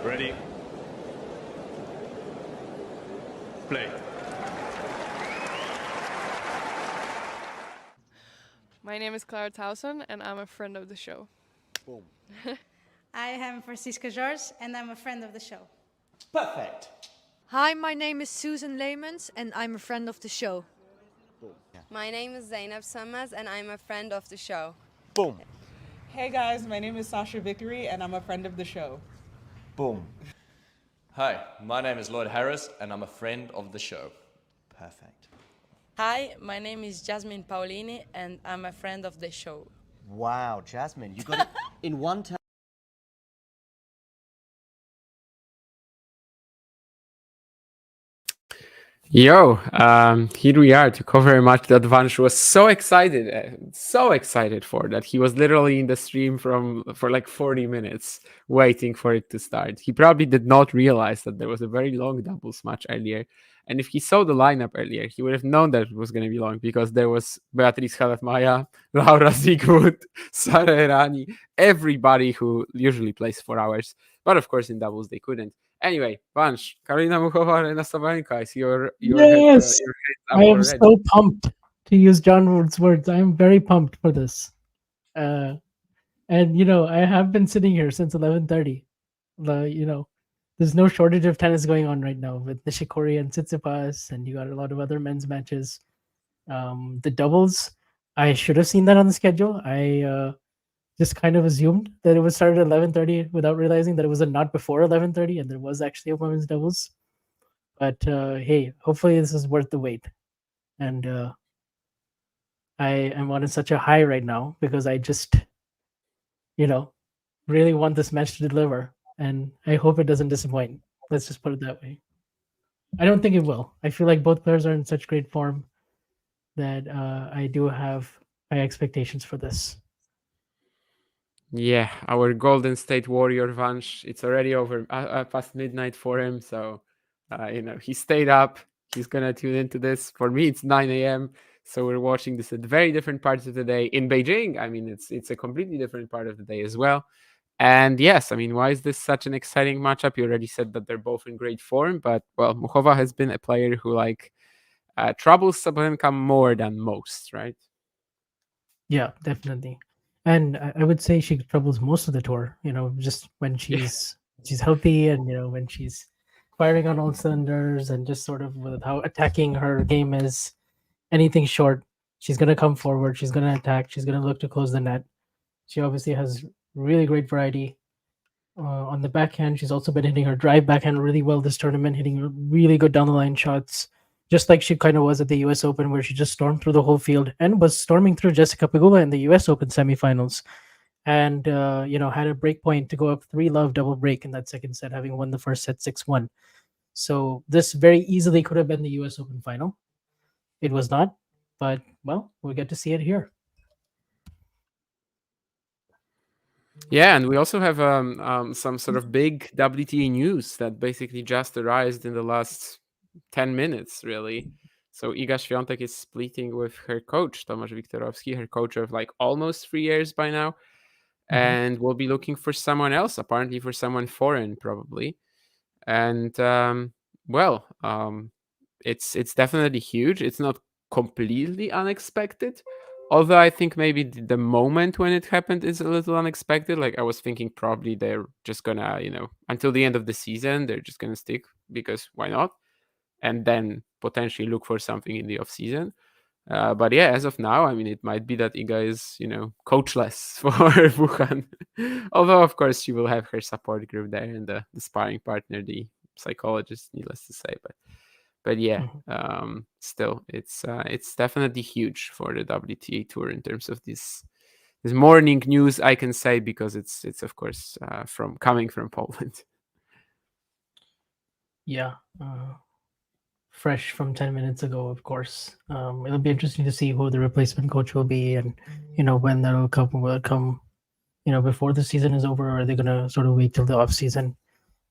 Ready? Play. My name is Clara Towson, and I'm a friend of the show. Boom. I am Francisca George, and I'm a friend of the show. Perfect. Hi, my name is Susan Leemans, and I'm a friend of the show. Boom. Yeah. My name is Zainab Sammaz, and I'm a friend of the show. Boom. Hey guys, my name is Sasha Vickery, and I'm a friend of the show. Boom. Hi, my name is Lloyd Harris, and I'm a friend of the show. Perfect. Hi, my name is Jasmine Paolini, and I'm a friend of the show. Wow, Jasmine, you got it in one time. Yo, here we are to cover a match that Vansh was so excited for that he was literally in the stream for like 40 minutes waiting for it to start. He probably did not realize that there was a very long doubles match earlier. And if he saw the lineup earlier, he would have known that it was going to be long because there was Beatriz Halatmaya, Laura Ziegwood, Sara Errani, everybody who usually plays 4 hours. But of course, in doubles, they couldn't. Anyway, Vansh, Karolina, Muchova, Aryna, Sabalenka. I see your Yes, head I am already. so pumped, to use John Wood's words. I am very pumped for this. And I have been sitting here since 11:30. There's no shortage of tennis going on right now with Nishikori and Tsitsipas, and you got a lot of other men's matches. The doubles, I should have seen that on the schedule. I just kind of assumed that it would start at 11:30 without realizing that it was a not before 11:30, and there was actually a women's doubles. But hey, hopefully this is worth the wait. And I am on such a high right now because I just, really want this match to deliver. And I hope it doesn't disappoint. Let's just put it that way. I don't think it will. I feel like both players are in such great form that I do have high expectations for this. Yeah, our Golden State Warrior Vansh, it's already over past midnight for him. So, he stayed up. He's going to tune into this. For me, it's 9 a.m. So we're watching this at very different parts of the day. In Beijing, I mean, it's a completely different part of the day as well. And yes, I mean, why is this such an exciting matchup? You already said that they're both in great form. But, well, Muchova has been a player who, troubles Sabalenka more than most, right? Yeah, definitely. And I would say she troubles most of the tour, just when she's healthy and, when she's firing on all cylinders and just sort of with how attacking her game is. Anything short, she's going to come forward. She's going to attack. She's going to look to close the net. She obviously has really great variety. On the backhand, she's also been hitting her drive backhand really well this tournament, hitting really good down the line shots, just like she kind of was at the US Open, where she just stormed through the whole field and was storming through Jessica Pegula in the US Open semifinals. And, had a break point to go up 3-love double break in that second set, having won the first set 6-1. So this very easily could have been the US Open final. It was not, but, well, we'll get to see it here. Yeah, and we also have some sort of big WTA news that basically just arrived in the last 10 minutes, really. So Iga Świątek is splitting with her coach, Tomasz Wiktorowski, her coach of almost 3 years by now. And we'll be looking for someone else, apparently for someone foreign, probably. And, it's definitely huge. It's not completely unexpected. Although I think maybe the moment when it happened is a little unexpected. I was thinking probably they're just gonna, until the end of the season, they're just gonna stick because why not? And then potentially look for something in the off season. But yeah, as of now, I mean, it might be that Iga is, coachless for Wuhan. Although, of course, she will have her support group there and the sparring partner, the psychologist, needless to say. But yeah, still, it's definitely huge for the WTA tour in terms of this morning news. I can say because it's of course coming from Poland. Yeah, fresh from 10 minutes ago, of course. It'll be interesting to see who the replacement coach will be, and when that'll come. Will it come, before the season is over, or are they gonna sort of wait till the off season?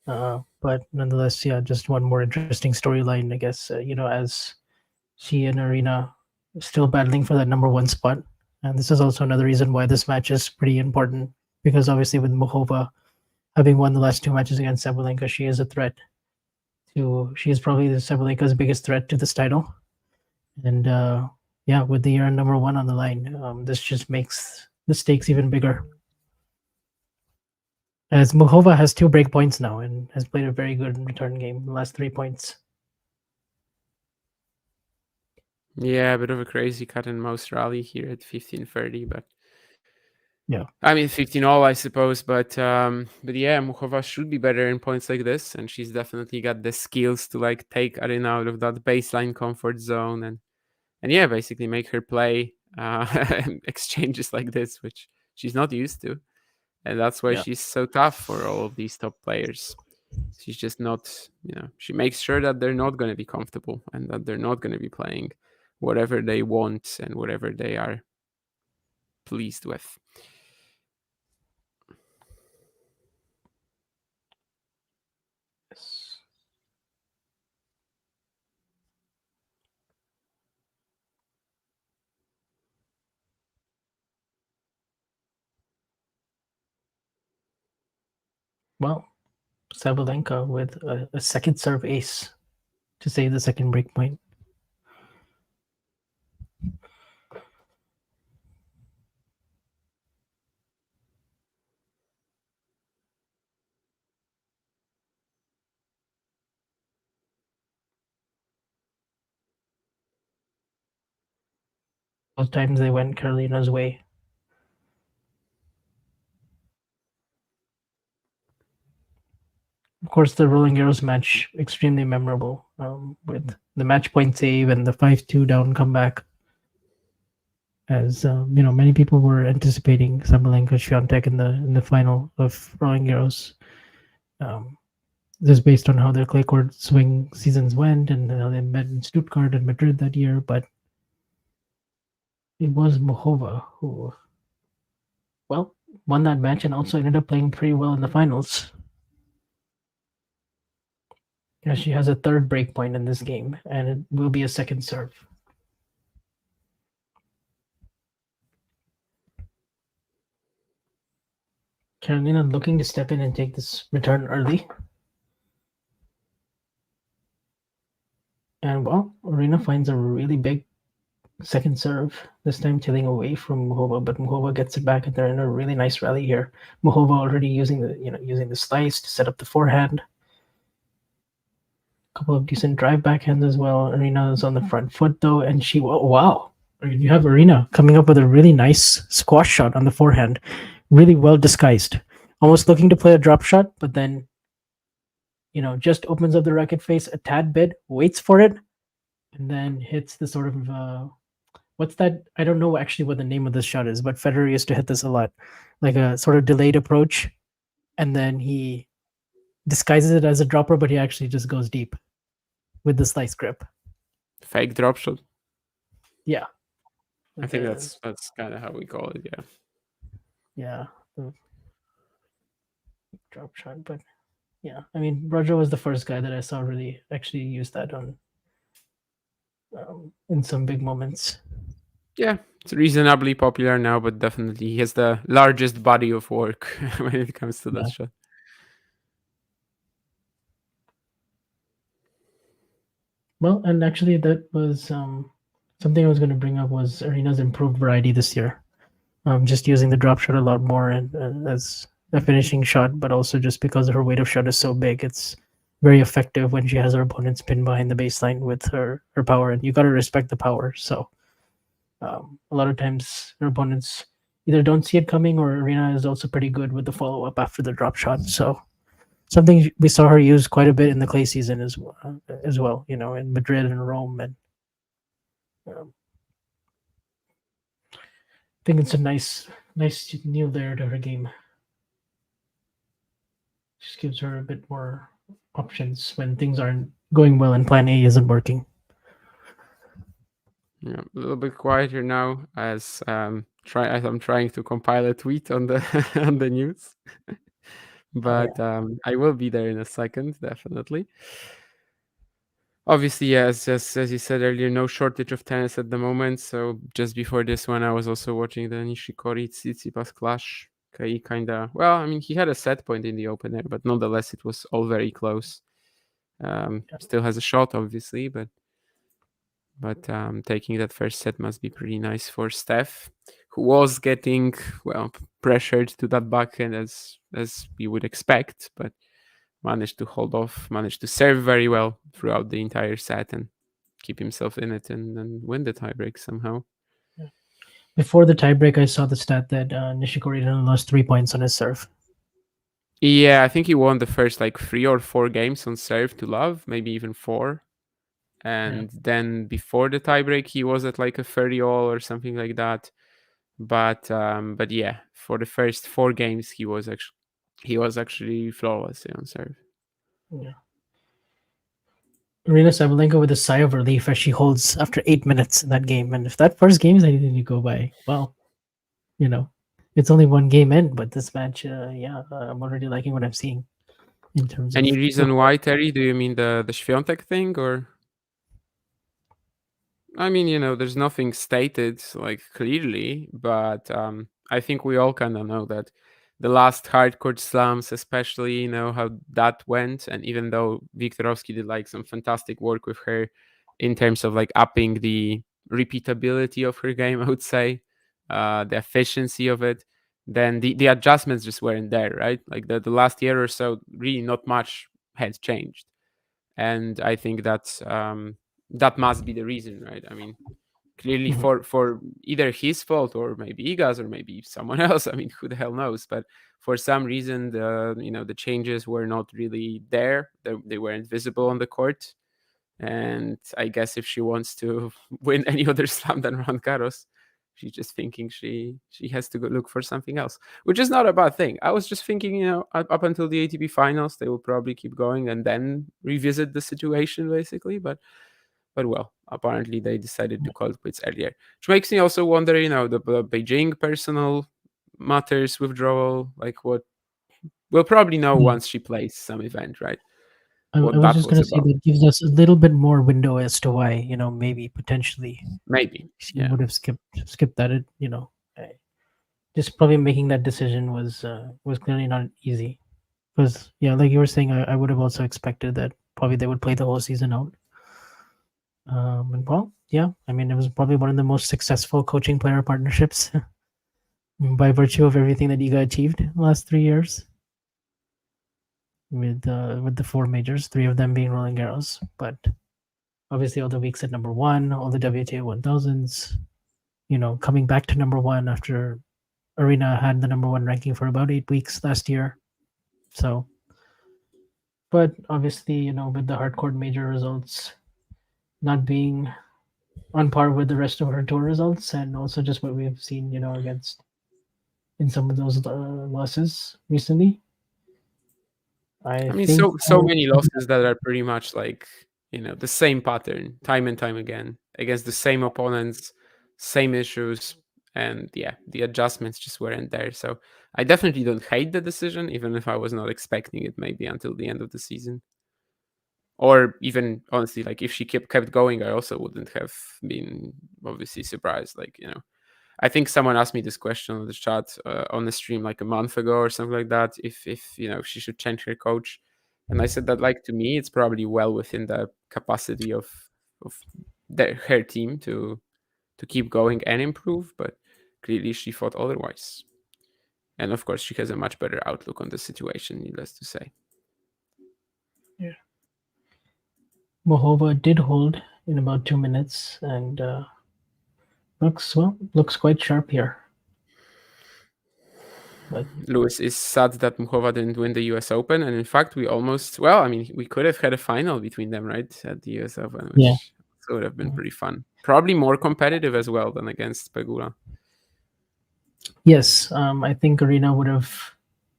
But nonetheless, yeah, just one more interesting storyline, I guess. As she and Aryna are still battling for that number 1 spot, and this is also another reason why this match is pretty important, because obviously with Muchova having won the last 2 matches against Sabalenka, she is a threat. She is probably the Sabalenka's biggest threat to this title. And yeah, with the year number 1 on the line, this just makes the stakes even bigger. As Muchova has 2 break points now and has played a very good return game, the last 3 points. Yeah, a bit of a crazy cat and mouse rally here at 15:30, but yeah, I mean 15 all, I suppose. But yeah, Muchova should be better in points like this, and she's definitely got the skills to like take Aryna out of that baseline comfort zone and yeah, basically make her play exchanges like this, which she's not used to, and that's why she's so tough for all of these top players. She's just not, she makes sure that they're not going to be comfortable and that they're not going to be playing whatever they want and whatever they are pleased with. Well, Sabalenka with a second serve ace to save the second break point. Those times they went Karolina's way. Of course, the Rolling Arrows match, extremely memorable, with the match point save and the 5-2 down comeback. As many people were anticipating Sabalenka Świątek in the final of Rolling Arrows, just based on how their clay court swing seasons went and how they met in Stuttgart and Madrid that year. But it was Muchova who, well, won that match and also ended up playing pretty well in the finals. Yeah, she has a third break point in this game, and it will be a second serve. Karolina looking to step in and take this return early. And well, Aryna finds a really big second serve, this time tailing away from Muchova, but Muchova gets it back and they're in a really nice rally here. Muchova already using the slice to set up the forehand. Couple of decent drive backhands as well. Aryna is on the front foot though, and wow. You have Aryna coming up with a really nice squash shot on the forehand. Really well disguised. Almost looking to play a drop shot, but then just opens up the racket face a tad bit, waits for it, and then hits the sort of what's that? I don't know actually what the name of this shot is, but Federer used to hit this a lot. Like a sort of delayed approach, and then he disguises it as a dropper, but he actually just goes deep with the slice grip. Fake drop shot. Yeah. I think that's kind of how we call it, yeah. Yeah. Drop shot, but yeah. I mean, Roger was the first guy that I saw really actually use that on in some big moments. Yeah, it's reasonably popular now, but definitely he has the largest body of work when it comes to that shot. Well, and actually that was something I was going to bring up was Aryna's improved variety this year. Just using the drop shot a lot more and as a finishing shot, but also just because her weight of shot is so big, it's very effective when she has her opponents pinned behind the baseline with her power, and you got to respect the power. So a lot of times her opponents either don't see it coming, or Aryna is also pretty good with the follow-up after the drop shot. So something we saw her use quite a bit in the clay season as well, in Madrid and Rome. And I think it's a nice new layer to her game. Just gives her a bit more options when things aren't going well and plan A isn't working. Yeah, a little bit quieter now as I'm trying to compile a tweet on the on the news. But I will be there in a second, definitely. Obviously, yes, as you said earlier, no shortage of tennis at the moment. So just before this one, I was also watching the Nishikori Tsitsipas clash he kind of, well, I mean, he had a set point in the opener, but nonetheless, it was all very close. Still has a shot, obviously, but taking that first set must be pretty nice for Steph, who was getting, well, pressured to that backhand as you would expect, but managed to hold off, managed to serve very well throughout the entire set and keep himself in it and win the tiebreak somehow. Before the tiebreak, I saw the stat that Nishikori lost 3 points on his serve. Yeah, I think he won the first like 3 or 4 games on serve to love, maybe even 4. And then before the tiebreak, he was at like a 30 all or something like that. But yeah, for the first 4 games, he was actually flawless on serve. Yeah. Aryna Sabalenka with a sigh of relief as she holds after 8 minutes in that game. And if that first game is anything to go by, well, it's only 1 game in, but this match, I'm already liking what I'm seeing in terms Any of. reason why, Terry? Do you mean the Świątek thing, or? I mean, there's nothing stated like clearly, but I think we all kind of know that the last hardcourt slams, especially, how that went. And even though Wiktorowski did like some fantastic work with her in terms of like upping the repeatability of her game, I would say, the efficiency of it, then the adjustments just weren't there, right? Like the last year or so, really not much had changed. And I think that must be the reason, right? I mean, clearly for either his fault or maybe Iga's or maybe someone else. I mean, who the hell knows? But for some reason, the changes were not really there. They weren't visible on the court. And I guess if she wants to win any other slam than Roland Garros, she's just thinking she has to go look for something else, which is not a bad thing. I was just thinking, up until the ATP finals, they will probably keep going and then revisit the situation, basically. But well, apparently they decided to call it quits earlier, which makes me also wonder, the Beijing personal matters withdrawal, like what we'll probably know once she plays some event, right? I was just going to say that gives us a little bit more window as to why, maybe potentially she would have skipped that. Just probably making that decision was clearly not easy. Because like you were saying, I would have also expected that probably they would play the whole season out. And well, I mean, it was probably one of the most successful coaching player partnerships by virtue of everything that Iga achieved in the last 3 years. With the 4 majors, 3 of them being Roland Garros, but obviously all the weeks at number 1, all the WTA 1000s, coming back to number 1 after Aryna had the number 1 ranking for about 8 weeks last year. So, but obviously, with the hardcourt major results not being on par with the rest of her tour results, and also just what we've seen, against in some of those losses recently. I mean, think so many losses that are pretty much like, the same pattern time and time again against the same opponents, same issues. And the adjustments just weren't there. So I definitely don't hate the decision, even if I was not expecting it maybe until the end of the season. Or even honestly, like if she kept going, I also wouldn't have been obviously surprised. Like, I think someone asked me this question on the chat on the stream like a month ago or something like that. If she should change her coach, and I said that like to me, it's probably well within the capacity of her team to keep going and improve. But clearly, she thought otherwise. And of course, she has a much better outlook on the situation, needless to say. Yeah. Muchova did hold in about 2 minutes and looks quite sharp here. But Lewis is sad that Muchova didn't win the US Open, and in fact, we could have had a final between them, right, at the US Open, which would have been pretty fun. Probably more competitive as well than against Pegula. Yes, I think Aryna would have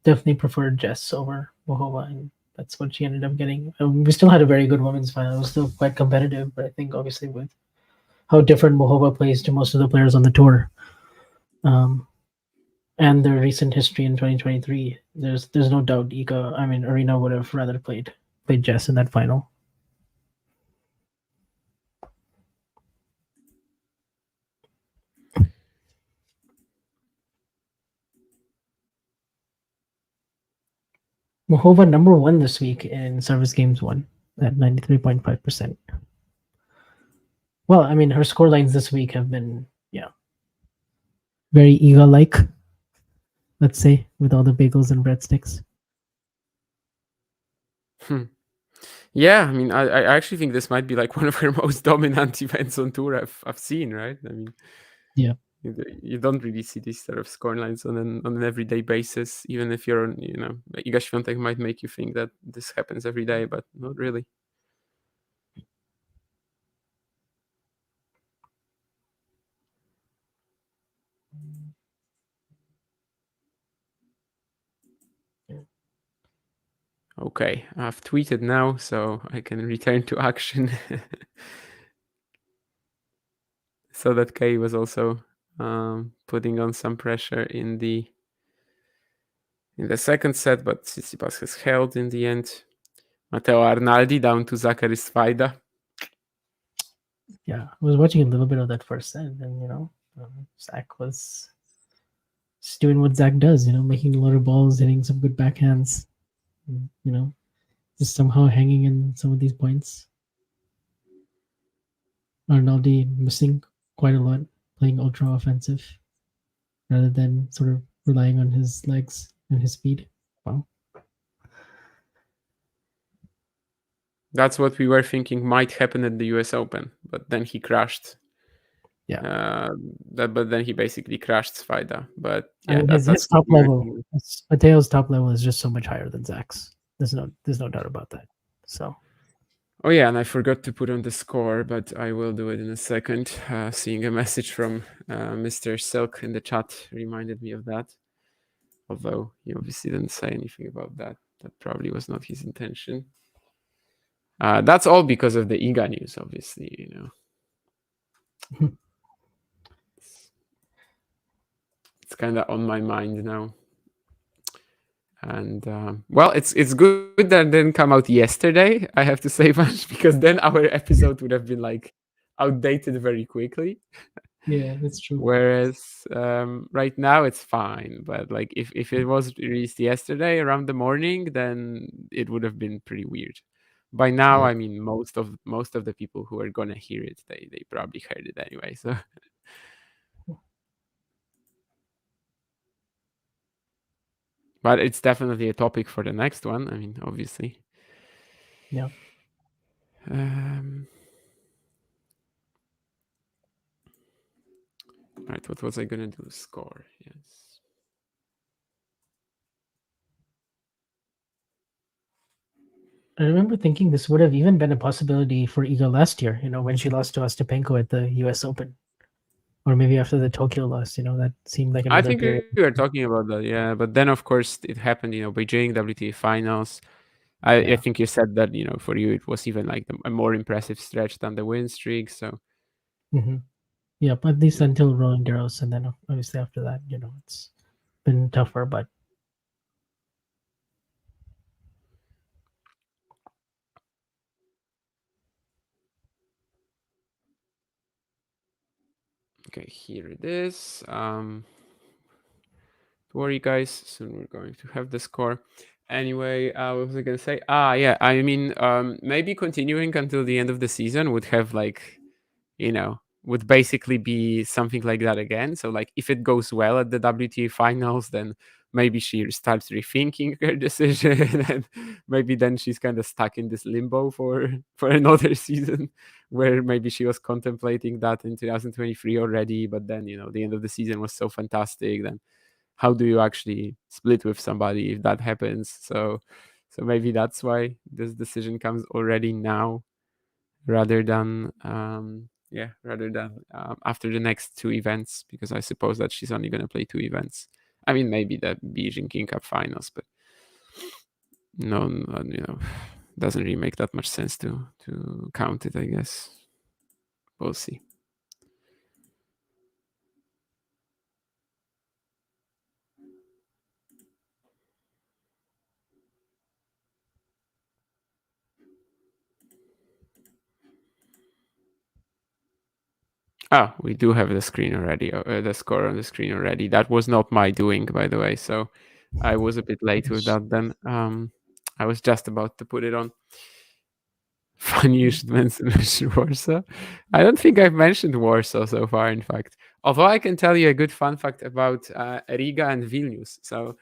definitely preferred Jess over Muchova, and that's what she ended up getting. We still had a very good women's final. It was still quite competitive, but I think obviously with how different Muchova plays to most of the players on the tour, and their recent history in 2023, there's no doubt Aryna would have rather played Jess in that final. Muchova #1 this week in service games won at 93.5%. Well, I mean, her score lines this week have been, very Iga-like, let's say, with all the bagels and breadsticks. Yeah, I mean, I actually think this might be like one of her most dominant events on tour I've seen, right? I mean, Yeah. you don't really see these sort of score lines on an everyday basis, even if you're on, Iga Świątek might make you think that this happens every day, but not really. Okay, I've tweeted now, so I can return to action. So that Kay was also putting on some pressure in the second set, but Tsitsipas has held in the end. Matteo Arnaldi down to Zachary Svajda. Yeah, I was watching a little bit of that first set, and Zach was just doing what Zach does, making a lot of balls, hitting some good backhands, just somehow hanging in some of these points. Arnaldi missing quite a lot, playing ultra offensive rather than sort of relying on his legs and his speed. Wow. That's what we were thinking might happen at the US Open, but then he crashed. Yeah. But then he basically crashed Svajda. But I yeah, mean, that's his top level, Mateo's top level is just so much higher than Zach's. There's no doubt about that. So. Oh yeah, and I forgot to put on the score, but I will do it in a second. Seeing a message from Mr. Silk in the chat reminded me of that. Although he obviously didn't say anything about that. That probably was not his intention. That's all because of the Iga news, obviously, It's kind of on my mind now. And well, it's good that it didn't come out yesterday, I have to say much, because then our episode would have been like outdated very quickly. Yeah, that's true. Whereas right now it's fine, but like if it was released yesterday around the morning, then it would have been pretty weird. By now, I mean most of the people who are gonna hear it, they probably heard it anyway. So. But it's definitely a topic for the next one. I mean, obviously. Yeah. Right, what was I gonna do? Score, yes. I remember thinking this would have even been a possibility for Iga last year, when she lost to Ostapenko at the US Open. Or maybe after the Tokyo loss, that seemed like another I think period. we were talking about that, yeah. But then, of course, it happened, Beijing, WTA finals. I think you said that, for you, it was even like a more impressive stretch than the win streak, so. Mm-hmm. Yeah, at least until Roland Garros, and then obviously after that, it's been tougher, but. Okay, here it is. Don't worry, guys. Soon we're going to have the score. Anyway, what was I gonna say? Yeah. I mean, maybe continuing until the end of the season would have like, would basically be something like that again. So like, if it goes well at the WTA finals, then maybe she starts rethinking her decision, and maybe then she's kind of stuck in this limbo for another season, where maybe she was contemplating that in 2023 already, but then the end of the season was so fantastic. Then how do you actually split with somebody if that happens? So maybe that's why this decision comes already now, rather than after the next two events, because I suppose that she's only going to play two events. I mean, maybe the Beijing King Cup finals, but no, doesn't really make that much sense to count it, I guess. We'll see. We do have the screen already, the score on the screen already. That was not my doing, by the way, so I was a bit late with that then. I was just about to put it on. Funny you should mention Warsaw. I don't think I've mentioned Warsaw so far, in fact. Although I can tell you a good fun fact about Riga and Vilnius. So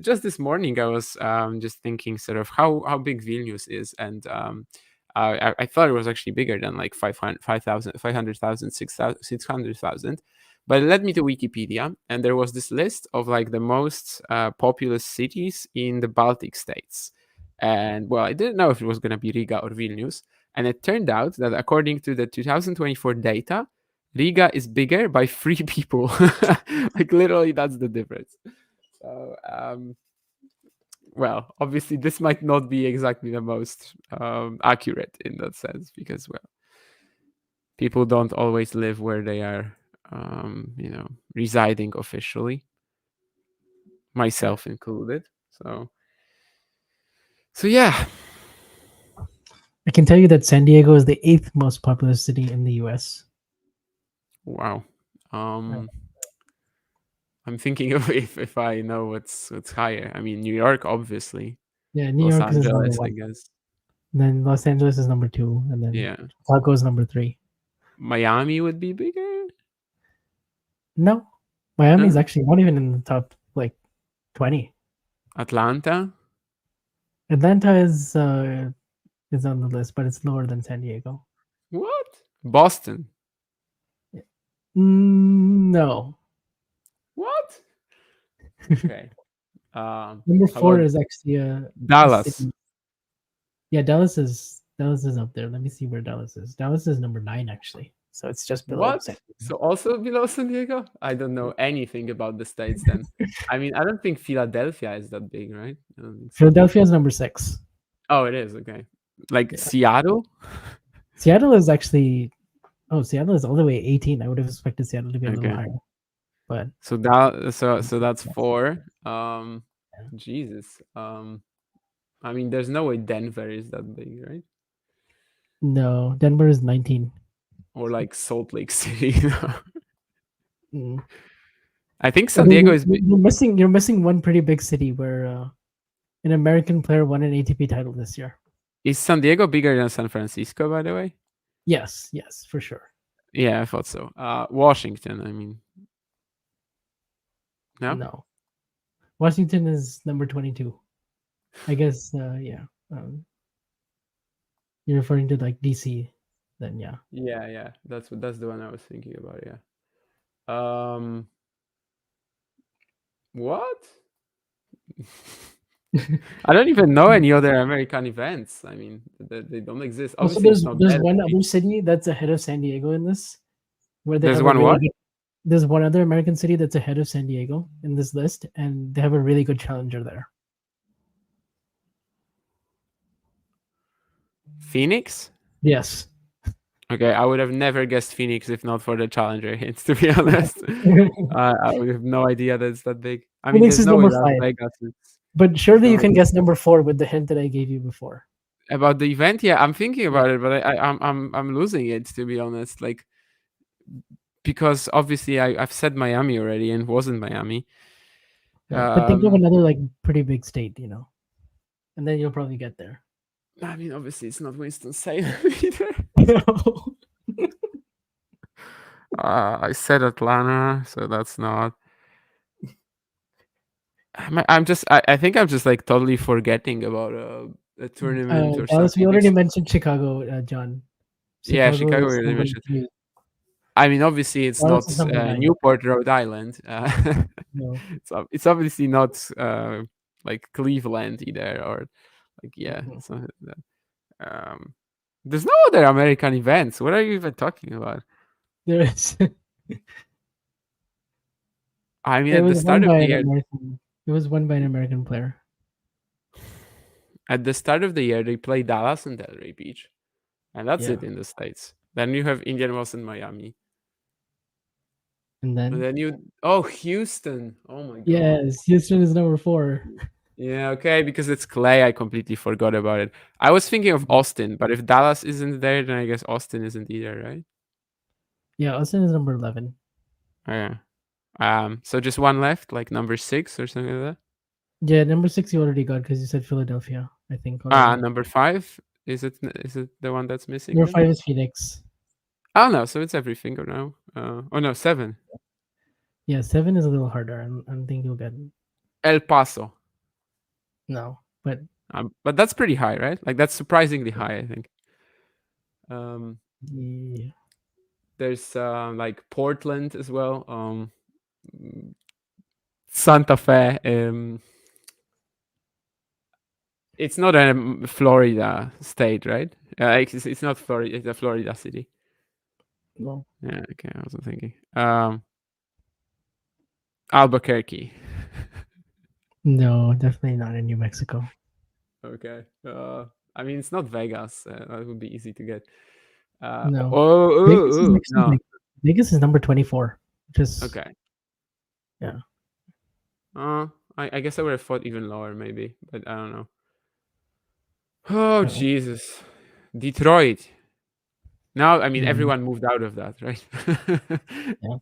just this morning, I was just thinking sort of how big Vilnius is, and I thought it was actually bigger than like 500,000, 600,000. But it led me to Wikipedia, and there was this list of like the most populous cities in the Baltic states. And well, I didn't know if it was going to be Riga or Vilnius. And it turned out that according to the 2024 data, Riga is bigger by 3 people. Like literally, that's the difference. So, well, obviously, this might not be exactly the most accurate in that sense, because, well, people don't always live where they are, residing officially, myself included. So yeah. I can tell you that San Diego is the 8th most populous city in the U.S. Wow. I'm thinking of if I know what's higher. I mean, New York, obviously. Yeah, New Los York is number Angeles, I 1. guess. Then Los Angeles is number 2, and then Yeah. Chicago is number 3. Miami would be bigger? No, Miami is No? actually not even in the top like 20. Atlanta? Atlanta is on the list, but it's lower than San Diego. What? Boston? No. What? Okay. Number how 4 about is actually a Dallas? city. Yeah, Dallas is up there. Let me see where Dallas is. Dallas is number 9 actually, so it's just below What? San Diego. So also below San Diego? I don't know anything about the states then. I mean, I don't think Philadelphia is that big, right? I don't think so. Philadelphia is number 6. Oh, it is. Okay. Like Yeah. Seattle? Seattle is actually Seattle is all the way 18. I would have expected Seattle to be a little Okay. higher. But So that's 4. Jesus. I mean, there's no way Denver is that big, right? no, Denver is 19. Or like Salt Lake City. Mm. I think San Diego is big. You're missing one pretty big city where an American player won an ATP title this year. Is San Diego bigger than San Francisco, by the way? Yes, for sure. Yeah, I thought so. Washington, I mean. No? No. Washington is number 22. I guess, yeah. You're referring to like DC, then yeah. Yeah. That's the one I was thinking about, yeah. What? I don't even know any other American events. I mean, they don't exist. Also, Obviously, there's one other city that's ahead of San Diego in this. Where they There's have one what? There's one other American city that's ahead of San Diego in this list, and they have a really good challenger there. Phoenix? Yes. Okay, I would have never guessed Phoenix if not for the challenger hints, to be honest. I would have no idea that it's that big. I mean, Phoenix there's is no way number Las 5. Vegas is. But surely you No. can guess number 4 with the hint that I gave you before. About the event, yeah, I'm thinking about it, but I'm losing it, to be honest. Like, because obviously I've said Miami already and it wasn't Miami. Yeah, but think of another like pretty big state, and then you'll probably get there. I mean, obviously it's not Winston-Salem either. No. I said Atlanta, so that's not. I think I'm just like totally forgetting about a tournament or Dallas, something. we already mentioned Chicago, John. Yeah, Chicago is we already number mentioned. 3. I mean, obviously it's Dallas is not number 9. Newport, Rhode Island. No. It's obviously not like Cleveland either, or like Mhm. it's not that. There's no other American events. What are you even talking about? There is. I mean, It at the was start won of by the an year, American. It was won by an American player. at the start of the year, they play Dallas and Delray Beach, and that's Yeah. it in the States. Then you have Indian Wells and Miami. And And then then Houston. Oh my god. yes, Houston is number 4. Yeah, okay, because it's clay, I completely forgot about it. I was thinking of Austin, but if Dallas isn't there, then I guess Austin isn't either, right? Yeah, Austin is number 11. Oh, yeah. So just one left, like number 6 or something like that. Yeah, number 6 you already got because you said Philadelphia, I think. Already. Number 5. Is it the one that's missing? Number then? 5 is Phoenix. Oh no, so it's every finger now. Oh no, 7. Yeah, 7 is a little harder. I don't think you'll get El Paso. no, but But that's pretty high, right? Like that's surprisingly high, I think. yeah. There's like Portland as well. Santa Fe. It's not a Florida state, right? It's not Florida. It's a Florida city. No. Yeah. Okay, I wasn't thinking. Albuquerque. No, definitely not in New Mexico. Okay. I mean, it's not Vegas. That would be easy to get. No. Vegas is next to no. Vegas is number 24, which is Okay. Yeah. I guess I would have thought even lower, maybe, but I don't know. Oh, Jesus. Detroit. Now, I mean, everyone moved out of that, right? Yeah.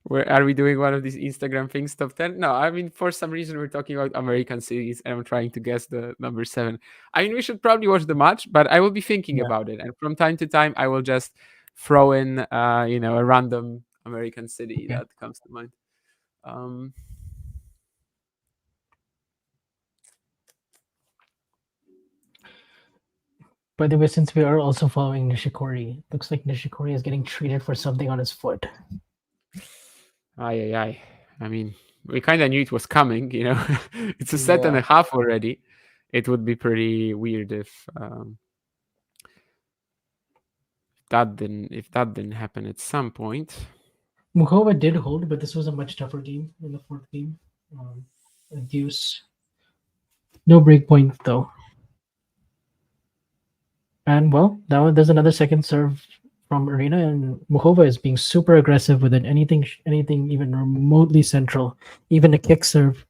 Where are we doing one of these Instagram things, top 10? No, I mean, for some reason, we're talking about American cities, and I'm trying to guess the number 7. I mean, we should probably watch the match, but I will be thinking about it. And from time to time, I will just throw in, a random American city that comes to mind. By the way, since we are also following Nishikori, looks like Nishikori is getting treated for something on his foot. I mean, we kind of knew it was coming, It's a set and a half already. It would be pretty weird if that didn't happen at some point. Muchova did hold, but this was a much tougher game in the 4th game. A deuce. No break point though. And well, now there's another second serve from Aryna, and Muchova is being super aggressive with it. Anything even remotely central, even a kick serve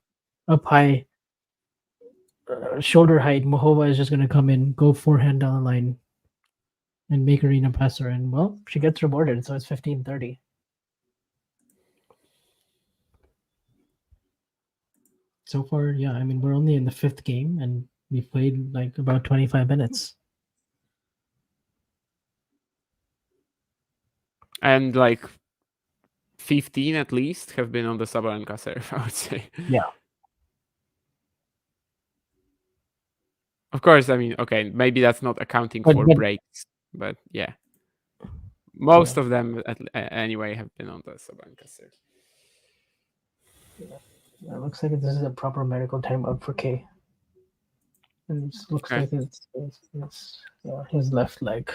up high, shoulder height. Muchova is just going to come in, go forehand down the line, and make Aryna pass her. And well, she gets rewarded, so it's 15-30. So far, yeah, I mean, we're only in the 5th game, and we've played like about 25 minutes. And like 15 at least have been on the Sabalenka serve, I would say. Yeah. Of course, I mean, okay, maybe that's not accounting for breaks, but yeah. Most of them, anyway, have been on the Sabalenka serve. Yeah, it looks like this is a proper medical timeout for K. And it looks like it's his left leg.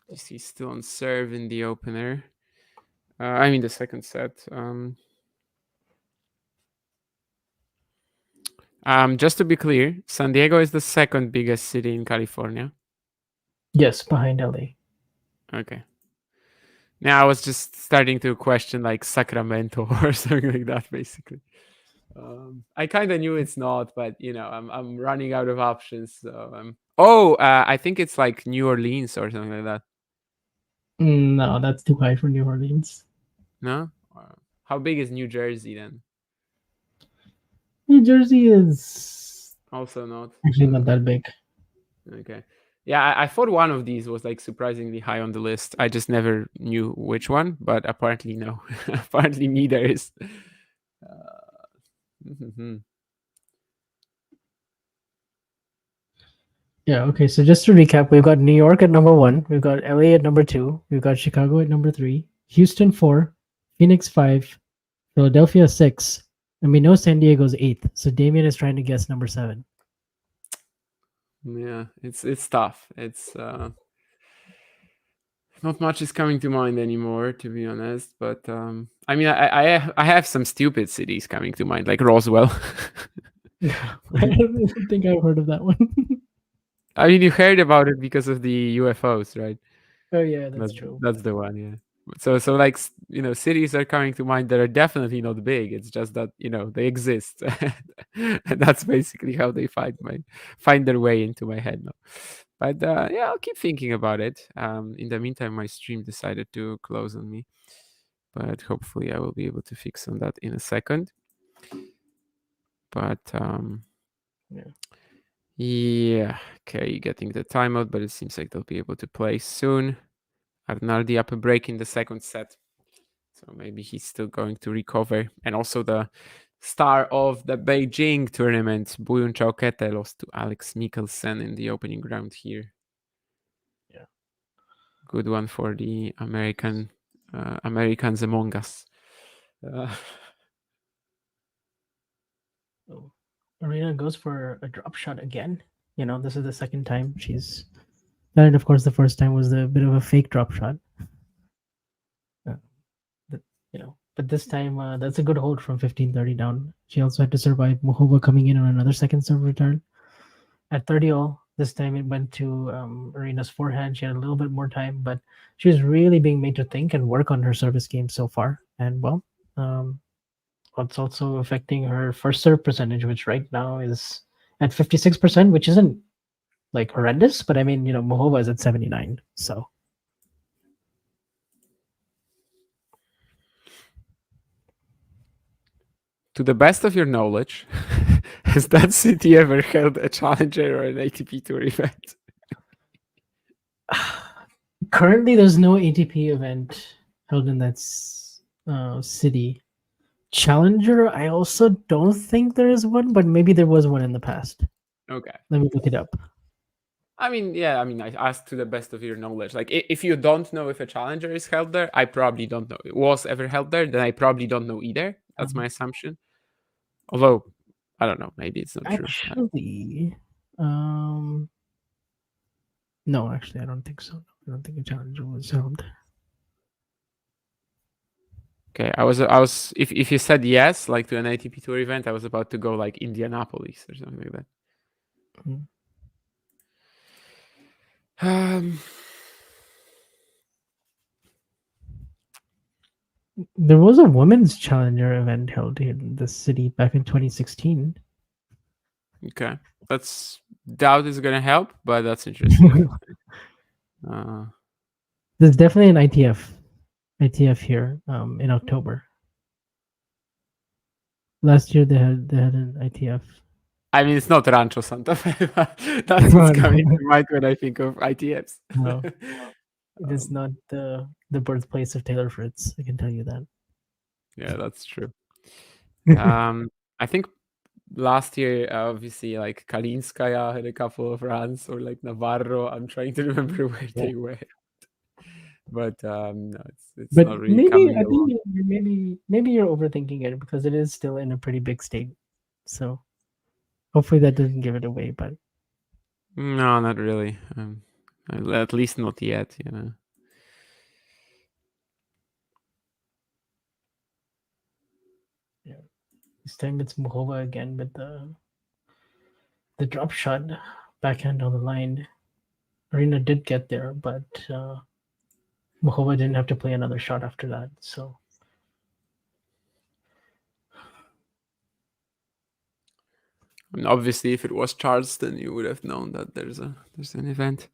He's still on serve in the opener. I mean, the second set. Just to be clear, San Diego is the second biggest city in California. Yes, behind LA. Okay. Now I was just starting to question like Sacramento or something like that, basically. I kind of knew it's not, but I'm running out of options. So I think it's like New Orleans or something like that. No, that's too high for New Orleans. No? How big is New Jersey then? New Jersey is also not actually not that big. Okay. Yeah, I thought one of these was like surprisingly high on the list. I just never knew which one, but apparently no. Apparently neither is. Yeah, okay. So just to recap, we've got New York at number 1, we've got LA at number 2, we've got Chicago at number 3, Houston 4, Phoenix 5, Philadelphia 6, and we know San Diego's 8th. So Damien is trying to guess number 7. Yeah, it's tough. It's not much is coming to mind anymore, to be honest. But I mean, I have some stupid cities coming to mind, like Roswell. I don't think I've heard of that one. I mean, you heard about it because of the UFOs, right? Oh yeah, that's true. That's the one, yeah. So like cities are coming to mind that are definitely not big. It's just that they exist, and that's basically how they find their way into my head now. But yeah, I'll keep thinking about it. In the meantime, my stream decided to close on me, but hopefully I will be able to fix on that in a second. But Yeah. Okay, getting the timeout, but it seems like they'll be able to play soon. Arnaldi up a break in the second set. So maybe he's still going to recover. And also the star of the Beijing tournament, Buyun Chaokete, lost to Alex Mikkelsen in the opening round here. Yeah. Good one for the Americans among us. Aryna goes for a drop shot again. This is the second time she's done it. Of course, the first time was a bit of a fake drop shot. But this time that's a good hold from 15-30 down. She also had to survive Muchova coming in on another second serve return. At 30-all, this time it went to Aryna's forehand. She had a little bit more time, but she was really being made to think and work on her service game so far. And it's also affecting her first serve percentage, which right now is at 56%, which isn't like horrendous, but I mean, Muchova is at 79, so. To the best of your knowledge, has that city ever held a challenger or an ATP Tour event? Currently, there's no ATP event held in that city. Challenger, I also don't think there is one, but maybe there was one in the past. Okay. Let me look it up. I asked to the best of your knowledge. Like, if you don't know if a challenger is held there, I probably don't know. It was ever held there, then I probably don't know either. That's my assumption. Although, I don't know. Maybe it's not true. Actually, no, actually, I don't think so. I don't think a challenger was held. Okay, I was. If you said yes, like to an ATP Tour event, I was about to go like Indianapolis or something like that. There was a women's challenger event held in the city back in 2016. Okay, doubt is gonna help, but that's interesting. There's definitely an ITF here in October. Last year they had an ITF. I mean, it's not Rancho Santa Fe. That's what's coming to mind when I think of ITFs. No, it is not the birthplace of Taylor Fritz. I can tell you that. Yeah, that's true. I think last year, obviously, like Kalinskaya had a couple of runs, or like Navarro. I'm trying to remember where they were, but no, it's not really maybe coming I along. think maybe you're overthinking it because it is still in a pretty big state. So hopefully that doesn't give it away. But no, not really. At least not yet. Yeah, this time it's Muchova again with the drop shot, backhand on the line. Aryna did get there, but Muchova didn't have to play another shot after that. So. And obviously, if it was Charleston, you would have known that there's an event.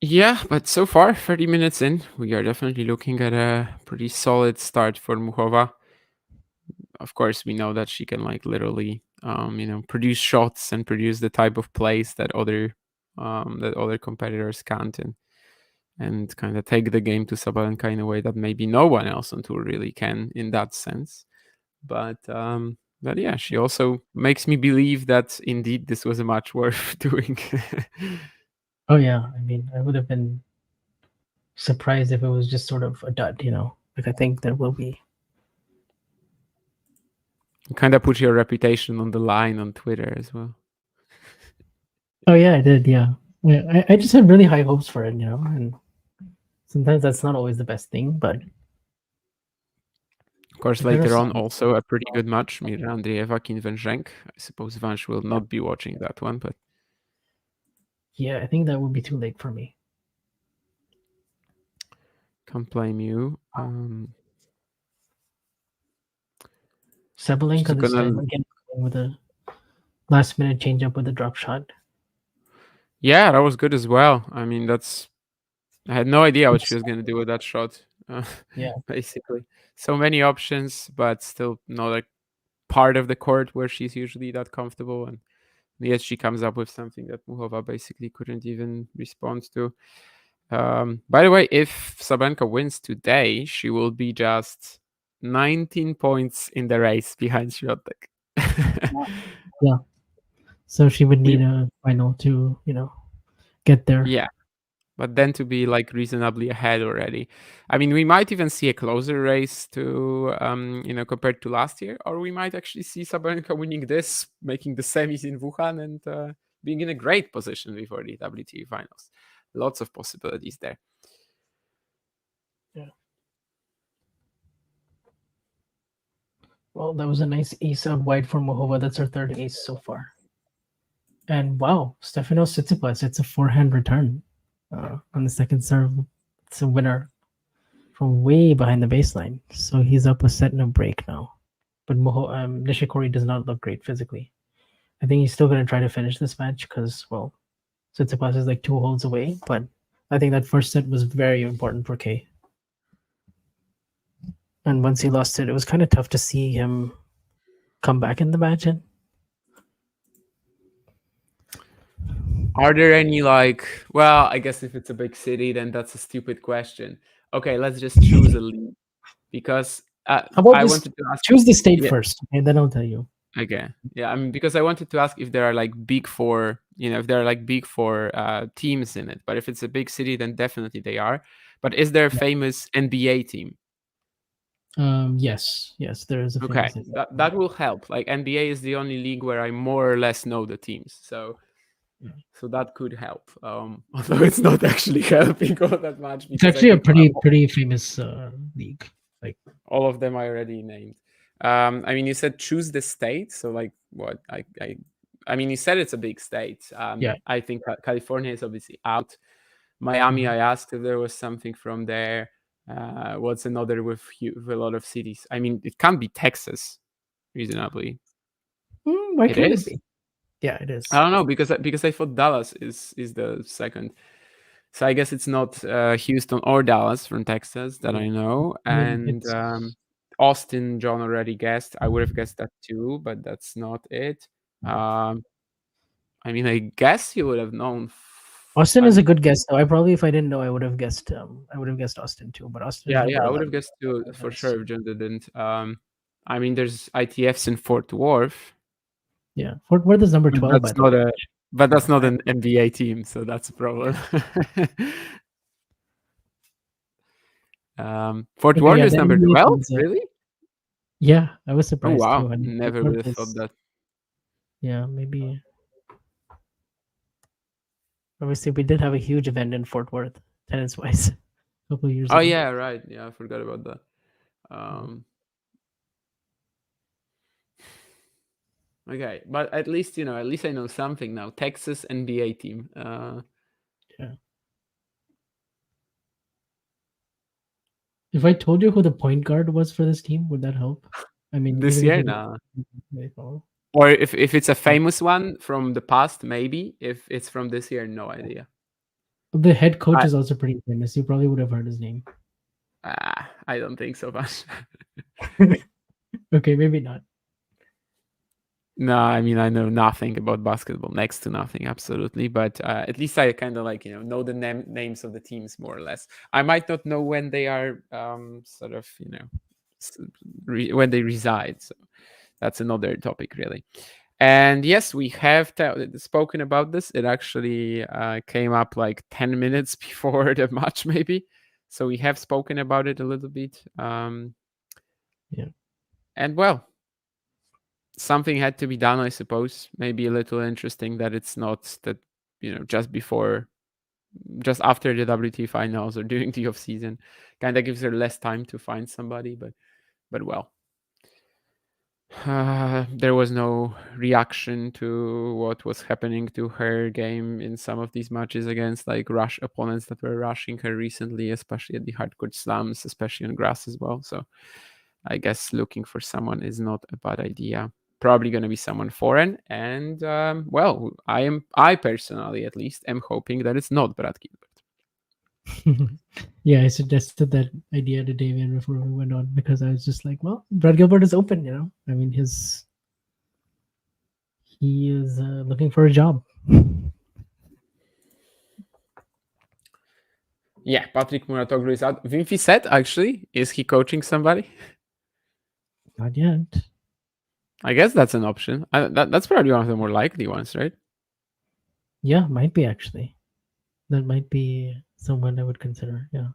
Yeah, but so far, 30 minutes in, we are definitely looking at a pretty solid start for Muchova. Of course, we know that she can like literally, produce shots and produce the type of plays that other competitors can't, and kind of take the game to Sabalenka in a way that maybe no one else on tour really can in that sense. But yeah, she also makes me believe that indeed this was a match worth doing. Oh yeah, I mean, I would have been surprised if it was just sort of a dud, Like I think there will be. You kind of put your reputation on the line on Twitter as well. Oh yeah, I did. Yeah, I just had really high hopes for it, and sometimes that's not always the best thing, but. Of course, later on, also a pretty good match, Mira Andreeva, Kinvenženk. I suppose Vansh will not be watching that one, but. Yeah, I think that would be too late for me. Can't blame you. Sabalenka this time again with a last-minute change-up with a drop shot. Yeah, that was good as well. I mean, I had no idea what she was going to do with that shot. Yeah. basically. So many options, but still not a part of the court where she's usually that comfortable. And yet she comes up with something that Muchova basically couldn't even respond to. By the way, if Sabalenka wins today, she will be just 19 points in the race behind Świątek. Yeah. So she would need a final to, get there. Yeah. But then to be like reasonably ahead already. I mean, we might even see a closer race to, compared to last year, or we might actually see Sabalenka winning this, making the semis in Wuhan, and being in a great position before the WTA finals. Lots of possibilities there. Yeah. Well, that was a nice ace out wide for Muchova. That's her third ace so far. And wow, Stefanos Tsitsipas, it's a forehand return on the second serve. It's a winner from way behind the baseline. So he's up a set and a break now. But Nishikori does not look great physically. I think he's still going to try to finish this match because, well, Tsitsipas is like 2 holes away. But I think that first set was very important for Kei. And once he lost it, it was kind of tough to see him come back in the match. Are there any well, I guess if it's a big city, then that's a stupid question. Okay, let's just choose a league because How about I this? wanted to ask. Choose the state first, and then I'll tell you. Okay, yeah, I mean, because I wanted to ask if there are like big four, if there are like big four teams in it. But if it's a big city, then definitely they are. But is there a famous NBA team? Yes, there is a Okay, famous that will help. Like NBA is the only league where I more or less know the teams, so that could help. Although it's not actually helping all that much. It's actually a pretty famous league. Like all of them I already named. I mean, you said choose the state, so like what? I mean, you said it's a big state. Yeah. I think California is obviously out. Miami, I asked if there was something from there. What's another with a lot of cities? I mean, it can't be Texas, reasonably. Why can't it be? Yeah, it is. I don't know because I thought Dallas is the second. So I guess it's not Houston or Dallas from Texas that I know. And Austin, John already guessed. I would have guessed that too, but that's not it. I mean, I guess you would have known. Austin is a good guess, though. If I didn't know, I would have guessed. I would have guessed Austin too. But Austin. Yeah, I would have guessed too for sure if John didn't. I mean, there's ITFs in Fort Worth. Yeah, Fort Worth is number 12. But that's not an NBA team, so that's a problem. Fort Worth is number 12, really? Yeah, I was surprised. Oh wow, too. never would have thought that. Yeah, maybe. Obviously, we did have a huge event in Fort Worth, tennis-wise, a couple of years ago. Oh yeah, right. Yeah, I forgot about that. Okay, but at least I know something now. Texas NBA team. Yeah. If I told you who the point guard was for this team, would that help? I mean, this year, no. Or if it's a famous one from the past, maybe. If it's from this year, no idea. The head coach is also pretty famous. You probably would have heard his name. I don't think so much. Okay, maybe not. No, I mean, I know nothing about basketball, next to nothing, absolutely. But at least I kind of know the names of the teams more or less. I might not know when they are when they reside. So that's another topic, really. And yes, we have spoken about this. It actually came up like 10 minutes before the match, maybe. So we have spoken about it a little bit. Yeah. And well, something had to be done, I suppose. Maybe a little interesting that it's not that, just after the WT finals or during the off season, kind of gives her less time to find somebody. But well, there was no reaction to what was happening to her game in some of these matches against rush opponents that were rushing her recently, especially at the hardcourt slams, especially on grass as well. So I guess looking for someone is not a bad idea. Probably going to be someone foreign. And I personally, at least, am hoping that it's not Brad Gilbert. Yeah, I suggested that idea to Davian before we went on because I was just like, well, Brad Gilbert is open, you know. I mean, he is looking for a job. Yeah, Patrick Muratoglu is out. Vinfi said, actually, is he coaching somebody? Not yet. I guess that's an option. That's probably one of the more likely ones, right? Yeah, might be actually. That might be someone I would consider. Yeah.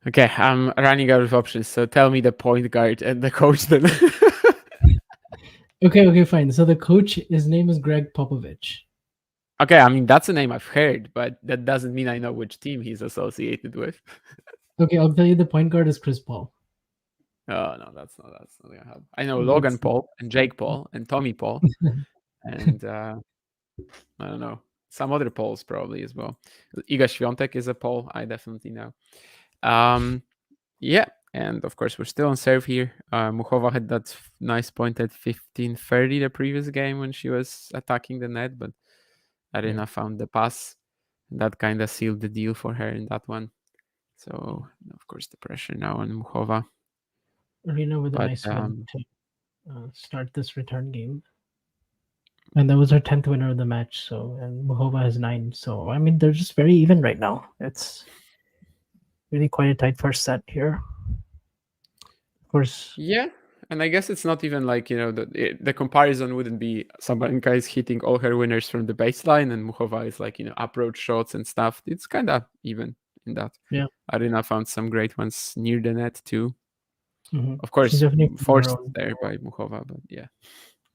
Okay, I'm running out of options, so tell me the point guard and the coach then. Okay, fine. So the coach, his name is Greg Popovich. Okay, I mean that's a name I've heard, but that doesn't mean I know which team he's associated with. Okay, I'll tell you the point guard is Chris Paul. Oh no, that's not gonna help. I know Logan Paul and Jake Paul and Tommy Paul and I don't know, some other Pauls probably as well. Iga Świątek is a Paul, I definitely know. Yeah, and of course we're still on serve here. Muchova had that nice point at 15:30 the previous game when she was attacking the net, but Aryna found the pass. That kind of sealed the deal for her in that one. So of course the pressure now on Muchova. Aryna with a nice win to start this return game. And that was her 10th winner of the match. So, and Muchova has 9. So, I mean, they're just very even right now. It's really quite a tight first set here. Of course. Yeah, and I guess it's not even like, you know, the comparison wouldn't be Sabalenka is hitting all her winners from the baseline and Muchova is like, you know, approach shots and stuff. It's kind of even in that. Yeah. Aryna found some great ones near the net too. Mm-hmm. Of course, forced there by Muchova, but yeah.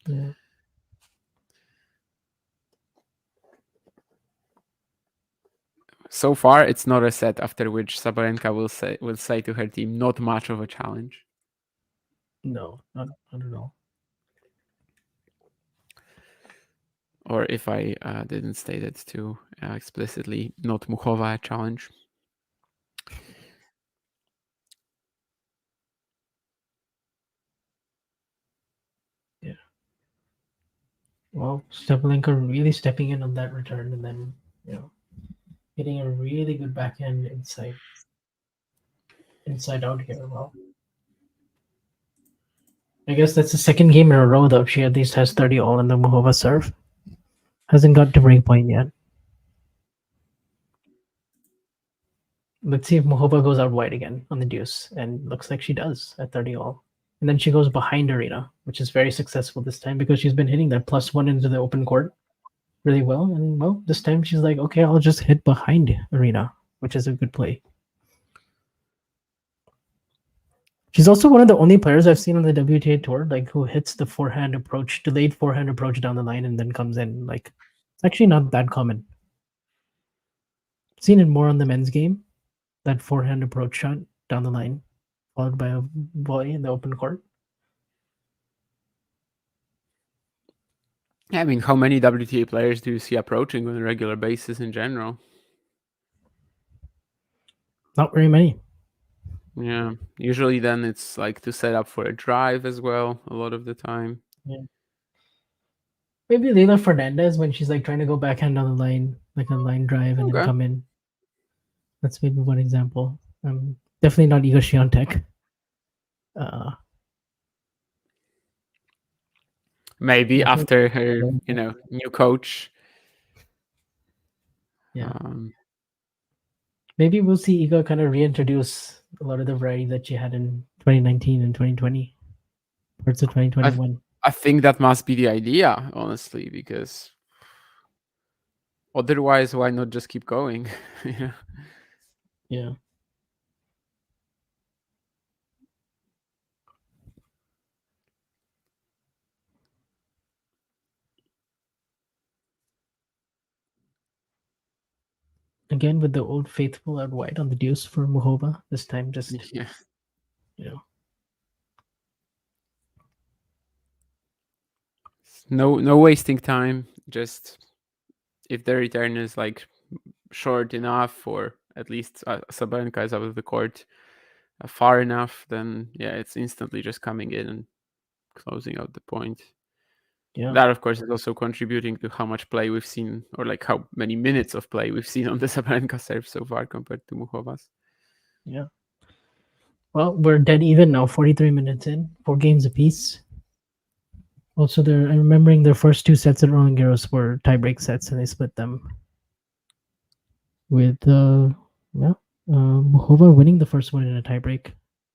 Yeah. So far, it's not a set after which Sabalenka will say to her team, not much of a challenge. No, not at all. Or if I didn't state it too explicitly, not Muchova a challenge. Yeah. Well, Sabalenka really stepping in on that return and then, you know, hitting a really good backhand inside out here. Well, I guess that's the second game in a row though. She at least has 30 all in the Muchova serve. Hasn't got to break point yet. Let's see if Muchova goes out wide again on the deuce, and looks like she does at 30 all. And then she goes behind Aryna, which is very successful this time because she's been hitting that +1 into the open court really well. And well, this time she's like, okay, I'll just hit behind Aryna, which is a good play. She's also one of the only players I've seen on the WTA tour, like who hits the delayed forehand approach down the line and then comes in. Like, it's actually not that common. I've seen it more on the men's game, that forehand approach shot down the line, followed by a volley in the open court. I mean, how many WTA players do you see approaching on a regular basis in general? Not very many. Yeah, usually then it's like to set up for a drive as well, a lot of the time. Yeah. Maybe Leila Fernandez when she's like trying to go backhand on the line, like a line drive and then come in. That's maybe one example. Definitely not Iga Świątek. Maybe after her, you know, new coach. Yeah. Maybe we'll see Iga kind of reintroduce a lot of the variety that she had in 2019 and 2020, parts of 2021. I think that must be the idea, honestly, because otherwise, why not just keep going? Yeah. Yeah. Again with the old faithful out wide on the deuce for Muchova. This time just no wasting time. Just if the return is like short enough, or at least Sabalenka is out of the court far enough, then yeah, it's instantly just coming in and closing out the point. Yeah. That, of course, is also contributing to how much play we've seen, or like how many minutes of play we've seen on the Sabalenka serve so far compared to Muchova's. Yeah. Well, we're dead even now, 43 minutes in, 4 games apiece. Also, I'm remembering their first 2 sets at Roland Garros were tiebreak sets, and they split them. With Muchova winning the first one in a tiebreak,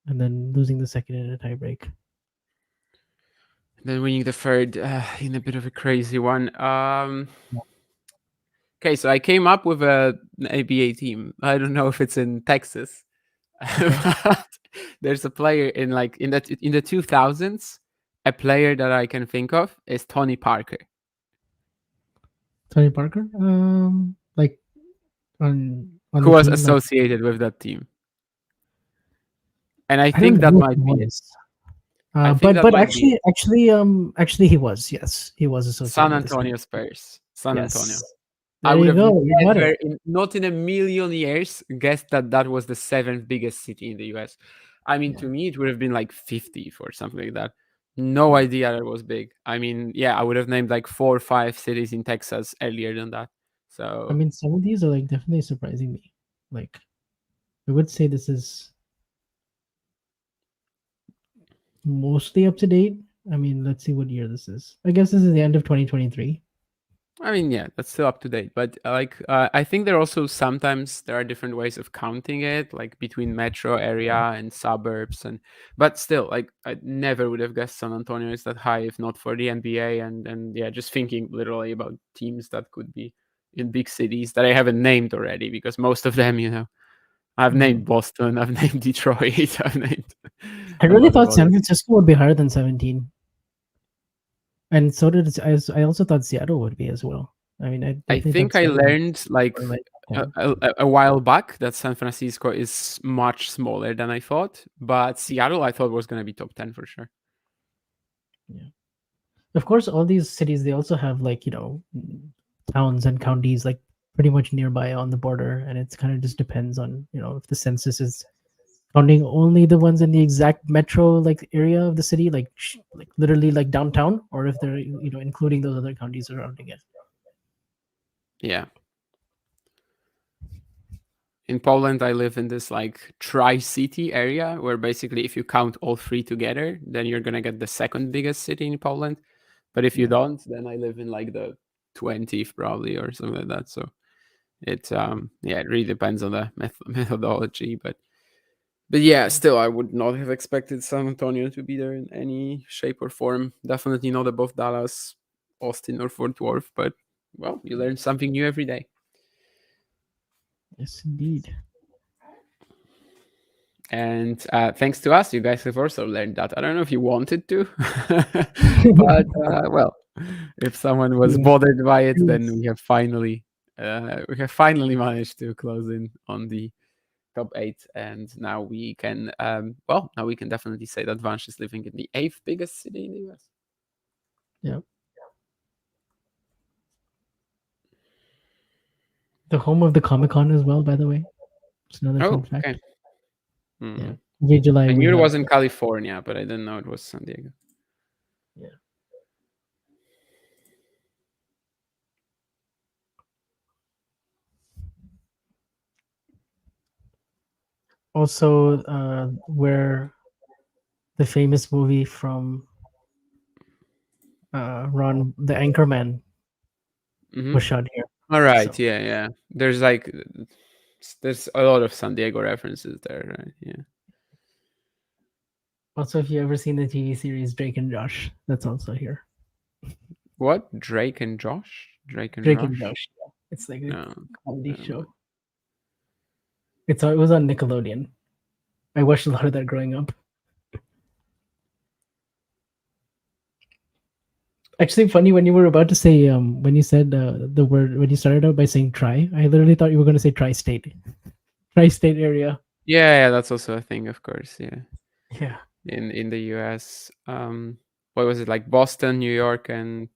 and then losing the second in a tiebreak. Then winning the third in a bit of a crazy one. Okay, so I came up with an ABA team. I don't know if it's in Texas. But there's a player in the 2000s. A player that I can think of is Tony Parker. Tony Parker, like on who was associated with that team, and I think that might be it. But actually he was, yes, he was associated. San Antonio Spurs. San Antonio. There you go. Never, not in a million years, guessed that was the 7th biggest city in the US. I mean, to me, it would have been like 50th or something like that. No idea that was big. I mean, yeah, I would have named like 4 or 5 cities in Texas earlier than that. So I mean, some of these are like definitely surprising me. Like, I would say this is mostly up to date. I mean, let's see what year this is. I guess this is the end of 2023. I mean, yeah, that's still up to date. But I think there are different ways of counting it, like between metro area and suburbs, but still, like I never would have guessed San Antonio is that high if not for the NBA, and yeah, just thinking literally about teams that could be in big cities that I haven't named already, because most of them, I've named Boston, I've named Detroit, I've named. I really thought San Francisco would be higher than 17. And so did I also thought Seattle would be as well. I mean, I think I learned like a while back that San Francisco is much smaller than I thought, but Seattle I thought was going to be top 10 for sure. Yeah. Of course, all these cities, they also have like, towns and counties like pretty much nearby on the border. And it's kind of just depends on, if the census is counting only the ones in the exact metro like area of the city, like literally like downtown, or if they're including those other counties surrounding it. Yeah. In Poland, I live in this like tri-city area where basically if you count all 3 together, then you're gonna get the 2nd biggest city in Poland. But if you don't, then I live in like the 20th probably or something like that. So it it really depends on the methodology, but yeah, still, I would not have expected San Antonio to be there in any shape or form. Definitely not above Dallas, Austin, or Fort Worth. But, well, you learn something new every day. Yes, indeed. And thanks to us, you guys have also learned that. I don't know if you wanted to, but, well, if someone was bothered by it, then we have finally managed to close in on the top 8, and now we can definitely say that Vansh is living in the 8th biggest city in the US. Yeah. The home of the Comic-Con as well, by the way. It's another fun fact. Okay. Yeah. July. I knew it was in California, but I didn't know it was San Diego. Yeah. Also, where the famous movie from Ron, the Anchorman, was shot here. All right, so. Yeah. There's a lot of San Diego references there, right? Yeah. Also, if you ever seen the TV series Drake and Josh, that's also here. What? Drake and Josh? Drake and Josh. Yeah. It's like a comedy show. It was on Nickelodeon. I watched a lot of that growing up. Actually, funny when you were about to say when you said the word, when you started out by saying "try," I literally thought you were going to say tri-state, tri-state area. Yeah, that's also a thing, of course. Yeah. In the US, what was it, like Boston, New York, and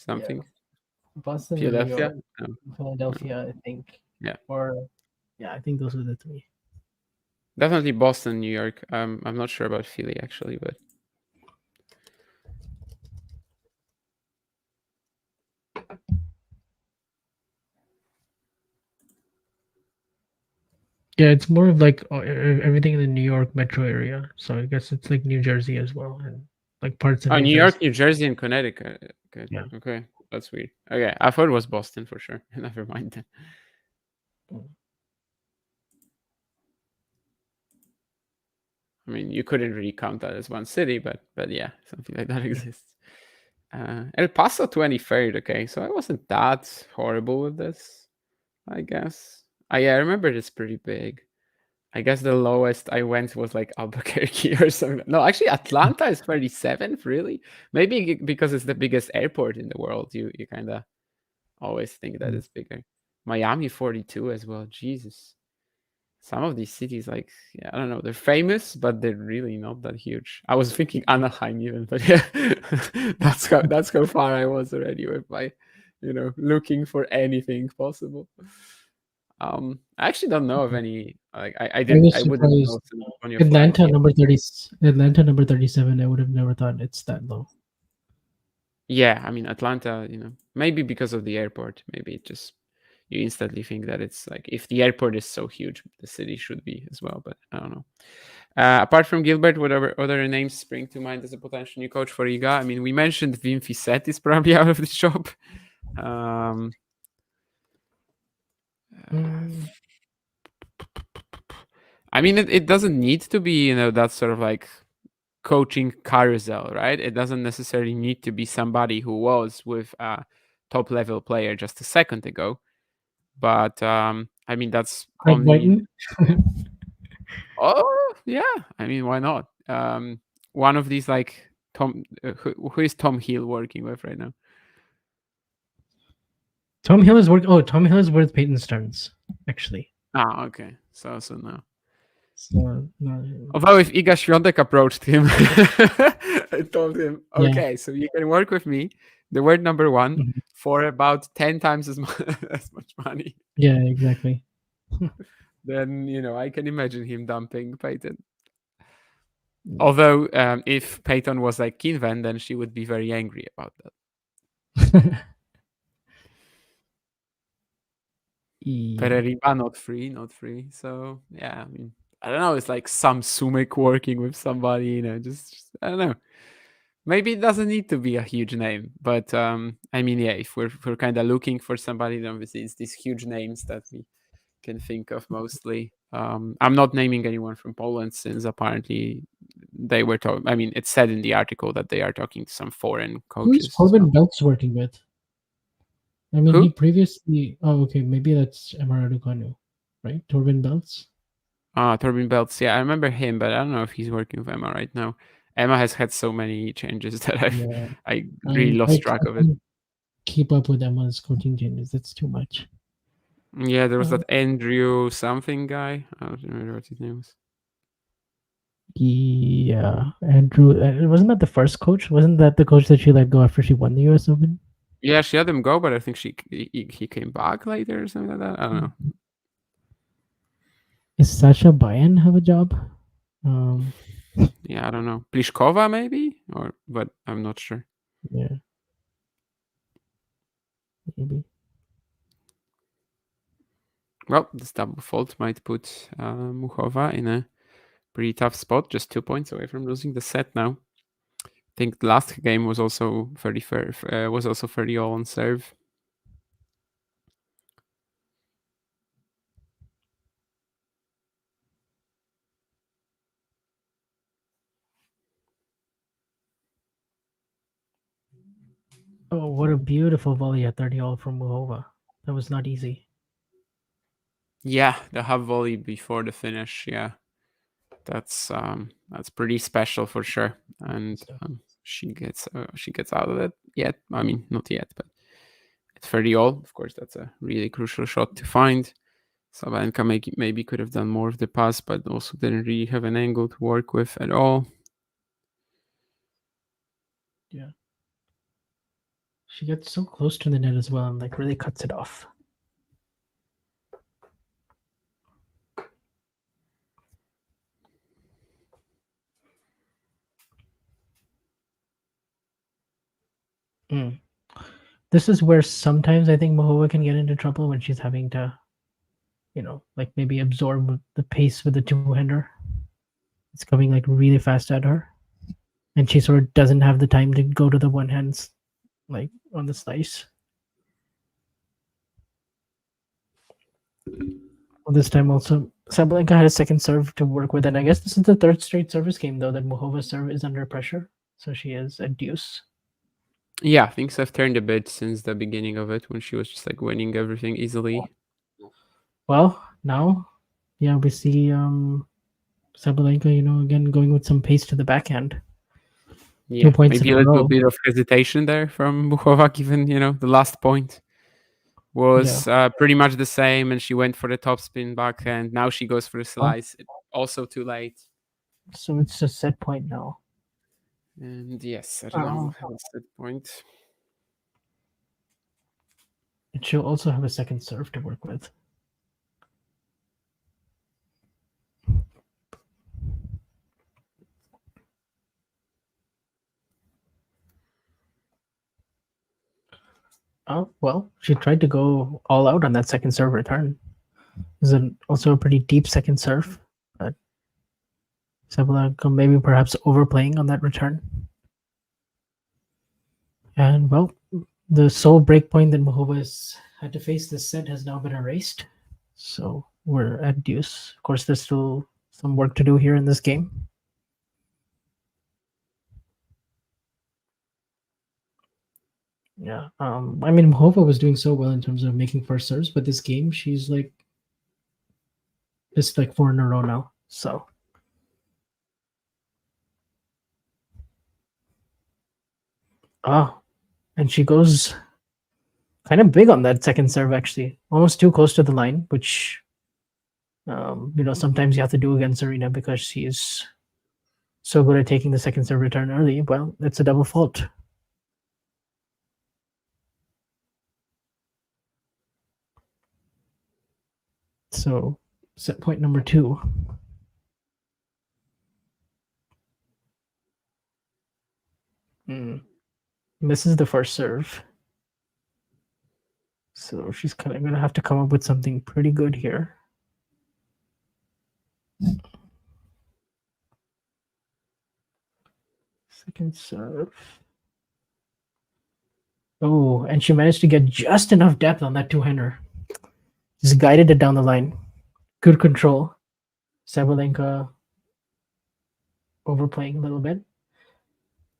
something. Boston, New Philadelphia? York, No. Philadelphia, I think. Yeah. Or I think those are the three. Definitely Boston, New York. I'm not sure about Philly actually, but Yeah, it's more of like everything in the New York metro area. So I guess it's like New Jersey as well, and like parts of New New York, Jersey. New Jersey, and Connecticut. Good. Yeah. Okay, that's weird. Okay, I thought it was Boston for sure. Never mind then. I mean, you couldn't really count that as one city, but yeah, something like that exists. El Paso 23rd. Okay, so I wasn't that horrible with this, I guess. Yeah, I remember it's pretty big. I guess the lowest I went was like Albuquerque or something. No, actually, Atlanta is 37th, really. Maybe because it's the biggest airport in the world. You kind of always think that it's bigger. Miami 42 as well. Jesus. Some of these cities, like, yeah, I don't know, they're famous, but they're really not that huge. I was thinking Anaheim even, but yeah, that's how far I was already with my, looking for anything possible. I actually don't know of any. Like, I wouldn't know San Antonio, Atlanta Florida. number 30. Atlanta number 37. I would have never thought it's that low. Yeah, I mean Atlanta, maybe because of the airport, maybe it just you instantly think that it's like if the airport is so huge, the city should be as well. But I don't know. Apart from Gilbert, whatever other names spring to mind as a potential new coach for Riga? I mean, we mentioned Wim Fissette is probably out of the job. I mean, it doesn't need to be, that sort of like coaching carousel, right? It doesn't necessarily need to be somebody who was with a top level player just a second ago. But I mean, that's only. Oh yeah, I mean, why not? One of these like Tom, who is Tom Hill working with right now? Tom Hill is Tom Hill is with Peyton Stearns, actually. Okay. So no. So no. Although if Iga Świątek approached him, I told him, okay, so you can work with me, the word number one, for about 10 times as much money. Yeah, exactly. Then I can imagine him dumping Peyton. Although if Peyton was like Kinven, then she would be very angry about that. Pereira not free. So yeah, I mean, I don't know. It's like some Sumek working with somebody, just I don't know. Maybe it doesn't need to be a huge name, but I mean, yeah, if we're kind of looking for somebody, then obviously it's these huge names that we can think of mostly. I'm not naming anyone from Poland since apparently they were talking. I mean, it said in the article that they are talking to some foreign coaches. Who's Torben Beltz working with? I mean, he previously. Oh, okay, maybe that's Emma Raducanu, right? Torben Beltz. Torben Beltz. Yeah, I remember him, but I don't know if he's working with Emma right now. Emma has had so many changes that I really lost track of it. Keep up with Emma's coaching changes. That's too much. Yeah, there was that Andrew something guy. I don't remember what his name was. Yeah, Andrew. Wasn't that the first coach? Wasn't that the coach that she let go after she won the U.S. Open? Yeah, she let him go, but I think he came back later or something like that. I don't know. Does Sasha Bayan have a job? Yeah, I don't know. Pliskova maybe, but I'm not sure. Yeah, maybe. Well, this double fault might put Muchova in a pretty tough spot, just 2 points away from losing the set now. I think the last game was also 30 all on serve. Oh, what a beautiful volley at 30 all from Muchova. That was not easy. Yeah, the half volley before the finish. Yeah, that's pretty special for sure. And she gets out of it yet. I mean, not yet, but at 30 all, of course, that's a really crucial shot to find. Sabalenka maybe could have done more of the pass, but also didn't really have an angle to work with at all. Yeah. She gets so close to the net as well and like really cuts it off. This is where sometimes I think Muchova can get into trouble when she's having to, like maybe absorb the pace with the two-hander. It's coming like really fast at her, and she sort of doesn't have the time to go to the one hands, like on the slice. Well, this time also, Sabalenka had a second serve to work with, and I guess this is the third straight service game though that Muchova's serve is under pressure, so she is at deuce. Yeah, things have turned a bit since the beginning of it when she was just like winning everything easily. Well, now, yeah, we see Sabalenka, again going with some pace to the backhand. Yeah, 2 points maybe in a a little row. bit of hesitation there from Muchova, given the last point was pretty much the same, and she went for the top spin backhand. Now she goes for the slice. Also too late. So it's a set point now. And yes, Aryna will have a set point. And she'll also have a second serve to work with. Oh, well, she tried to go all out on that second serve return. It was also a pretty deep second serve, but Sabalenka maybe perhaps overplaying on that return. And, well, the sole break point that Muchova has had to face this set has now been erased. So we're at deuce. Of course, there's still some work to do here in this game. Yeah, I mean, Muchova was doing so well in terms of making first serves, but this game, she's like, it's like 4 in a row now. So, and she goes kind of big on that second serve, actually, almost too close to the line, which, sometimes you have to do against Aryna because she's so good at taking the second serve return early. Well, it's a double fault. So, set point number 2. Misses the first serve. So she's kind of going to have to come up with something pretty good here. Second serve. Oh, and she managed to get just enough depth on that two-hander. Just guided it down the line. Good control. Sabalenka overplaying a little bit.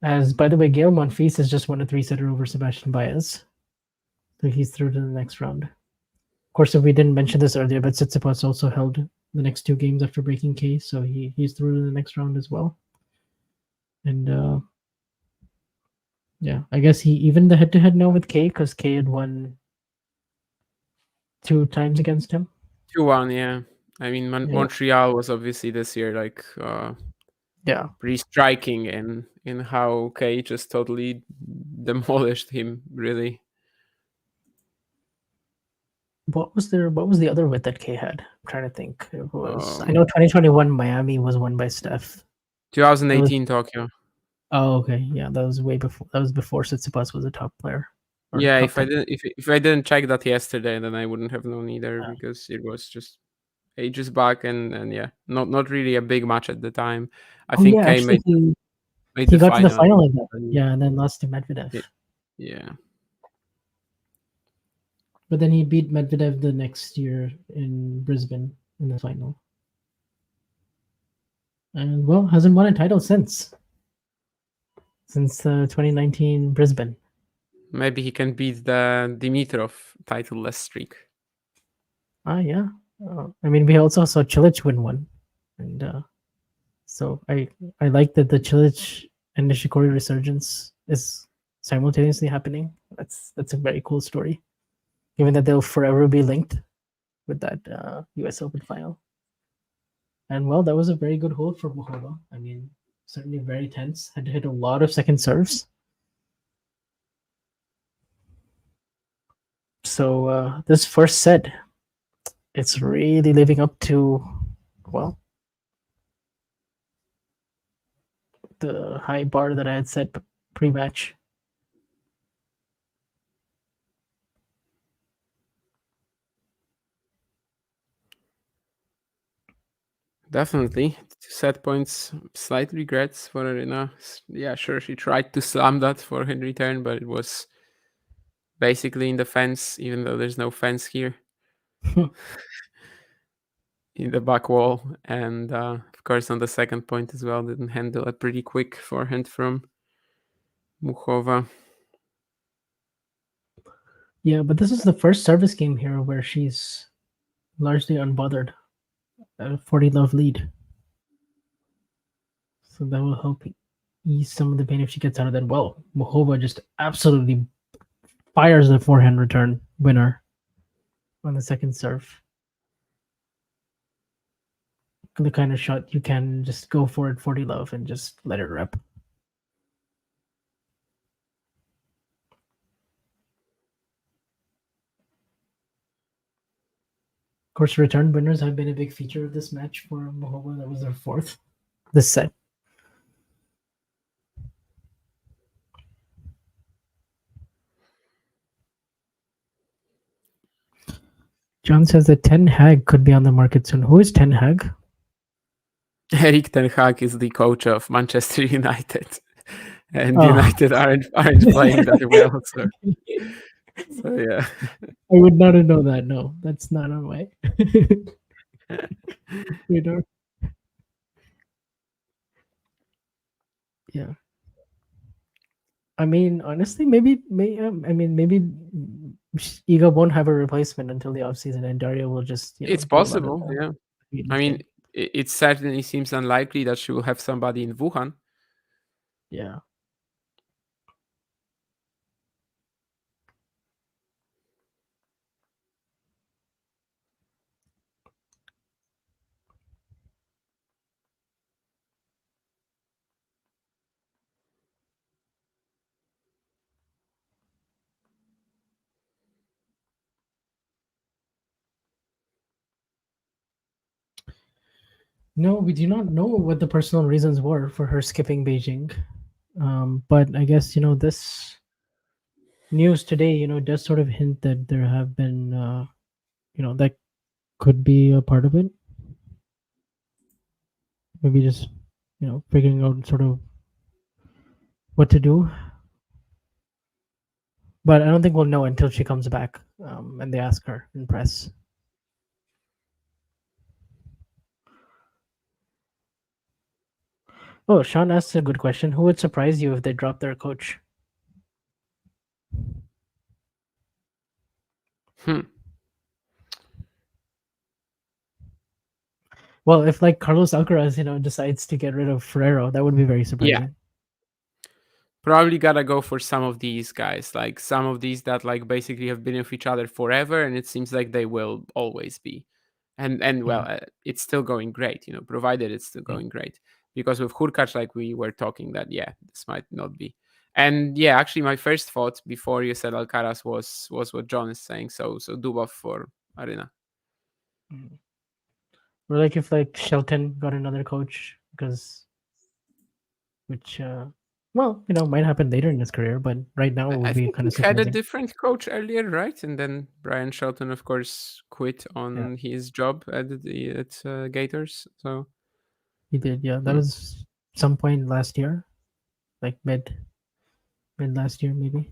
As, by the way, Gael Monfils has just won a 3-setter over Sebastian Baez. So he's through to the next round. Of course, if we didn't mention this earlier, but Tsitsipas also held the next 2 games after breaking K, so he's through to the next round as well. And yeah, I guess he evened the head-to-head now with K because K had won 2 times against him. 2-1, yeah. I mean, Montreal was obviously this year like pretty striking in how K just totally demolished him, really. What was the other win that K had? I'm trying to think. It was I know 2021 Miami was won by Steph. 2018 Tokyo. Oh, okay. Yeah, that was way before. That was before Tsitsipas was a top player. Yeah, if I didn't check that yesterday, then I wouldn't have known either because it was just ages back and yeah, not really a big match at the time. I think K made he got to the final again. Yeah, and then lost to Medvedev. Yeah. But then he beat Medvedev the next year in Brisbane in the final. And, well, hasn't won a title since 2019 Brisbane. Maybe he can beat the Dimitrov title-less streak. Yeah. I mean, we also saw Cilic win one. And so I like that the Cilic and Nishikori resurgence is simultaneously happening. That's a very cool story. Given that they'll forever be linked with that US Open final. And, well, that was a very good hold for Muchova. I mean, certainly very tense. Had to hit a lot of second serves. So this first set, it's really living up to, well, the high bar that I had set pre-match. Definitely. 2 set points, slight regrets for Aryna. Yeah, sure, she tried to slam that for in return, but it was basically in the fence, even though there's no fence here. In the back wall. And of course, on the second point as well, didn't handle a pretty quick forehand from Muchova. Yeah, but this is the first service game here where she's largely unbothered. A 40-love lead. So that will help ease some of the pain if she gets out of that. Well, Muchova just absolutely fires the forehand return winner on the second serve. The kind of shot you can just go for it 40-love and just let it rip. Of course, return winners have been a big feature of this match for Muchova. That was their fourth this set. John says that Ten Hag could be on the market soon. Who is Ten Hag? Erik Ten Hag is the coach of Manchester United. And Oh. United aren't playing that well. So yeah. I would not have known that. No, that's not on my radar. Yeah. I mean, honestly, maybe Iga won't have a replacement until the offseason, and Daria will just. It's do a lot of, possible, yeah. I mean, it certainly seems unlikely that she will have somebody in Wuhan. Yeah. No, we do not know what the personal reasons were for her skipping Beijing. But I guess, this news today, does sort of hint that there have been, that could be a part of it. Maybe just, figuring out sort of what to do. But I don't think we'll know until she comes back and they ask her in press. Oh, Sean asks a good question. Who would surprise you if they dropped their coach? Well, if like Carlos Alcaraz, decides to get rid of Ferrero, that would be very surprising. Yeah. Probably gotta go for some of these guys, like some of these that like basically have been with each other forever, and it seems like they will always be. And well, it's still going great, provided it's still going great. Because with Hurkacz, like we were talking that, this might not be. And yeah, actually my first thought before you said Alcaraz was what John is saying. So Dubov for Aryna. Or like if like Shelton got another coach, which might happen later in his career, but right now it would be kind of surprising. He had a different coach earlier, right? And then Brian Shelton, of course, quit on his job at Gators. So he did, yeah. That was some point last year, like mid last year, maybe.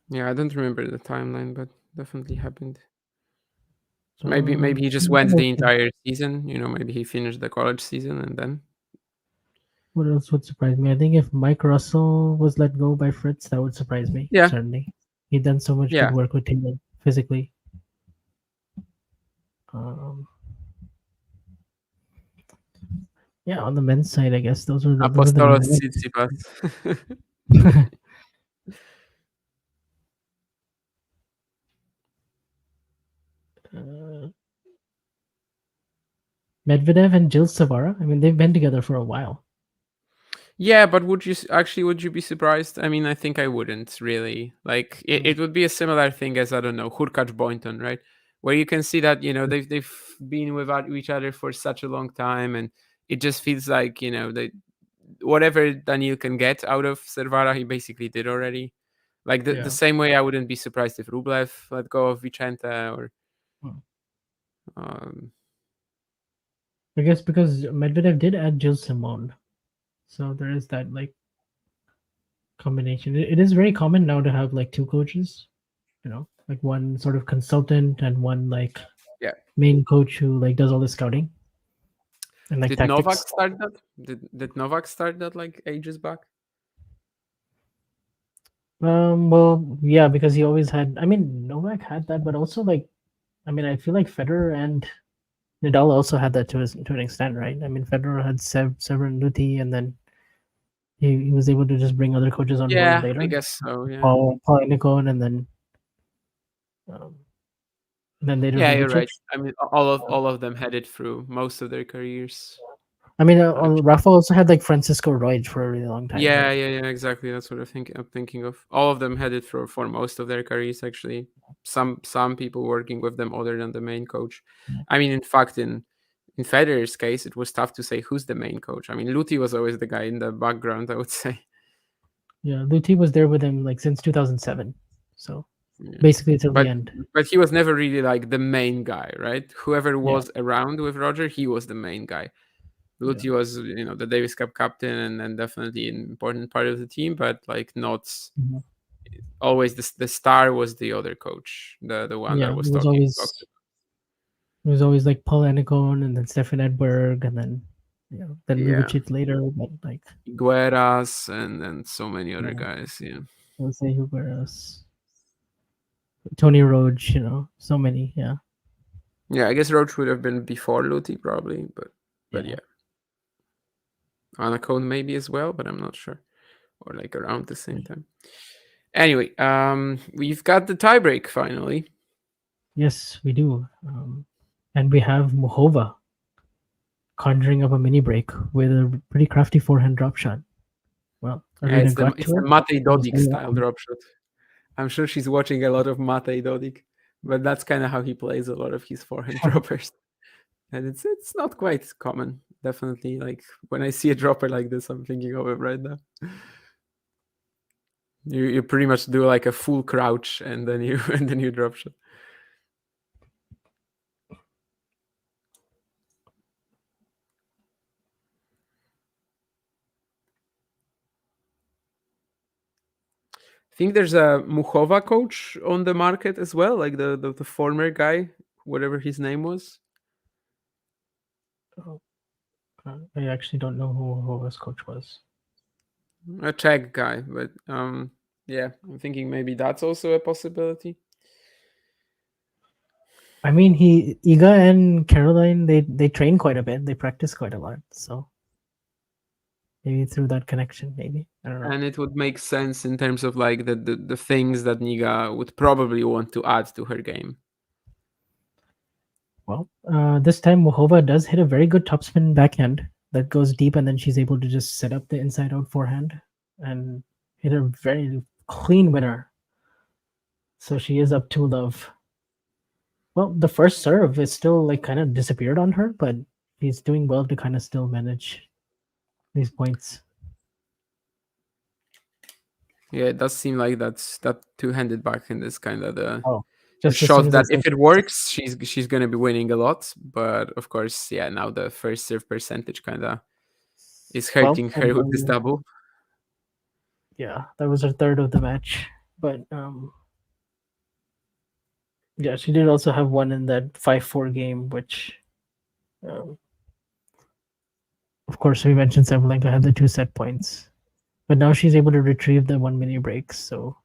Yeah, I don't remember the timeline, but definitely happened. So maybe he just went the entire season. Maybe he finished the college season and then. What else would surprise me? I think if Mike Russell was let go by Fritz, that would surprise me. Yeah, certainly. He'd done so much good work with Taylor physically. Yeah, on the men's side, I guess those are the Apostolos Tsitsipas. Medvedev and Jill Savara. I mean, they've been together for a while. Yeah, but would you be surprised? I mean, I think I wouldn't really. Like it would be a similar thing as, I don't know, Hurkacz Boynton, right? Where you can see that, they've been without each other for such a long time, and it just feels like, they whatever Daniil can get out of Servara, he basically did already. Like the same way I wouldn't be surprised if Rublev let go of Vicente or I guess because Medvedev did add Jill Simone, so there is that like combination. It is very common now to have like two coaches, like one sort of consultant and one like main coach who like does all the scouting and like Did tactics. Novak start that? Did Novak start that like ages back? Well, yeah, because he always had. I mean, Novak had that, but also like, I mean, I feel like Federer and Nadal also had that to an extent, right? I mean, Federer had Severin Luthi, and then he was able to just bring other coaches on board later. I guess so. Yeah. Paul Nicon, and then later. Yeah, you're right. I mean, all of them had it through most of their careers. I mean, Rafa also had like Francisco Roig for a really long time. Yeah, right? yeah, exactly. That's what I'm thinking of. All of them had it for most of their careers, actually. Some people working with them other than the main coach. I mean, in fact, in Federer's case, it was tough to say who's the main coach. I mean, Luthi was always the guy in the background, I would say. Yeah, Luthi was there with him like since 2007. So basically till the end. But he was never really like the main guy, right? Whoever was around with Roger, he was the main guy. Luthi was, the Davis Cup captain and definitely an important part of the team, but like not always the star was the other coach, the one that was talking. It was always like Paul Nicon and then Stefan Edberg and then Ljubicic later, but like Gueras and so many other guys. Yeah, Jose Gueras, Tony Roach, so many. Yeah. Yeah, I guess Roach would have been before Luthi probably, but yeah. Anacone maybe as well, but I'm not sure. Or like around the same time. Anyway, we've got the tiebreak finally. Yes, we do. And we have Muchova conjuring up a mini break with a pretty crafty forehand drop shot. Well, it's the Matej Dodik style drop shot. I'm sure she's watching a lot of Matej Dodik, but that's kind of how he plays a lot of his forehand droppers. And it's not quite common. Definitely, like when I see a dropper like this, I'm thinking of it right now. You pretty much do like a full crouch and then you drop shot. I think there's a Muchova coach on the market as well, like the former guy, whatever his name was. I actually don't know who his coach was. A Czech guy, but yeah, I'm thinking maybe that's also a possibility. I mean, Iga and Caroline, they train quite a bit. They practice quite a lot, so maybe through that connection, maybe. I don't know. And it would make sense in terms of like the things that Niga would probably want to add to her game. Well, this time Muchova does hit a very good topspin backhand that goes deep, and then she's able to just set up the inside-out forehand and hit a very clean winner. So she is up 2-love. Well, the first serve is still like kind of disappeared on her, but she's doing well to kind of still manage these points. Yeah, it does seem like that two-handed backhand is kind of the just shot that if it works, she's gonna be winning a lot. But of course, yeah, now the first serve percentage kind of is hurting her with this double. Yeah, that was her third of the match, but yeah, she did also have one in that 5-4 game, which of course we mentioned Sabalenka had the 2 set points, but now she's able to retrieve the 1 mini break, so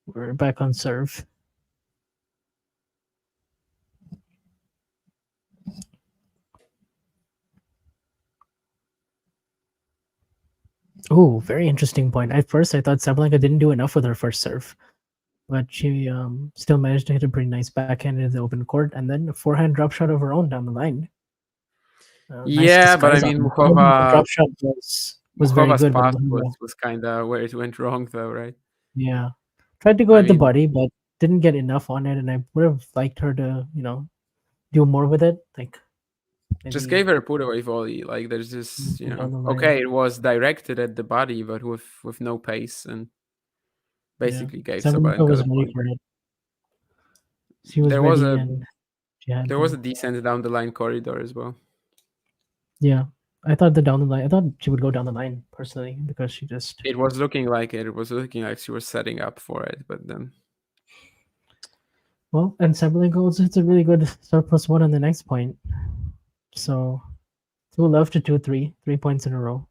we're back on serve. Oh, very interesting point. At first, I thought Sabalenka didn't do enough with her first serve, but she still managed to hit a pretty nice backhand in the open court, and then a forehand drop shot of her own down the line. Yeah, but I mean, Muchova drop shot was was very Muchova's good. But pass Muchova, was kind of where it went wrong, though, right? yeah, tried to go I at the mean, body, but didn't get enough on it. And I would have liked her to, do more with it. Like just maybe gave her a put away volley. Like there's just, down the line. okay, it was directed at the body, but with no pace, and basically gave Sabalenka Sabalenka was the ready point. for it. She was There ready, was a and she had there was to. a decent down the line corridor as well. Yeah, I thought the down the line. I thought she would go down the line personally because she just. It was looking like it. It was looking like she was setting up for it, but then Well, and Sabalenka also hits a really good start +1 on the next point. So 2-love to 2-3, 3 points in a row.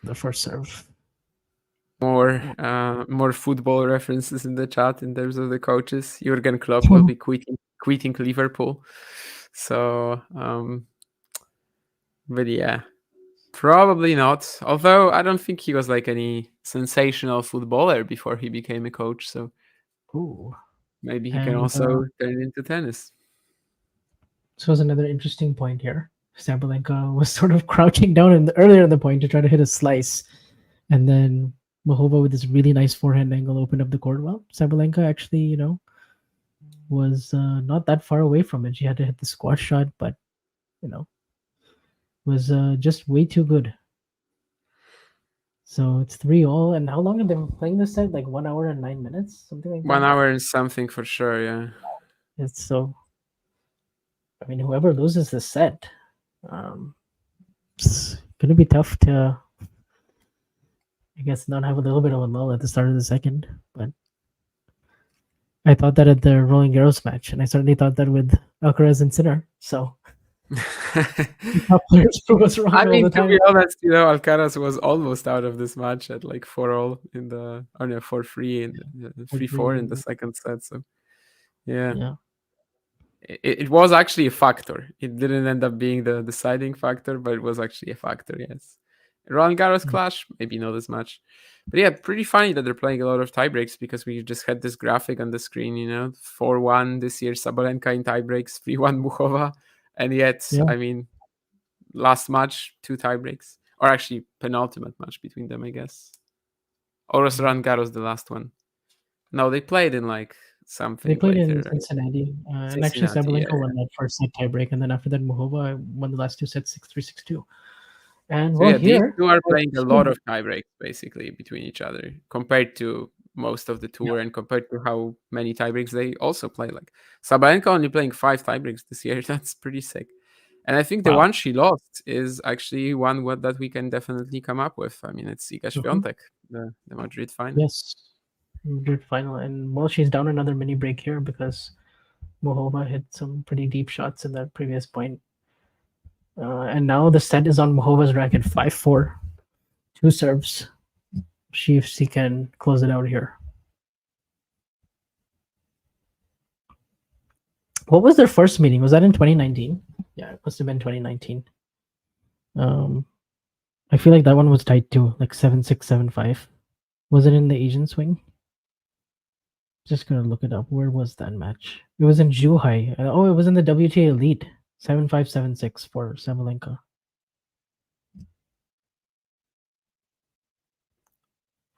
The first serve. more football references in the chat in terms of the coaches. Jurgen Klopp will be quitting Liverpool. So, but yeah, probably not. Although I don't think he was like any sensational footballer before he became a coach. So Ooh. maybe he can And, also turn into tennis. This was another interesting point here. Sabalenka was sort of crouching down earlier in the point to try to hit a slice, and then Muchova with this really nice forehand angle opened up the court. Well, Sabalenka actually, was not that far away from it. She had to hit the squat shot, but was just way too good. So it's 3-all. And how long have they been playing this set? Like 1 hour and 9 minutes, something like that. 1 hour and something for sure. Yeah. It's so. I mean, whoever loses the set, it's gonna be tough to, I guess, not have a little bit of a lull at the start of the second. But I thought that at the Roland Garros match, and I certainly thought that with Alcaraz and Sinner. So top players prove us wrong I all mean, the to time. be honest, Alcaraz was almost out of this match at like 4-all in the, 4-3 and 3-4 in the second set. So yeah. It was actually a factor. It didn't end up being the deciding factor, but it was actually a factor, yes. Roland Garros clash, maybe not as much. But yeah, pretty funny that they're playing a lot of tiebreaks because we just had this graphic on the screen, 4-1 this year, Sabalenka in tiebreaks, 3-1 Muchova. And yet, I mean, last match, 2 tiebreaks. Or actually, penultimate match between them, I guess. Or was Roland Garros the last one? No, they played in like something. They played later, in Cincinnati. And actually, Cincinnati, Sabalenka yeah. won that first set tiebreak. And then after that, Muchova won the last 2 sets 6-3, 6-2. And So here, these two are playing a lot of tiebreaks basically between each other compared to most of the tour and compared to how many tiebreaks they also play. Like Sabalenka only playing 5 tiebreaks this year. That's pretty sick. And I think the one she lost is actually one that we can definitely come up with. I mean, it's Iga Świątek, the Madrid final. Yes, Madrid final. And well, she's down another mini break here because Muchova hit some pretty deep shots in that previous point. And now the set is on Muchova's racket, 5-4. 2 serves. See if she can close it out here. What was their first meeting? Was that in 2019? Yeah, it must have been 2019. I feel like that one was tight too, like 7-6, 7-5. Was it in the Asian swing? Just gonna look it up. Where was that match? It was in Zhuhai. Oh, it was in the WTA Elite. 7-5, 7-6 for Sabalenka.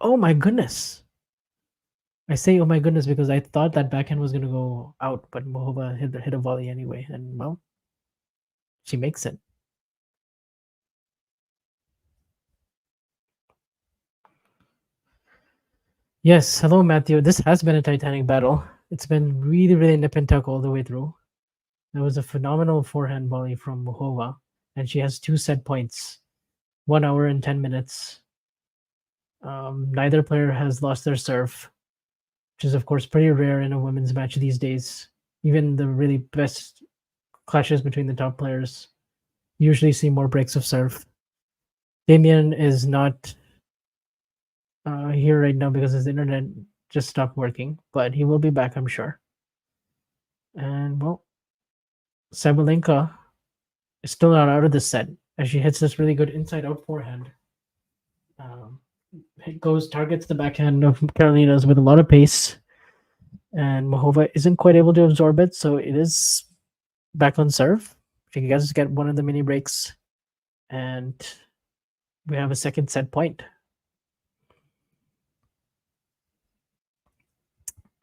Oh my goodness. I say oh my goodness because I thought that backhand was going to go out, but Muchova hit a volley anyway. And well, she makes it. Yes, hello Matthew. This has been a titanic battle. It's been really, really nip and tuck all the way through. There was a phenomenal forehand volley from Muchova, and she has 2 set points, 1 hour and 10 minutes. Neither player has lost their serve, which is of course pretty rare in a women's match these days. Even the really best clashes between the top players usually see more breaks of serve. Damien is not here right now because his internet just stopped working, but he will be back, I'm sure. And well, Sabalenka is still not out of this set as she hits this really good inside-out forehand. It targets the backhand of Karolina's with a lot of pace, and Muchova isn't quite able to absorb it, so it is back on serve. She gets to get one of the mini breaks, and we have a second set point.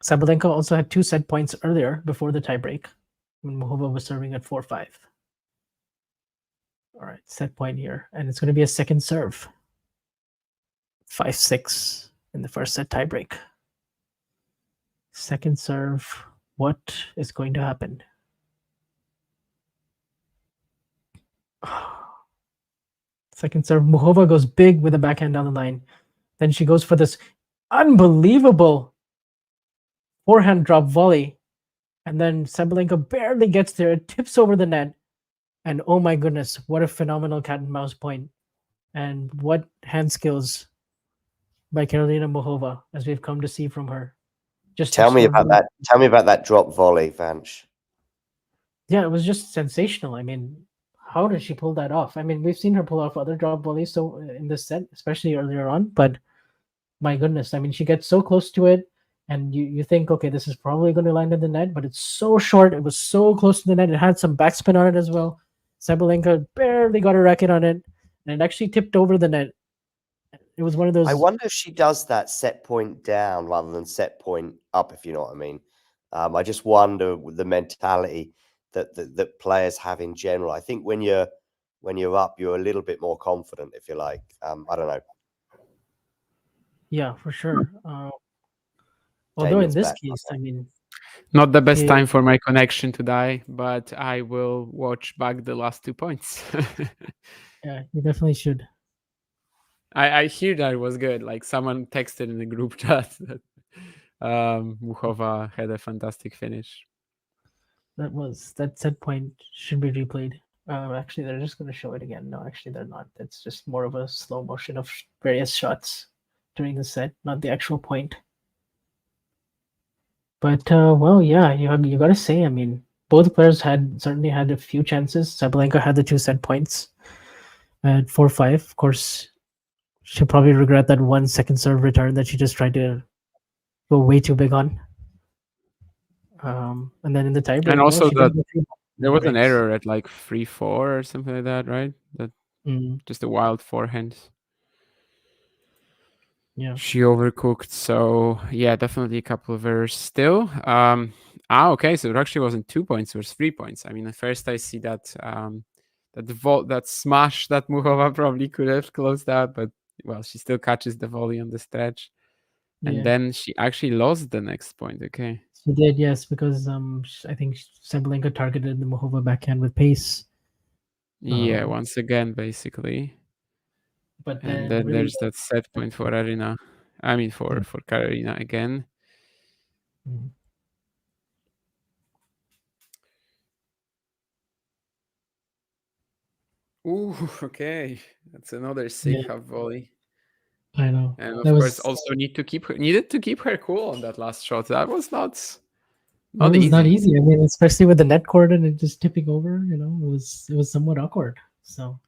Sabalenka also had 2 set points earlier before the tiebreak when Muchova was serving at 4-5. All right, set point here, and it's going to be a second serve. 5-6 in the first set tiebreak. Second serve, what is going to happen? Second serve, Muchova goes big with a backhand down the line. Then she goes for this unbelievable forehand drop volley. And then Sabalenka barely gets there. It tips over the net. And oh my goodness, what a phenomenal cat and mouse point. And what hand skills by Karolina Muchova, as we've come to see from her. Just Tell me about that. Tell me about that drop volley, Vanch. Yeah, it was just sensational. I mean, how did she pull that off? I mean, we've seen her pull off other drop volleys so in this set, especially earlier on, but my goodness, I mean, she gets so close to it, and you think, okay, this is probably going to land in the net, but it's so short. It was so close to the net. It had some backspin on it as well. Sabalenka barely got a racket on it, and it actually tipped over the net. It was one of those. I wonder if she does that set point down rather than set point up, if you know what I mean. I just wonder with the mentality that players have in general. I think when you're up, you're a little bit more confident, if you like. I don't know. Yeah, for sure. Although in this case, I mean, not the best time for my connection to die, but I will watch back the last 2 points. Yeah, you definitely should. I hear that it was good. Like someone texted in the group chat that Muchova had a fantastic finish. That set point should be replayed. Actually, they're just going to show it again. No, actually, they're not. That's just more of a slow motion of various shots during the set, not the actual point. But well, yeah, you got to say, I mean, both players certainly had a few chances. Sabalenka had the 2 set points at 4-5. Of course, she'll probably regret that 1 second serve return that she just tried to go way too big on. And then in the tiebreak, and also there was an error at like 3-4 or something like that, right? That just a wild forehand. Yeah, she overcooked. So yeah, definitely a couple of errors still. Okay, so it actually wasn't 2 points; it was 3 points. I mean, at first I see that that smash that Muchova probably could have closed out, but well, she still catches the volley on the stretch. And then she actually lost the next point. Okay. She did, yes, because I think Sabalenka targeted the Muchova backhand with pace. Yeah, once again, basically. But then really there's that set point for Aryna. I mean, for Karolina again. Ooh, okay. That's another sick half volley. I know. And of course, also needed to keep her cool on that last shot. That was not easy. Not easy. I mean, especially with the net cord and it just tipping over. You know, it was somewhat awkward. So.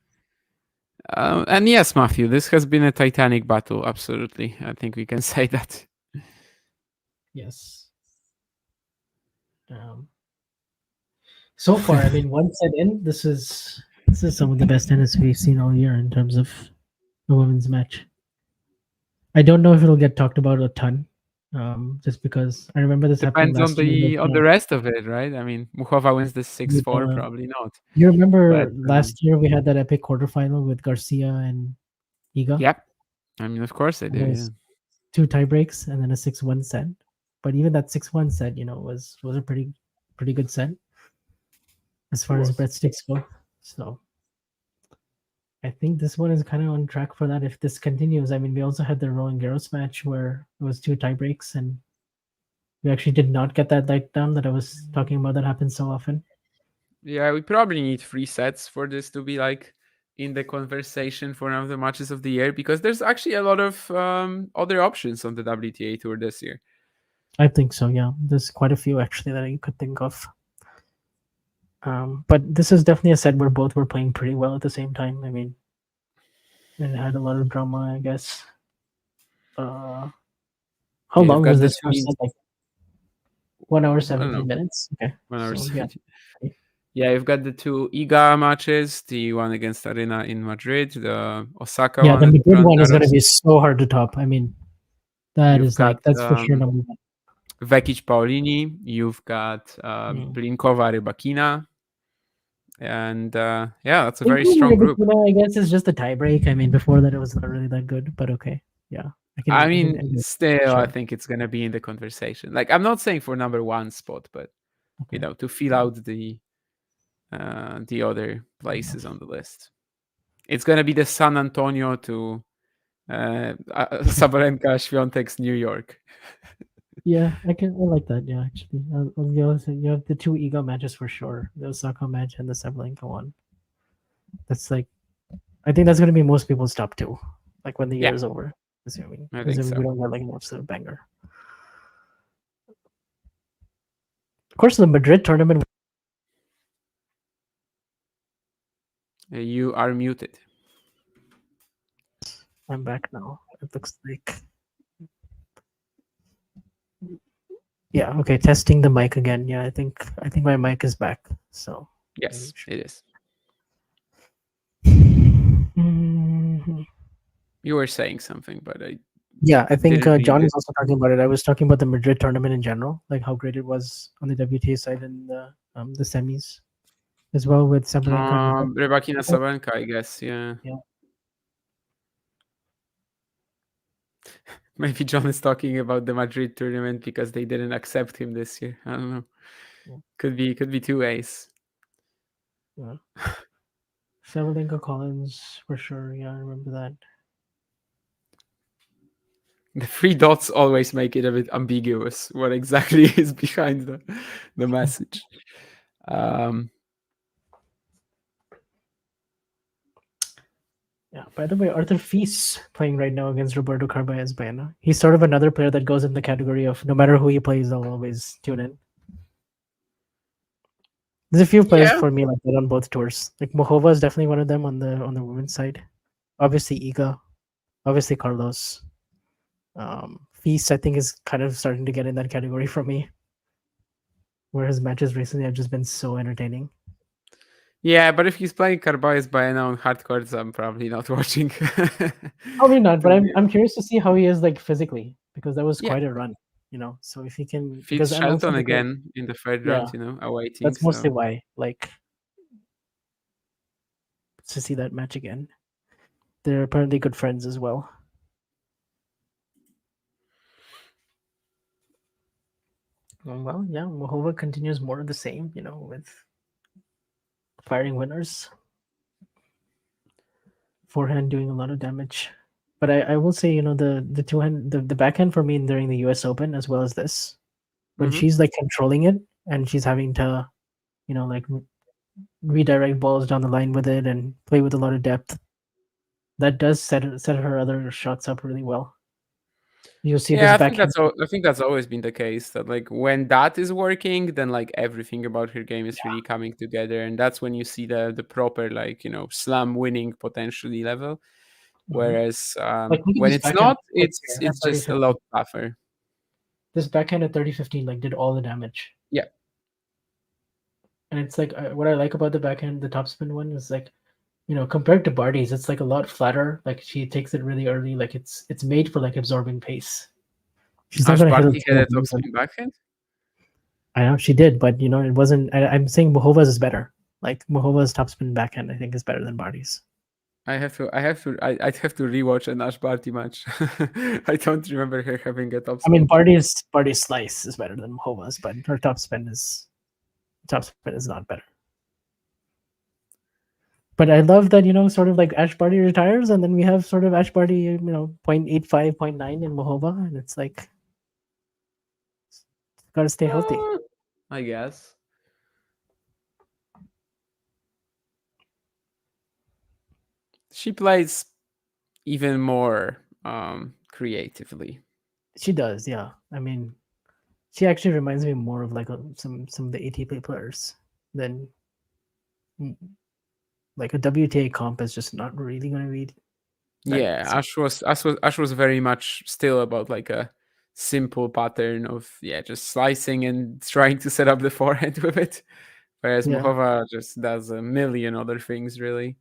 And yes, Matthew, this has been a titanic battle. Absolutely, I think we can say that. Yes. So far, I mean, 1 set in, this is some of the best tennis we've seen all year in terms of a women's match. I don't know if it'll get talked about a ton, just because I remember this depends happened last year on the rest of it, right? I mean, Muchova wins the 6-4, probably not. You remember last year we had that epic quarterfinal with Garcia and Iga? Yep. I mean, of course I do. Yeah. 2 tie breaks and then a 6-1 set. But even that 6-1 set, you know, was a pretty good set as far as breadsticks go. So I think this one is kind of on track for that if this continues. I mean, we also had the Roland Garros match where it was 2 tie breaks and we actually did not get that letdown that I was talking about that happens so often. Yeah, we probably need 3 sets for this to be like in the conversation for one of the matches of the year, because there's actually a lot of other options on the WTA Tour this year. I think so, yeah. There's quite a few actually that you could think of. But this is definitely a set where both were playing pretty well at the same time. I mean, it had a lot of drama, I guess. How long was this first set? Like 1 hour I 17 don't know, minutes. Okay. 1 hour So, yeah. 17. Yeah, you've got the 2 IGA matches, the one against Aryna in Madrid, the Osaka Yeah, one the at Madrid Roland one is going to Garros. be so hard to top. I mean, that You've is like, got that's for sure number one. Vekic Paolini, you've got Blinkova Rybakina, and yeah, that's a very strong group. I guess it's just a tie break. I mean, before that, it was not really that good, but okay. Yeah. I mean, still, I sure. think it's going to be in the conversation. Like, I'm not saying for number 1 spot, but, you know, to fill out the other places on the list. It's going to be the San Antonio to Sabalenka Świątek's New York. Yeah, I like that. Yeah, actually, you have the 2 ego matches for sure. The Osaka match and the Sabalenka one. That's like, I think that's going to be most people's top 2. Like when the year is over, assuming I think so. we don't get like an absolute banger. Of course, the Madrid tournament. You are muted. I'm back now. It looks like. Yeah. Okay. Testing the mic again. Yeah. I think my mic is back. So. Yes, it is. You were saying something, but I. Yeah, I think John is also talking about it. I was talking about the Madrid tournament in general, like how great it was on the WTA side and the semis, as well with Sabalenka. Rybakina Sabalenka, I guess. Yeah. Yeah. Maybe John is talking about the Madrid tournament because they didn't accept him this year. I don't know. Yeah. Could be 2 ways. Yeah. Sabalenka Collins for sure. Yeah, I remember that. The 3 dots always make it a bit ambiguous what exactly is behind the message. Yeah. By the way, Arthur Fils playing right now against Roberto Carballes Baena. He's sort of another player that goes in the category of no matter who he plays, I'll always tune in. There's a few players for me like that on both tours. Like Muchova is definitely one of them on the women's side. Obviously Iga, obviously Carlos. Feast I think is kind of starting to get in that category for me. Where his matches recently have just been so entertaining. Yeah, but if he's playing Carballes Baena on hard courts, I'm probably not watching. Probably not, but I'm curious to see how he is like physically because that was quite a run. You know, so if he can Fitz Shelton again in the third round, you know, awaiting. That's mostly why, like, to see that match again. They're apparently good friends as well. Well, yeah, Muchova continues more of the same, you know, with firing winners. Forehand doing a lot of damage. But I will say, you know, the backhand for me during the US Open as well as this, when she's like controlling it and she's having to, you know, like redirect balls down the line with it and play with a lot of depth, that does set her other shots up really well. You'll see this backhand. I think that's always been the case, that like when that is working, then like everything about her game is really coming together, and that's when you see the proper, like, you know, slam winning potentially level. Whereas when it's not, it's just a lot tougher. This backhand at 30-15 like did all the damage. Yeah. And it's like what I like about the backhand, the topspin one, is like, you know, compared to Barty's, it's like a lot flatter. Like she takes it really early. Like it's made for like absorbing pace. She's not gonna hit a topspin backhand. I know she did, but you know, it wasn't. I'm saying Muchova's is better. Like Muchova's topspin backhand, I think, is better than Barty's. I'd have to rewatch an Ash Barty match. I don't remember her having a topspin. I mean, Barty's slice is better than Muchova's, but her topspin is not better. But I love that, you know, sort of like Ash Barty retires, and then we have sort of Ash Barty, you know, 0.85, 0.9 in Muchova, and it's like, gotta stay healthy. I guess. She plays even more creatively. She does, yeah. I mean, she actually reminds me more of like some of the ATP players than like a WTA comp is just not really going to be. Yeah, Ash was very much still about like a simple pattern of just slicing and trying to set up the forehand with it, whereas Yeah. Muchova just does a million other things really.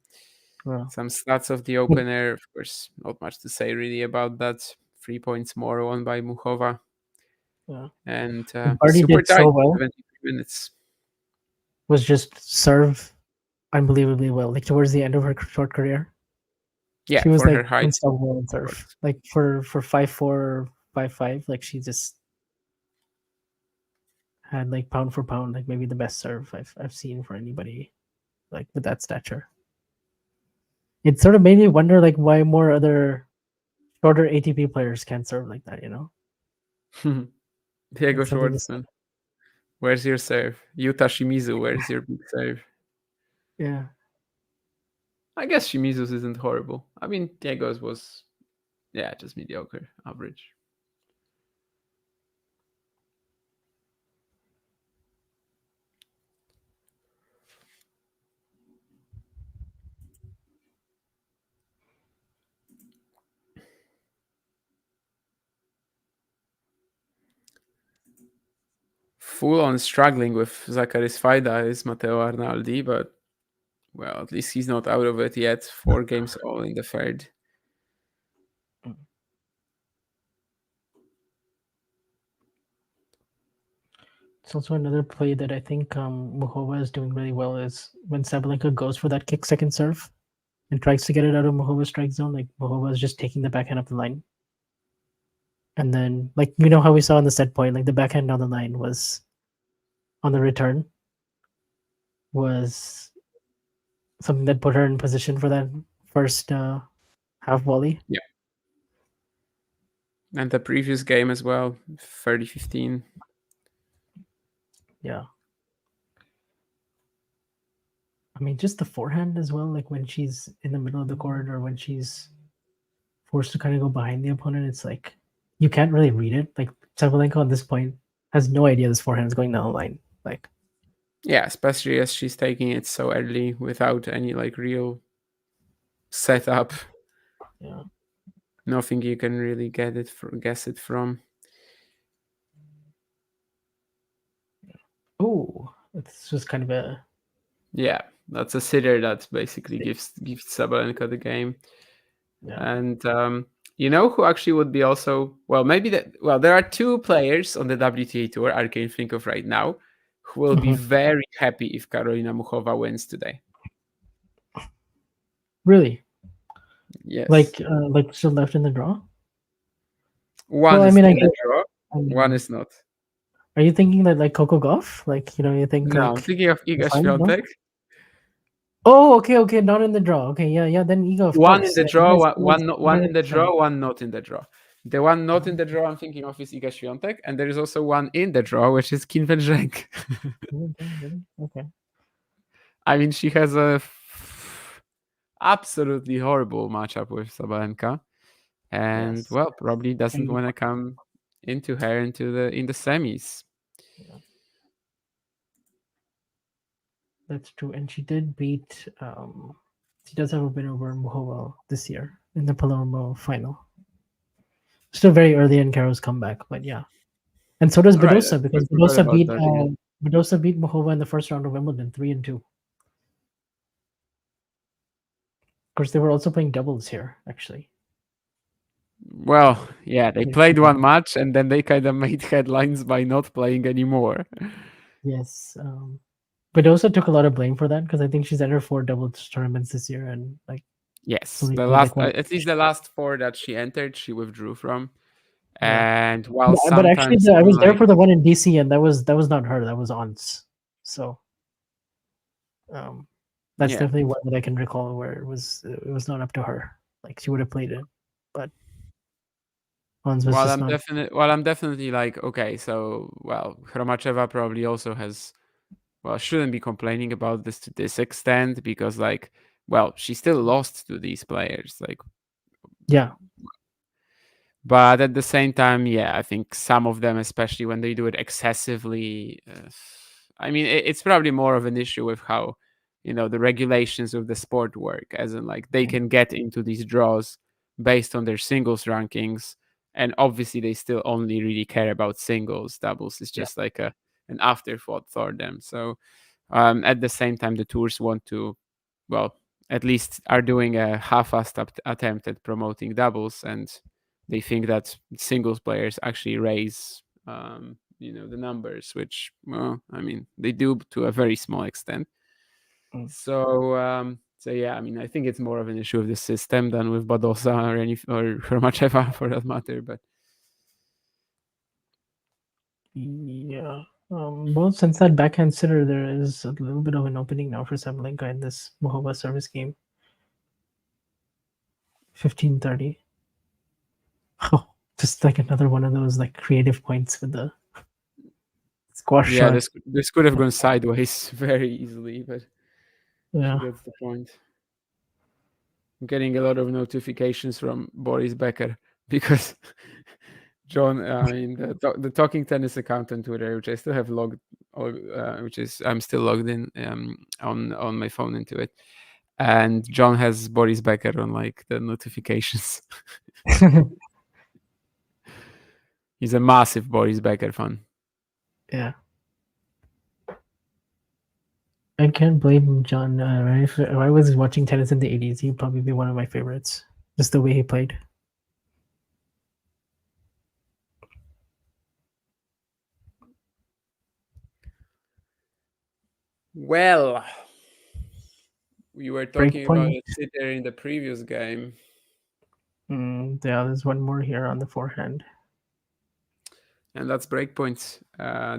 Well, Some stats of the opener, of course, not much to say really about that. 3 points more won by Muchova. yeah. And The party super did so tight, well. 73 minutes. Was just serve unbelievably well. Like towards the end of her short career, Yeah, she was for like her height. unstoppable in serve. Like for 5'4", 5'5", like she just had like pound for pound, like maybe the best serve I've seen for anybody, like with that stature. It sort of made me wonder, like, why more other shorter ATP players can't serve like that. Diego It's something to say. Schwartzman, where's your serve? Yuta Shimizu, where's your big serve? Yeah. I guess Shimizu's isn't horrible. I mean, Diego's was, just mediocre, average. Full on struggling with Zaccharis Faida is Matteo Arnaldi, but well, at least he's not out of it yet. 4 games all in the third. It's also another play that I think Muchova is doing really well is when Sabalenka goes for that kick second serve and tries to get it out of Muchova's strike zone. Like Muchova is just taking the backhand up the line. And then, like, how we saw on the set point, like the backhand on the line was on the return was something that put her in position for that first half volley. Yeah. And the previous game as well, 30-15. Yeah. I mean, just the forehand as well, like when she's in the middle of the court or when she's forced to kind of go behind the opponent, it's like you can't really read it. Like Sabalenka at this point has no idea this forehand is going down the line. Like, yeah, especially as she's taking it so early without any like real setup. Yeah. Nothing you can really guess it from. Oh, it's just kind of a that's a sitter that basically gives Sabalenka the game. Yeah. And who actually would be also there are 2 players on the WTA tour I can think of right now who will be very happy if Karolina Muchova wins today. Really? Yes. Like still left in the draw? One is in the draw. One is not. Are you thinking that like Coco Gauff? Like, you think No, like I'm thinking of Iga Świątek. Oh, okay, not in the draw. Okay, yeah, then Iga, of one course. in the draw, one in the 100%. draw, one not in the draw. The one not in the draw I'm thinking of is Iga Świątek, and there is also one in the draw, which is Kim Zheng. Okay. I mean, she has a absolutely horrible matchup with Sabalenka, and Yes. probably doesn't want to come into her in the semis. Yeah. That's true, and she did beat. She does have a win over Muchova this year in the Palermo final. Still very early in Caro's comeback, but yeah. And so does Badosa, because Badosa beat Muchova in the first round of Wimbledon, 3-2. Of course, they were also playing doubles here, actually. Well, yeah, they played one match and then they kind of made headlines by not playing anymore. Yes. Badosa took a lot of blame for that because I think she's entered 4 doubles tournaments this year, and like yes, at least the last 4 that she entered, she withdrew from. And but actually, I was there for the one in DC, and that was not her. That was Ons. So, that's definitely one that I can recall where it was not up to her. Like she would have played it, but Ons was I'm definitely like, okay, so Chromacheva probably also has, shouldn't be complaining about this to this extent because she still lost to these players, but at the same time, I think some of them, especially when they do it excessively, I mean, it's probably more of an issue with how, the regulations of the sport work, as in they can get into these draws based on their singles rankings, And obviously, they still only really care about singles. Doubles is just like an afterthought for them. So at the same time, the tours want to, well, at least are doing a half-assed attempt at promoting doubles, and they think that singles players actually raise, the numbers, which, well, I mean, they do to a very small extent. So yeah, I mean, I think it's more of an issue of the system than with Badosa or Macheva for that matter. But Yeah. Well, since that backhand sitter, there is a little bit of an opening now for Sabalenka in this Muchova service game. 15-30. Oh, just like another one of those like creative points with the squash yeah, shot. this could have gone sideways very easily, but Yeah. that's the point. I'm getting a lot of notifications from Boris Becker because John, I mean, the Talking Tennis account on Twitter, which I still have logged, I'm still logged in on my phone into it, and John has Boris Becker on like the notifications. He's a massive Boris Becker fan. Yeah. I can't blame John. If I was watching tennis in the 80s, he'd probably be one of my favorites. Just the way he played. Well, we were talking about Breakpoint. a sitter in the previous game. Yeah, there's one more here on the forehand. And that's breakpoints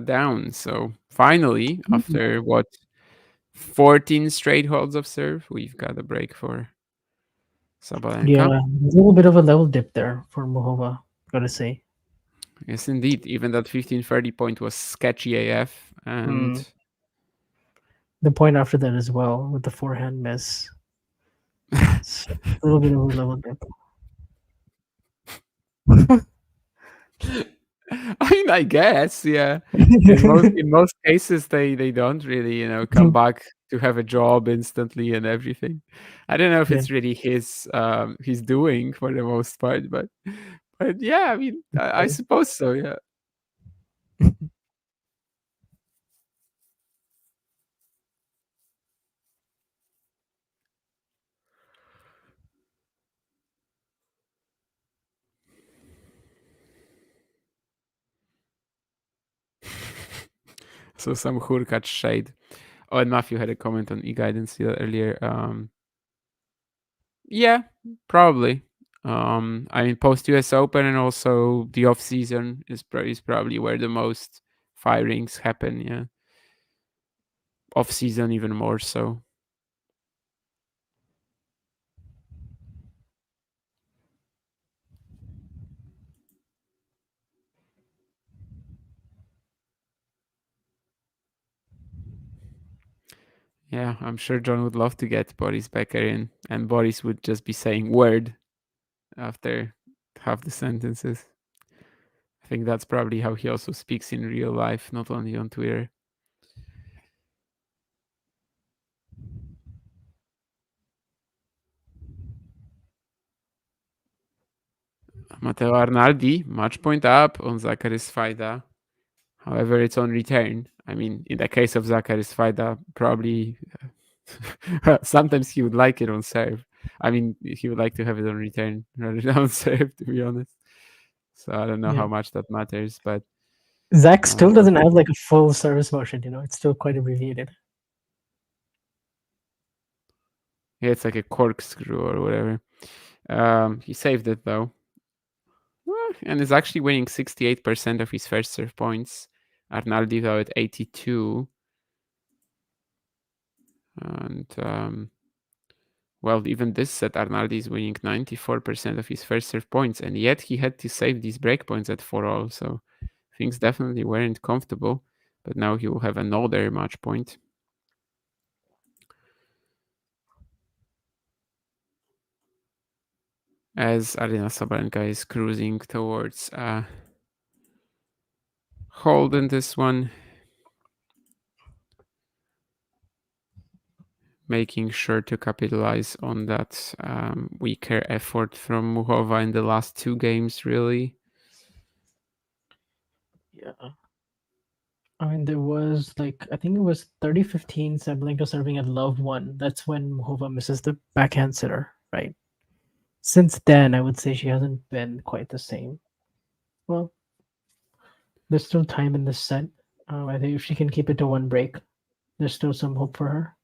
down. So finally, after 14 straight holds of serve, we've got a break for Sabalenka. Yeah, there's a little bit of a level dip there for Muchova, gotta say. Yes, indeed. Even that 15-30 point was sketchy AF. And the point after that as well, with the forehand miss. It's a little bit of a level dip. I mean, I guess, yeah. In most cases, they don't really, come back to have a job instantly and everything. I don't know if it's really his doing for the most part, but yeah, I mean, I suppose so, yeah. So some Hurkacz shade. Oh, and Matthew had a comment on e-guidance earlier. Yeah, probably. I mean, post US Open and also the off season is probably where the most firings happen. Yeah, off season even more so. Yeah, I'm sure John would love to get Boris Becker in, and Boris would just be saying word after half the sentences. I think that's probably how he also speaks in real life, not only on Twitter. Matteo Arnaldi, match point up on Zaccharis Faida. However, it's on return. I mean, in the case of Zaccharis Faida, probably sometimes he would like it on serve. I mean, he would like to have it on return rather than on serve, to be honest. So I don't know how much that matters, but Zach still doesn't have like a full service motion, it's still quite abbreviated. Yeah, it's like a corkscrew or whatever. He saved it though. And is actually winning 68% of his first serve points. Arnaldi though at 82. And well, even this set, Arnaldi is winning 94% of his first serve points, and yet he had to save these break points at 4-all, so things definitely weren't comfortable. But now he will have another match point. As Aryna Sabalenka is cruising towards hold in this one. Making sure to capitalize on that weaker effort from Muchova in the last two games, really. Yeah. I mean, there was like, I think it was 30-15, Sabalenka serving at love 1. That's when Muchova misses the backhand sitter, right? Since then, I would say she hasn't been quite the same. Well, there's still time in this set. I think if she can keep it to 1 break, there's still some hope for her.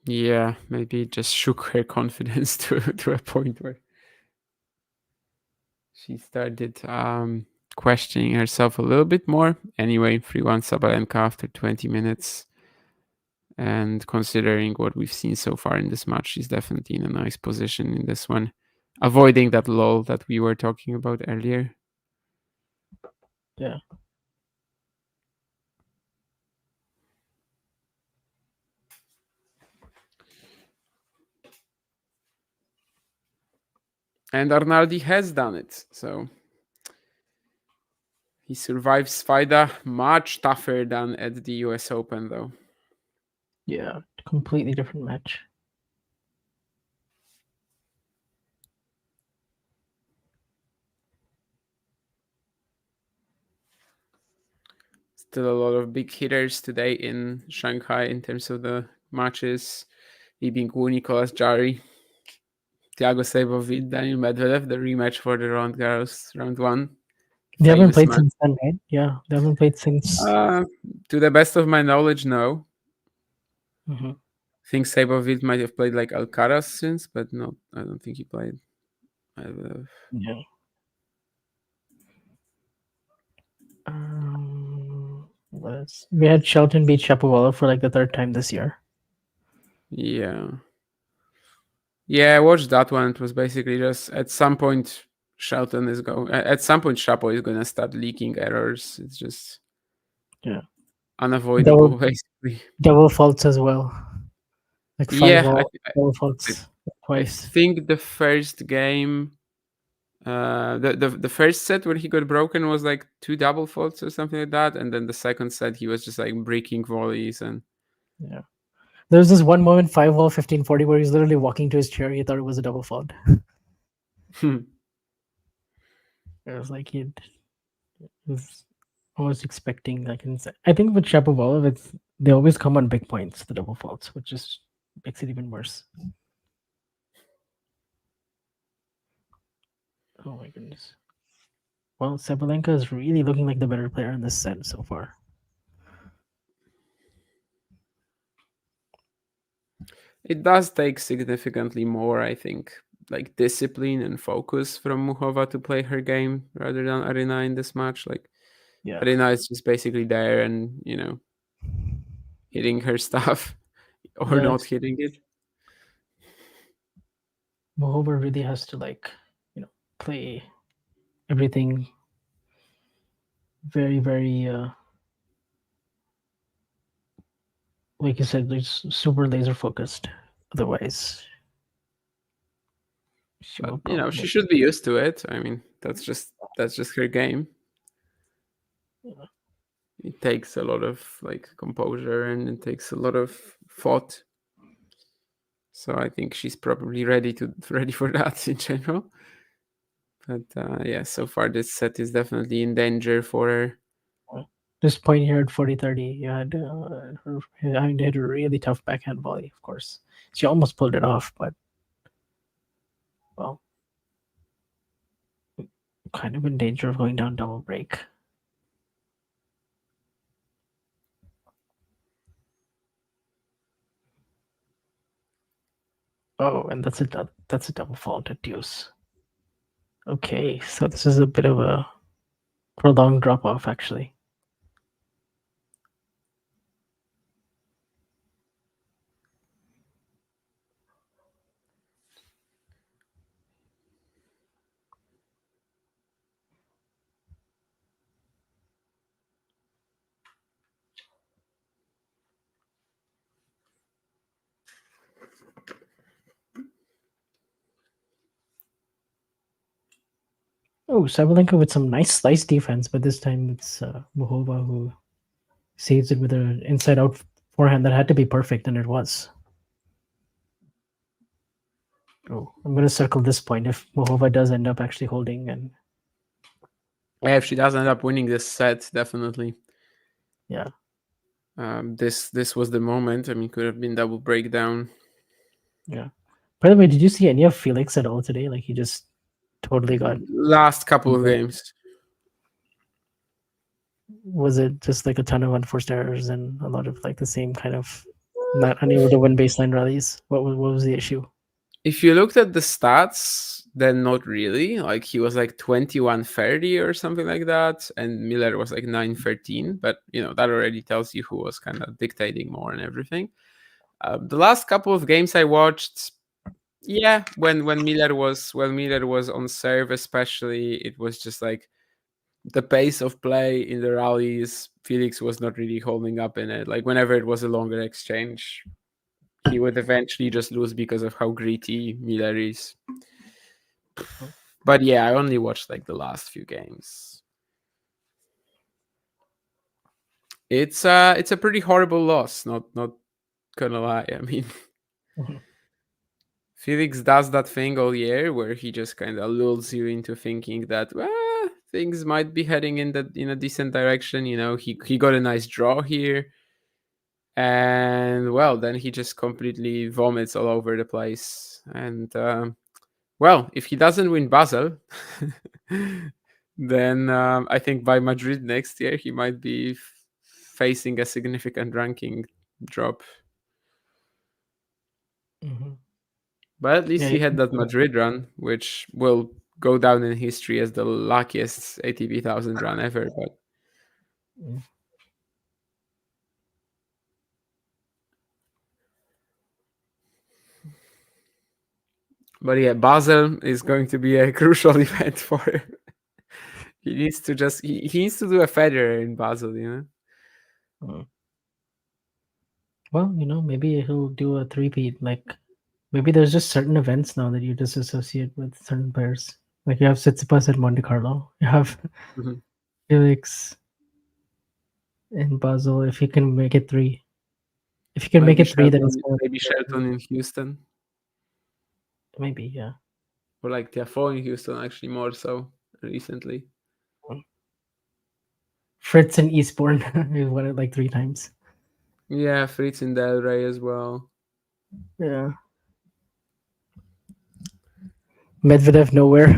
Yeah, maybe it just shook her confidence to a point where she started questioning herself a little bit more. Anyway, 3-1 Sabalenka after 20 minutes. And considering what we've seen so far in this match, she's definitely in a nice position in this one, avoiding that lull that we were talking about earlier. Yeah. And Arnaldi has done it, so he survives Svajda. Much tougher than at the US Open, though. Yeah, completely different match. Still a lot of big hitters today in Shanghai in terms of the matches. Lee Bing-woo, Nicolas Jarry, Thiago Seyboth, Daniel Medvedev, the rematch for the Roland Garros round 1. They haven't Famous played match. since then, right? Yeah, they haven't played since. To the best of my knowledge, no. Mhm. I think Seyboth might have played like Alcaraz since, but no, I don't think he played. Yeah. We had Shelton beat Shapovalov for like the 3rd time this year. Yeah. Yeah, I watched that one. It was basically just at some point Shelton is going. At some point, Shapo is gonna start leaking errors. It's just unavoidable, basically. Double faults as well. Like 5 double faults twice. I think the first game, the first set when he got broken was like 2 double faults or something like that, and then the second set he was just like breaking volleys and. Yeah. There was this one moment, 5-all, 15-40, where he's literally walking to his chair. He thought it was a double fault. It was like he was almost expecting like. I think with Shapovalov, they always come on big points, the double faults, which just makes it even worse. Oh my goodness. Well, Sabalenka is really looking like the better player in this set so far. It does take significantly more, I think, like discipline and focus from Muchova to play her game rather than Aryna in this match. Like, Aryna is just basically there and, hitting her stuff or not hitting it. Muchova really has to play everything very, very like you said, super laser focused. Otherwise, she should be used to it. I mean, that's just her game. Yeah. It takes a lot of composure and it takes a lot of thought. So I think she's probably ready for that in general. But so far this set is definitely in danger for her. This point here at 40-30, you had her having to hit a really tough backhand volley, of course. She almost pulled it off, but well, kind of in danger of going down double break. Oh, and that's a double fault at deuce. Okay, so this is a bit of a prolonged drop off, actually. Oh, Sabalenka with some nice slice defense, but this time it's Muchova who saves it with an inside-out forehand that had to be perfect, and it was. Oh, I'm going to circle this point if Muchova does end up actually holding. And Yeah, if she does end up winning this set, definitely. yeah. This was the moment. I mean, could have been double breakdown. Yeah. By the way, did you see any of Felix at all today? Like, he just totally got... Last couple of games. Was it just like a ton of unforced errors and a lot of like the same kind of not unable to win baseline rallies? What was the issue? If you looked at the stats, then not really. Like, he was like 21-30 or something like that, and Miller was like 9-13. But that already tells you who was kind of dictating more and everything. The last couple of games I watched, yeah, when Miller was on serve, especially, it was just like the pace of play in the rallies. Felix was not really holding up in it. Like, whenever it was a longer exchange, he would eventually just lose because of how gritty Miller is. But yeah, I only watched like the last few games. It's a pretty horrible loss. Not gonna lie. I mean, Felix does that thing all year where he just kind of lulls you into thinking that things might be heading in a decent direction. He got a nice draw here, and well, then he just completely vomits all over the place. And well, if he doesn't win Basel, then I think by Madrid next year he might be facing a significant ranking drop. But at least he had that Madrid run, which will go down in history as the luckiest ATP 1000 run ever. But yeah, Basel is going to be a crucial event for him. He needs to he needs to do a Federer in Basel, Well, maybe he'll do a three-peat. Like, maybe there's just certain events now that you just associate with certain players. Like, you have Tsitsipas at Monte Carlo. You have Felix in Basel. If he can make it three. If you can make it three, then it's maybe Shelton in Houston. Maybe, yeah. Or like Tiafoe in Houston, actually, more so recently. Fritz in Eastbourne. He won it like 3 times. Yeah, Fritz in Del Rey as well. Yeah. Medvedev nowhere.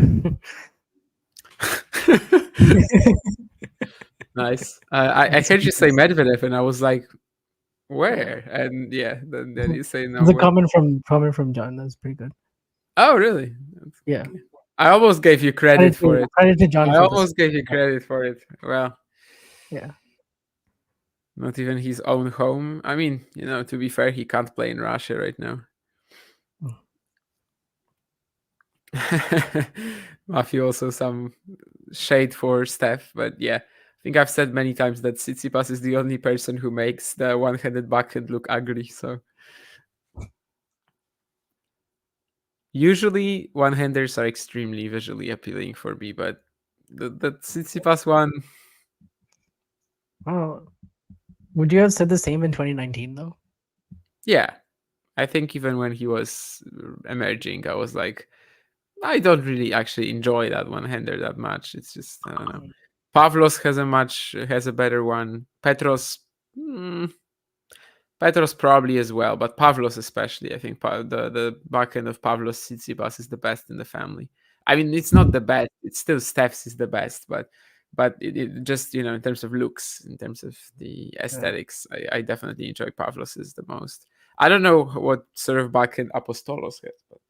Nice. I heard you say Medvedev, and I was like, where? And yeah, then you say no. It's a comment from John. That's pretty good. Oh, really? Yeah. I almost gave you credit for it. Credit to John. I almost gave you credit for it. Well, yeah. Not even his own home. I mean, to be fair, he can't play in Russia right now. Matthew, also some shade for Steph, but yeah, I think I've said many times that Tsitsipas is the only person who makes the one-handed backhand look ugly. So usually one-handers are extremely visually appealing for me, but the Tsitsipas one. Oh, would you have said the same in 2019 though? Yeah, I think even when he was emerging, I was like, I don't really actually enjoy that one-hander that much. It's just, I don't know. Pavlos has a better one. Petros probably as well, but Pavlos especially. I think the backhand of Pavlos Tsitsipas is the best in the family. I mean, it's not the best. It's still Steph's is the best, but it just, in terms of looks, in terms of the aesthetics, I definitely enjoy Pavlos's the most. I don't know what sort of backhand Apostolos has, but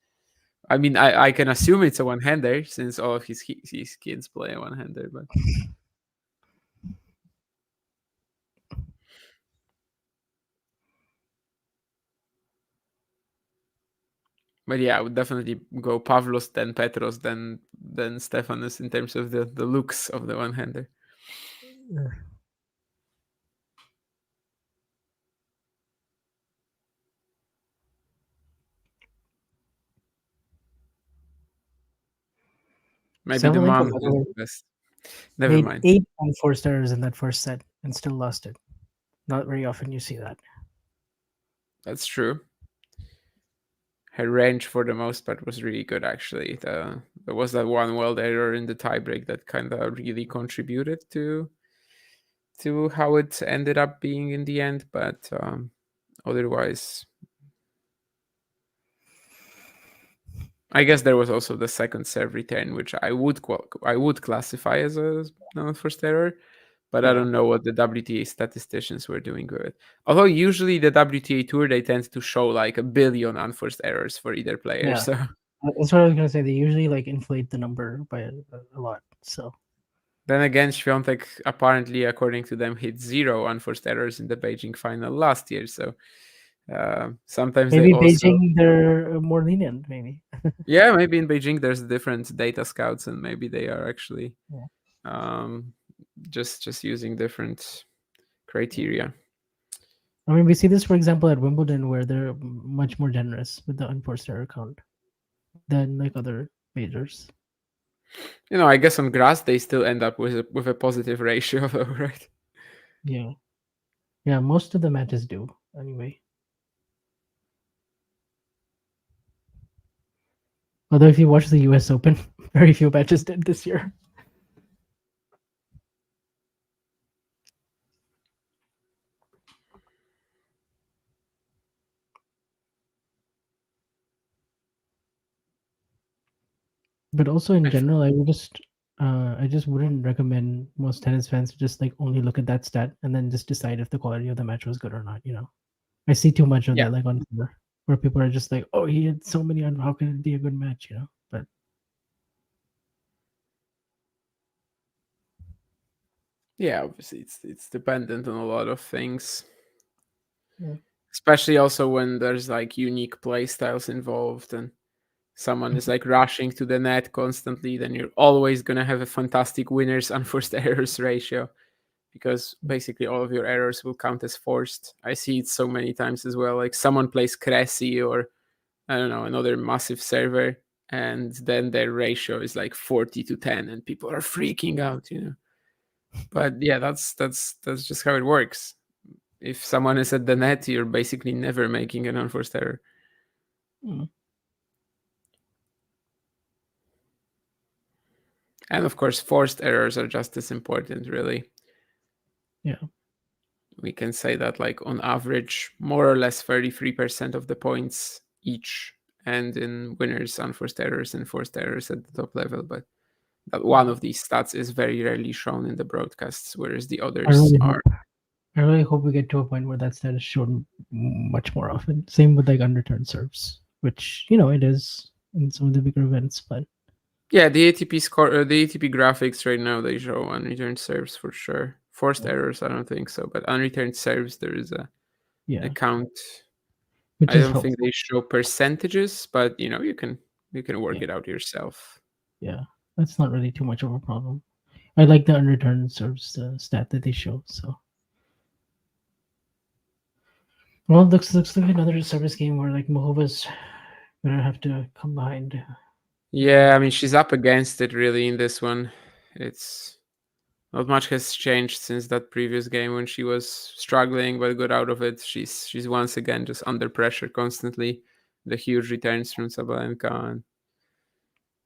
I mean, I can assume it's a one-hander since all of his kids play a one-hander, but yeah, I would definitely go Pavlos, then Petros, then Stefanos in terms of the looks of the one-hander. Maybe the mom is the best. Never mind. 8 unforced errors in that first set and still lost it. Not very often you see that. That's true. her range for the most part was really good. Actually, there was that one world error in the tiebreak that kind of really contributed to how it ended up being in the end. But otherwise, I guess there was also the second serve return, which I would classify as a non-forced error. But I don't know what the WTA statisticians were doing with it. Although usually the WTA Tour, they tend to show like 1 billion unforced errors for either player. Yeah. So That's what I was gonna say. They usually like inflate the number by a lot. So then again, Świątek apparently, according to them, hit 0 unforced errors in the Beijing final last year. So sometimes maybe they also... Beijing, they're more lenient. Maybe. Yeah, maybe in Beijing there's different data scouts, and maybe they are actually just using different criteria. I mean, we see this, for example, at Wimbledon, where they're much more generous with the unforced error count than like other majors. I guess on grass they still end up with a positive ratio, though, right? Yeah, most of the matches do anyway. Although if you watch the U.S. Open, very few matches did this year. But also in general, I just wouldn't recommend most tennis fans to just like only look at that stat and then just decide if the quality of the match was good or not. I see too much of that like on Twitter, where people are just like, "Oh, he had so many on. How can it be a good match?" But yeah, obviously it's dependent on a lot of things. Yeah. Especially also when there's like unique play styles involved and someone is like rushing to the net constantly, then you're always going to have a fantastic winners unforced errors ratio, because basically all of your errors will count as forced. I see it so many times as well. Like someone plays Cressy or I don't know, another massive server, and then their ratio is like 40-10 and people are freaking out. But yeah, that's just how it works. If someone is at the net, you're basically never making an unforced error. And of course, forced errors are just as important, really. Yeah. We can say that, like, on average, more or less 33% of the points each, and in winners, unforced errors, and forced errors at the top level. But that one of these stats is very rarely shown in the broadcasts, whereas the others are. I really hope we get to a point where that stat is shown much more often. Same with like unreturned serves, which it is in some of the bigger events, but. Yeah, the ATP score, the ATP graphics right now, they show unreturned serves for sure. Forced errors, I don't think so, but unreturned serves, there is a count. I don't think they show percentages, but you can work it out yourself. Yeah, that's not really too much of a problem. I like the unreturned serves stat that they show. So, well, looks like another service game where like Muchova's gonna have to come behind. Yeah, I mean, she's up against it really in this one. It's not much has changed since that previous game when she was struggling but got out of it. She's once again just under pressure constantly. The huge returns from Sabalenka,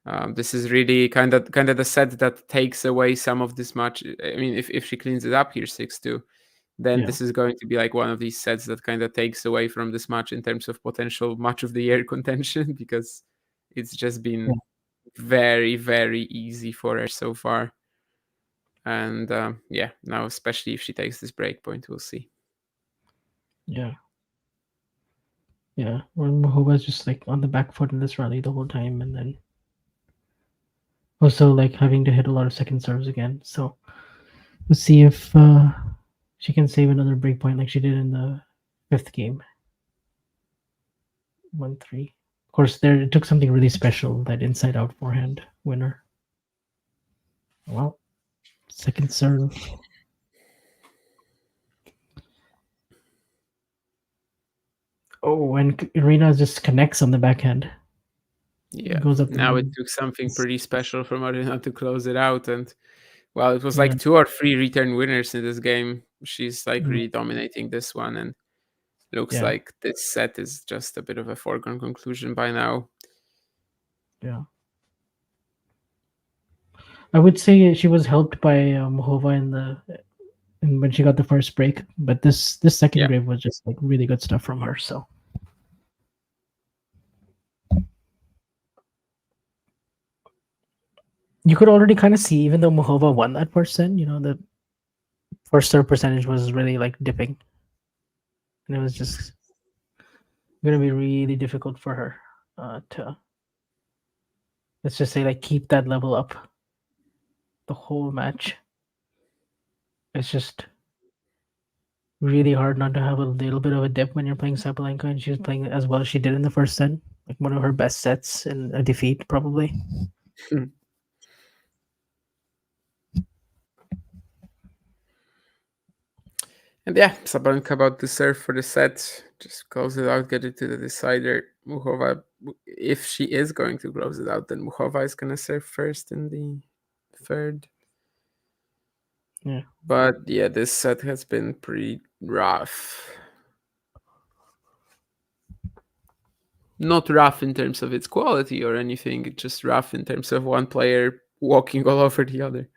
and this is really kind of the set that takes away some of this match. I mean, if she cleans it up here 6-2, then this is going to be like one of these sets that kind of takes away from this match in terms of potential match of the year contention, because it's just been very, very easy for her so far. And now especially if she takes this break point, we'll see. Yeah, well, Muchova's just like on the back foot in this rally the whole time, and then also like having to hit a lot of second serves again. So let's see if she can save another break point like she did in the 5th game. 1-3. Of course, it took something really special, that inside-out forehand winner. Well, second serve. Oh, and Aryna just connects on the backhand. Yeah, goes up now it took something pretty special from Aryna to close it out. And, well, it was like 2 or 3 return winners in this game. She's like really dominating this one. And looks Yeah. like this set is just a bit of a foregone conclusion by now. Yeah. I would say she was helped by Muchova in when she got the first break, but this second Yeah. break was just like really good stuff from her. So you could already kind of see, even though Muchova won that first set, the first serve percentage was really like dipping, and it was just going to be really difficult for her to, let's just say, like keep that level up the whole match. It's just really hard not to have a little bit of a dip when you're playing Sabalenka, and she was playing as well as she did in the first set, like one of her best sets in a defeat, probably. And yeah, Sabalenka about to serve for the set. Just close it out, get it to the decider. Muchova, if she is going to close it out, then Muchova is going to serve first in the third. Yeah. But yeah, this set has been pretty rough. Not rough in terms of its quality or anything, it's just rough in terms of one player walking all over the other.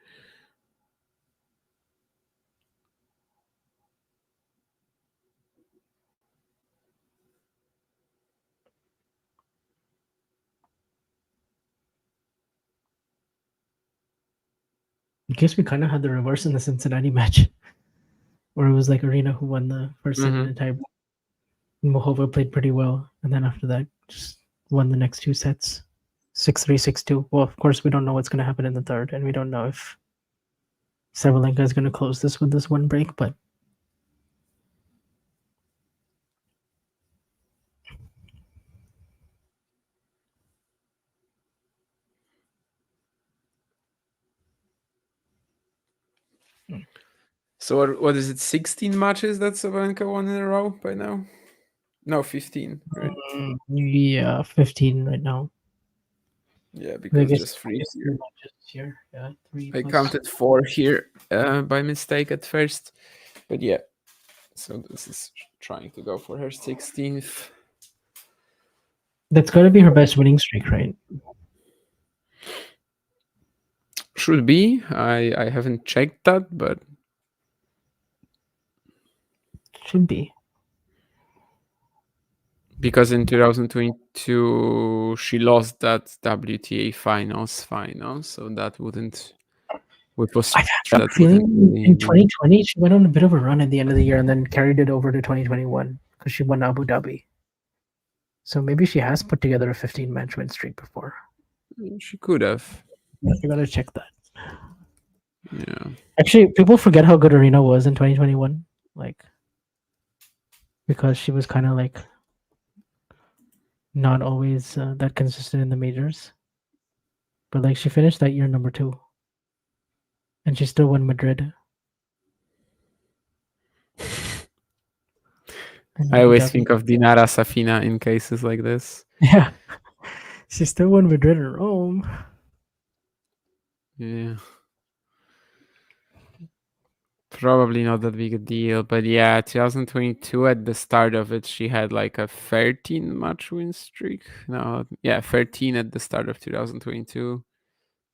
I guess we kind of had the reverse in the Cincinnati match, where it was like Aryna who won the first set in a tie. Muchova played pretty well, and then after that, just won the next two sets, 6-3, 6-2. Well, of course, we don't know what's going to happen in the third, and we don't know if Sabalenka is going to close this with this one break, but So what is it, 16 matches that Sabalenka won in a row by now? No, 15, right? Yeah, 15 right now. Yeah, because just 3 here. Here. Yeah, 3 I plus. counted 4 here by mistake at first. But yeah, so this is trying to go for her 16th. That's got to be her best winning streak, right? Should be. I haven't checked that, but should be. Because in 2022 she lost that WTA finals final, so that wouldn't. I have a feeling in 2020 she went on a bit of a run at the end of the year and then carried it over to 2021 because she won Abu Dhabi. So maybe she has put together a 15-match win streak before. She could have. You gotta check that. Yeah. Actually, people forget how good Aryna was in 2021, like because she was kind of like not always that consistent in the majors. But like she finished that year number 2. And she still won Madrid. I always think of Dinara Safina in cases like this. Yeah. She still won Madrid and Rome. Yeah. Probably not that big a deal, but yeah, 2022 at the start of it, she had like a 13-match win streak. No, yeah, 13 at the start of 2022.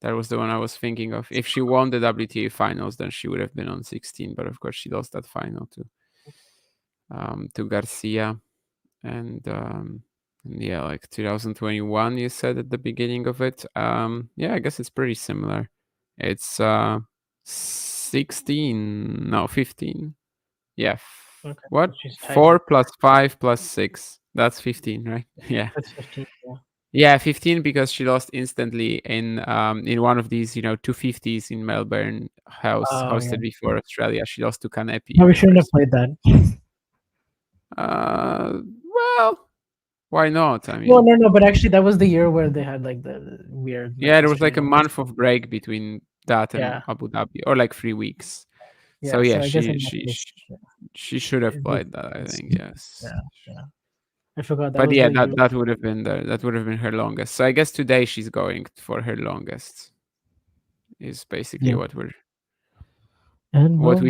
That was the one I was thinking of. If she won the WTA finals, then she would have been on 16. But of course, she lost that final to Garcia. And yeah, like 2021, you said at the beginning of it. Yeah, I guess it's pretty similar. It's 16, no, 15. Yeah. Okay. What? 4 plus 5 plus 6. That's 15, right? Yeah. That's 15, yeah. Yeah, 15 because she lost instantly in one of these, 250s in Melbourne hosted before Australia. She lost to Kanepi. No, we shouldn't have played that. Well, why not? I mean, well, no, but actually, that was the year where they had like the weird. Yeah, there was like a month of break between that and Abu Dhabi, or like 3 weeks. Yeah, so yeah, so she should have played that. I think yes. Yeah. I forgot that. But yeah, that would have been her longest. So I guess today she's going for her longest. Is basically what we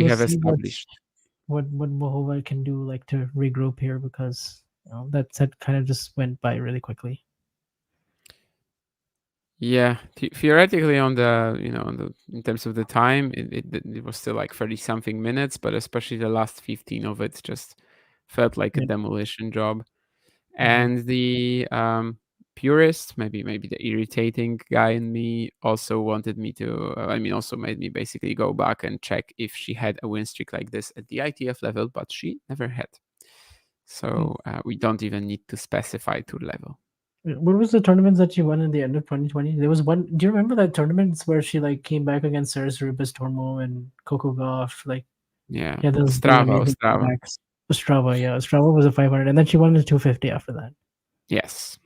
have established. what Muchova can do, like to regroup here, because that set kind of just went by really quickly. Yeah, theoretically on the in terms of the time, it was still like 30 something minutes, but especially the last 15 of it just felt like a demolition job. And the purist, maybe the irritating guy in me, also wanted me to, also made me basically go back and check if she had a win streak like this at the ITF level, but she never had. So we don't even need to specify tour level. What was the tournaments that she won in the end of 2020? There was one. Do you remember that tournaments where she like came back against Ceres Rubis Tormo and Coco Gauff? Like, yeah, those Strava. Strava, yeah. Strava was a 500, and then she won the 250 after that. Yes.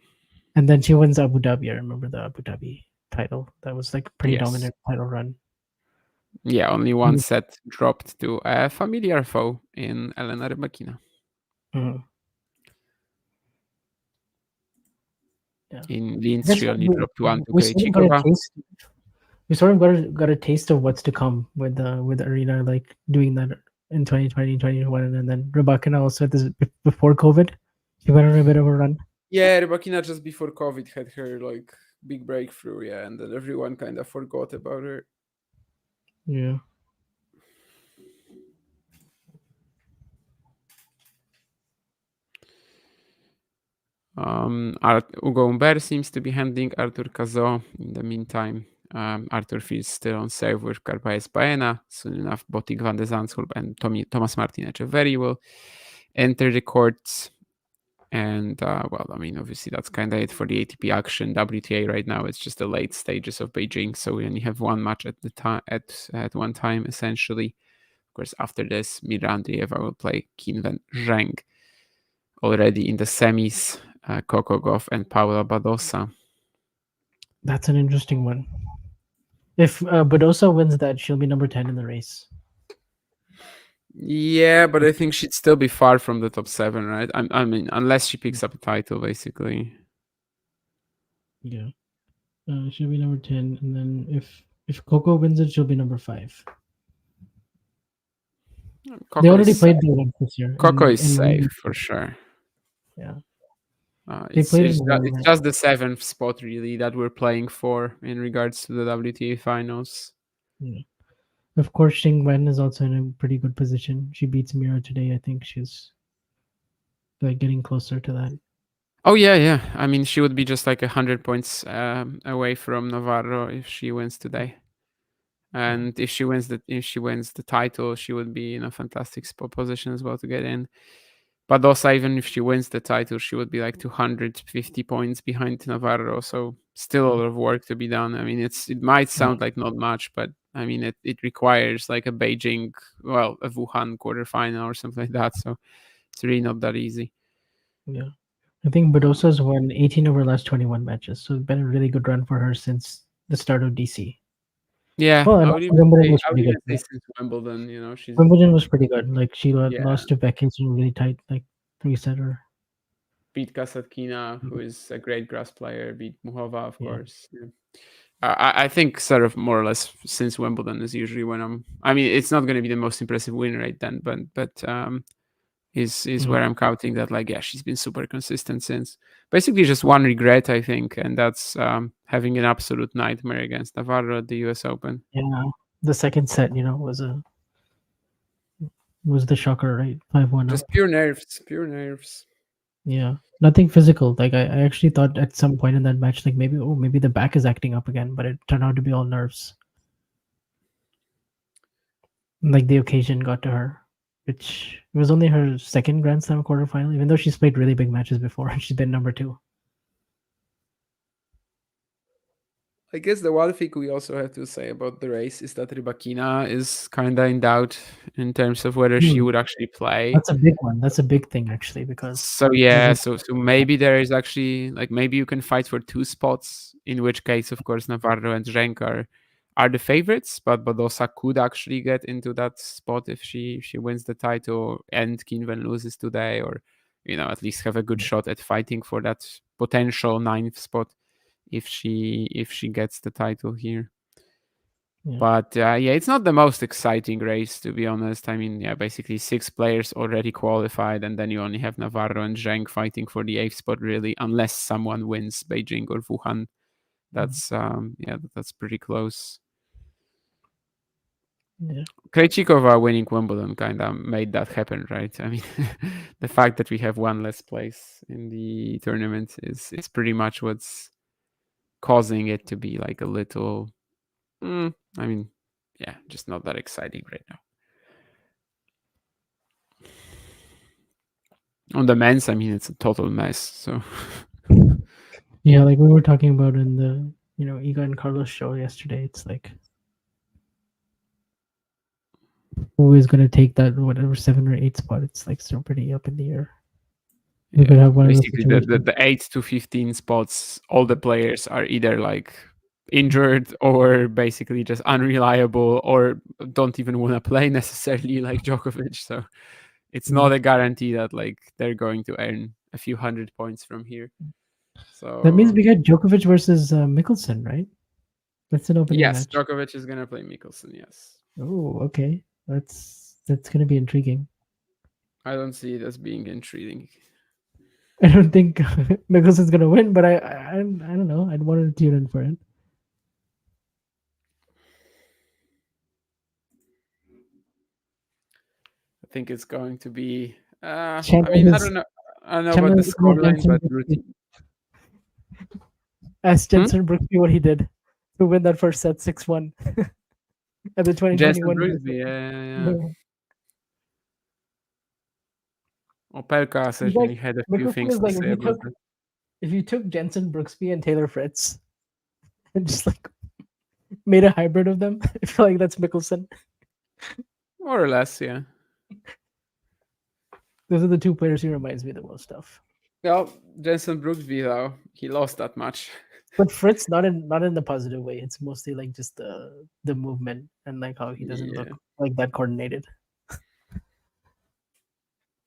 And then she wins Abu Dhabi. I remember the Abu Dhabi title. That was like a pretty dominant title run. Yeah, only one set dropped to a familiar foe in Elena Rybakina. Yeah. In Linz, she only dropped one to We sort of got a taste of what's to come with Aryna, like doing that in 2020, 2021, and then Rybakina also before COVID. She went on a bit of a run. Yeah, Rybakina just before COVID had her like big breakthrough, yeah, and then everyone kind of forgot about her. Yeah. Ugo Umber seems to be handling Artur Cazot. In the meantime, Artur feels still on serve with Carpaes Baena. Soon enough, Botic van de Zandschulp and Thomas Martin Echeverry will enter the courts. And obviously that's kind of it for the ATP action. WTA right now, it's just the late stages of Beijing, so we only have one match at the time at one time essentially. Of course, after this, Mira Andreeva will play Qin Wen Zheng. Already in the semis, Coco Gauff and Paula Badosa. That's an interesting one. If Badosa wins that, she'll be number 10 in the race. Yeah, but I think she'd still be far from the top 7, right? I mean, unless she picks up a title, basically. Yeah, she'll be number 10, and then if Coco wins it, she'll be number 5. They already played the event this year. Coco is safe for sure. Yeah. It's just the 7th spot really that we're playing for in regards to the WTA finals. Yeah. Of course, Xing Wen is also in a pretty good position. She beats Mira today. I think she's like getting closer to that. Oh yeah. I mean, she would be just like 100 points away from Navarro if she wins today. And if she wins the title, she would be in a fantastic spot position as well to get in. But also, even if she wins the title, she would be like 250 points behind Navarro. So still a lot of work to be done. I mean, it might sound like not much, but I mean, it requires like a Beijing, a Wuhan quarterfinal or something like that. So it's really not that easy. Yeah. I think Badosa's won 18 of her last 21 matches. So it's been a really good run for her since the start of DC. Yeah, Wimbledon was pretty good. Since Wimbledon, Wimbledon was pretty good. Like she lost to Becky in really tight, like 3-setter. Beat Kasatkina, who is a great grass player. Beat Muchova, of course. Yeah. I think sort of more or less since Wimbledon is usually when it's not going to be the most impressive win rate then, but is where I'm counting that, like, yeah, she's been super consistent since. Basically just one regret, I think, and that's having an absolute nightmare against Navarro at the US Open. Yeah, the second set, was the shocker, right? 5-1 just pure nerves. Yeah, nothing physical. Like I actually thought at some point in that match, like maybe the back is acting up again, but it turned out to be all nerves. Like the occasion got to her, which was only her second Grand Slam quarterfinal, even though she's played really big matches before. She's been number 2. I guess the one thing we also have to say about the race is that Rybakina is kind of in doubt in terms of whether she would actually play. That's a big one. That's a big thing, actually, because... So maybe there is actually, like, maybe you can fight for 2 spots, in which case, of course, Navarro and Zheng are the favorites, but Badosa could actually get into that spot if she wins the title and Qin Wen loses today, or, at least have a good shot at fighting for that potential 9th spot if she gets the title here. Yeah. But yeah, it's not the most exciting race, to be honest. I mean, yeah, basically 6 players already qualified, and then you only have Navarro and Zheng fighting for the 8th spot, really, unless someone wins Beijing or Wuhan. That's that's pretty close. Yeah. Krejcikova winning Wimbledon kind of made that happen, right? I mean, the fact that we have one less place in the tournament is pretty much what's causing it to be like a little. I mean, yeah, just not that exciting right now. On the men's, I mean, it's a total mess. So Yeah, like we were talking about in the Iga and Carlos show yesterday. It's like who is going to take that whatever 7 or 8 spot? It's like still pretty up in the air. We could have one of those basically situations. the 8 to 15 spots, all the players are either like injured or basically just unreliable or don't even want to play necessarily, like Djokovic. So it's not a guarantee that like they're going to earn a few hundred points from here. So That means we got Djokovic versus Mickelson, right? That's an opening yes, match. Djokovic is gonna play Mickelson. Yes. Oh, okay. That's gonna be intriguing. I don't see it as being intriguing. I don't think Mickelson's gonna win, but I don't know. I'd want to tune in for it. I think it's going to be. I Chandler mean, I is- don't know. I don't know Chandler about the is gonna scoreline, Jensen but Brooksby. routine. Ask Jensen Brooksby what he did to win that first set 6-1 at the 2021. Jensen Brooksby, yeah. Opelka certainly had a few Mickelson things is to like say about that. if you took Jensen Brooksby and Taylor Fritz and just like made a hybrid of them, I feel like that's Mickelson. More or less, yeah. Those are the two players he reminds me the most of. Well, Jensen Brooksby, though, he lost that much. But Fritz, not in the positive way. It's mostly like just the movement and like how he doesn't look like that coordinated.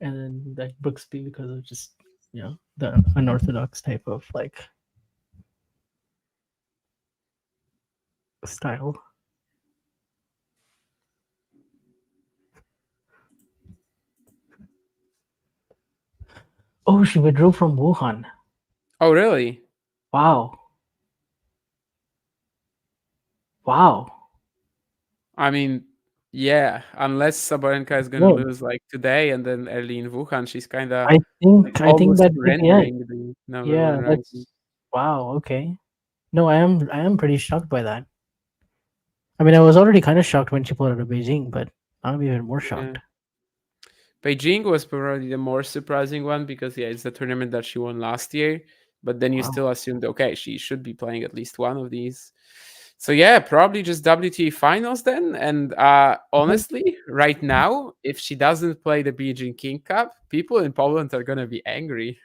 And then like Brooksby because of just the unorthodox type of like style. Oh, she withdrew from Wuhan. Oh, really? Wow. I mean, yeah, unless Sabalenka is gonna lose like today and then early in Wuhan, she's kind of I think almost that surrendering the number one ranking. that's wow. Okay. No, I am pretty shocked by that. I mean, I was already kind of shocked when she pulled out of Beijing, but I'm even more shocked. Beijing was probably the more surprising one because it's the tournament that she won last year. But then you still assumed, okay, she should be playing at least one of these. So yeah, probably just WTA finals then. And honestly, right now, if she doesn't play the Beijing King Cup, people in Poland are gonna be angry.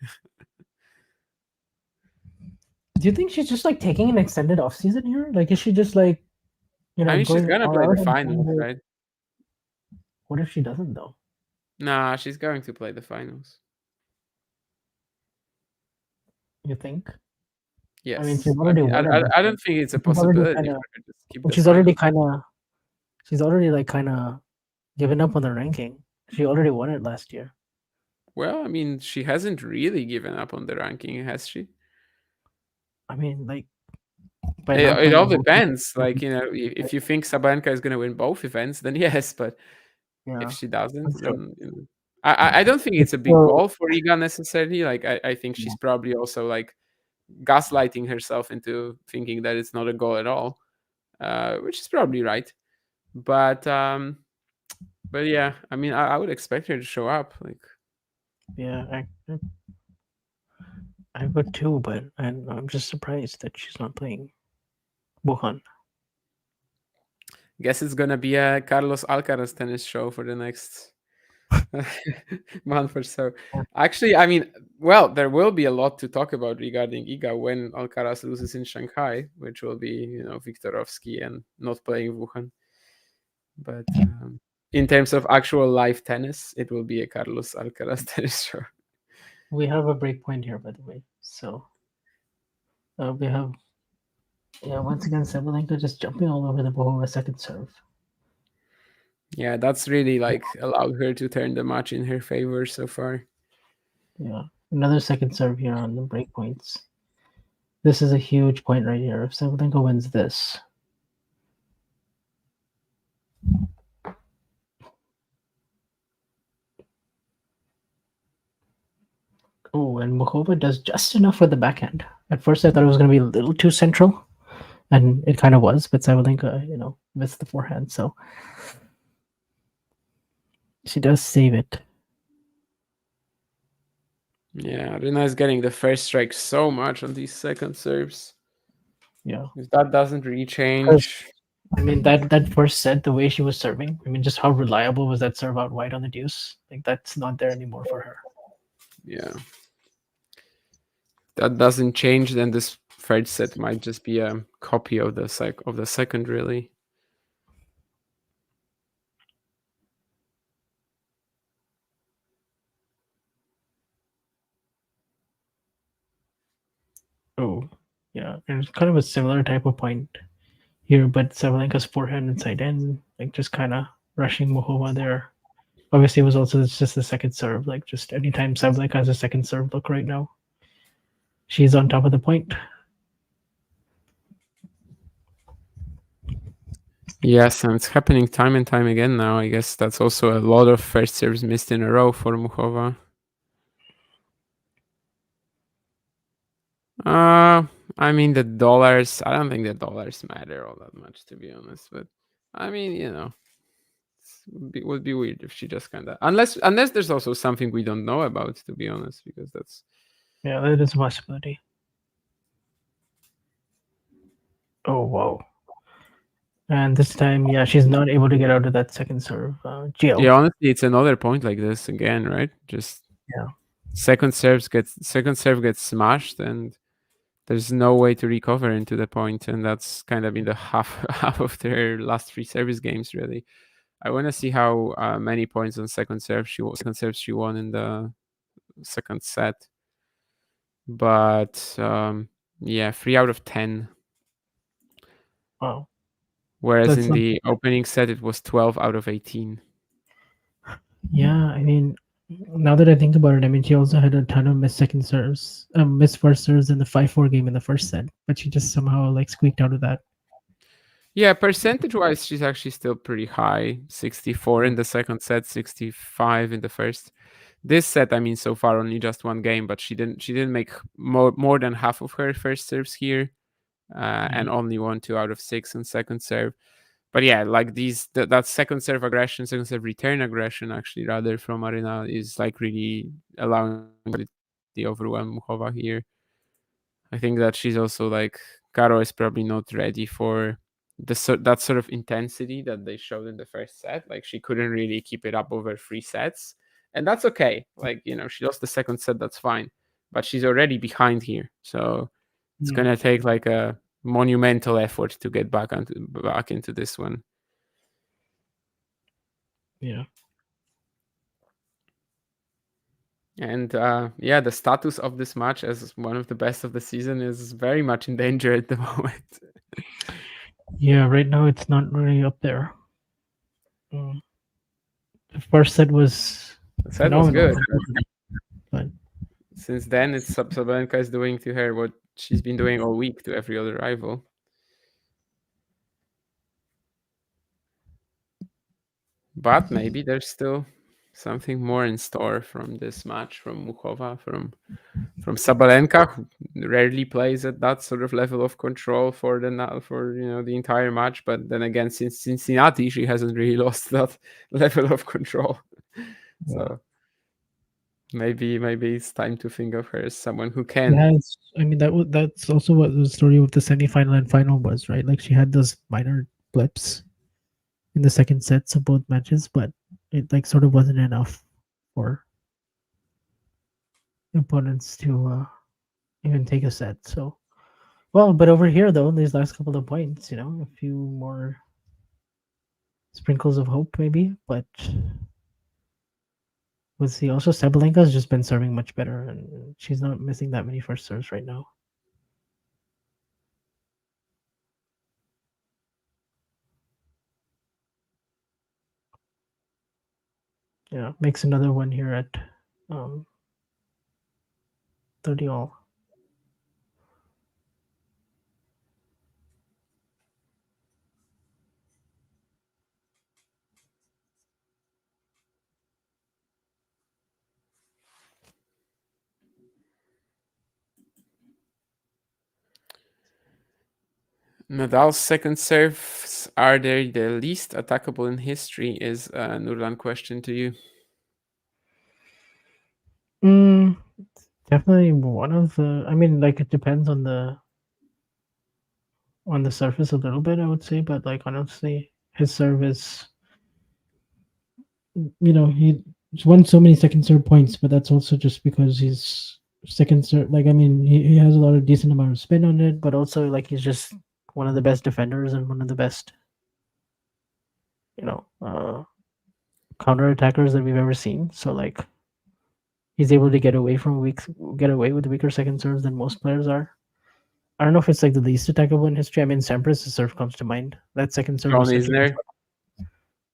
Do you think she's just like taking an extended off season here? Like, is she just like, I mean, she's gonna play the finals, and right? What if she doesn't though? Nah, she's going to play the finals. You think? Yes. I mean, she's already won it. I don't think it's a possibility. She's already like kind of given up on the ranking. She already won it last year. Well, I mean, she hasn't really given up on the ranking, has she? I mean, like, it all depends. Like, if you think Sabalenka is going to win both events, then yes. But if she doesn't, then I don't think it's a big goal for Iga necessarily. Like, I think she's probably also like gaslighting herself into thinking that it's not a goal at all, which is probably right. But yeah, I mean, I would expect her to show up. Like, yeah, I would too, but I'm just surprised that she's not playing Wuhan. Guess it's gonna be a Carlos Alcaraz tennis show for the next month or so. Actually, I mean, well, there will be a lot to talk about regarding Iga when Alcaraz loses in Shanghai, which will be, Viktorovsky and not playing Wuhan. But in terms of actual live tennis, it will be a Carlos Alcaraz tennis show. We have a break point here, by the way. So we have Yeah, once again, Sabalenka just jumping all over the Muchova second serve. Yeah, that's really like allowed her to turn the match in her favor so far. Yeah, another second serve here on the break points. This is a huge point right here. If Sabalenka wins this, oh, and Muchova does just enough with the backhand. At first, I thought it was going to be a little too central, and it kind of was. But Sabalenka, missed the forehand, so she does save it. Yeah, Aryna is getting the first strike so much on these second serves. Yeah, if that doesn't really change. I mean, that first set, the way she was serving, I mean, just how reliable was that serve out wide on the deuce? Like, that's not there anymore for her. Yeah. That doesn't change, then this third set might just be a copy of the second, really. Oh, yeah. There's kind of a similar type of point here, but Sabalenka's forehand inside in, like just kind of rushing Muchova there. Obviously, it was also just the second serve. Like, just anytime Sabalenka has a second serve look right now, she's on top of the point. Yes, and it's happening time and time again now. I guess that's also a lot of first serves missed in a row for Muchova. I mean, the dollars, I don't think the dollars matter all that much, to be honest. But I mean, it would be weird if she just kind of, unless there's also something we don't know about, to be honest, because that's. Yeah, that is a possibility. Oh, wow. And this time, yeah, she's not able to get out of that second serve. Jail. Yeah, honestly, it's another point like this again, right? Just yeah. Second serve gets smashed, and there's no way to recover into the point, and that's kind of been the half of their last 3 service games, really. I want to see how many points on second serve she won in the second set, but yeah, 3 out of 10. Wow. Whereas in the opening set, it was 12 out of 18. Yeah, I mean, now that I think about it, I mean, she also had a ton of missed second serves, missed first serves in the 5-4 game in the first set, but she just somehow like squeaked out of that. Yeah, percentage-wise, she's actually still pretty high. 64 in the second set, 65 in the first. This set, I mean, so far only just 1 game, but she didn't make more than half of her first serves here, and only won 2 out of 6 on second serve. But yeah, like that second serve aggression, second serve return aggression, actually, rather, from Aryna is like really allowing the overwhelm Muchova here. I think that she's also like, Karo is probably not ready for that sort of intensity that they showed in the first set. Like, she couldn't really keep it up over 3 sets, and that's okay. Like, she lost the second set, that's fine, but she's already behind here, so it's gonna take like a monumental effort to get back into this one. Yeah. And yeah, the status of this match as one of the best of the season is very much in danger at the moment. Yeah, right now it's not really up there. The first set was good, but since then it's Sabalenka is doing to her what she's been doing all week to every other rival. But maybe there's still something more in store from this match, from Muchova, from Sabalenka, who rarely plays at that sort of level of control for the entire match. But then again, since Cincinnati, she hasn't really lost that level of control. So maybe it's time to think of her as someone who can. Yeah, I mean, that's also what the story of the semifinal and final was, right? Like, she had those minor blips in the second sets of both matches, but it like sort of wasn't enough for opponents to even take a set. So, well, but over here though, these last couple of points, a few more sprinkles of hope maybe, but we'll see. Also, Sabalenka's just been serving much better, and she's not missing that many first serves right now. Yeah, makes another one here at 30 all. Nadal's second serves, are they the least attackable in history? Is a Nurlan question to you. Definitely one of the. I mean, like, it depends on the surface a little bit, I would say, but like honestly, his serve is, he's won so many second serve points, but that's also just because he's second serve. Like, I mean, he has a lot of decent amount of spin on it, but also like he's just one of the best defenders and one of the best, counter attackers that we've ever seen. So like, he's able to get away with weaker second serves than most players are. I don't know if it's like the least attackable in history. I mean, Sampras' serve comes to mind. That second serve was such Isner.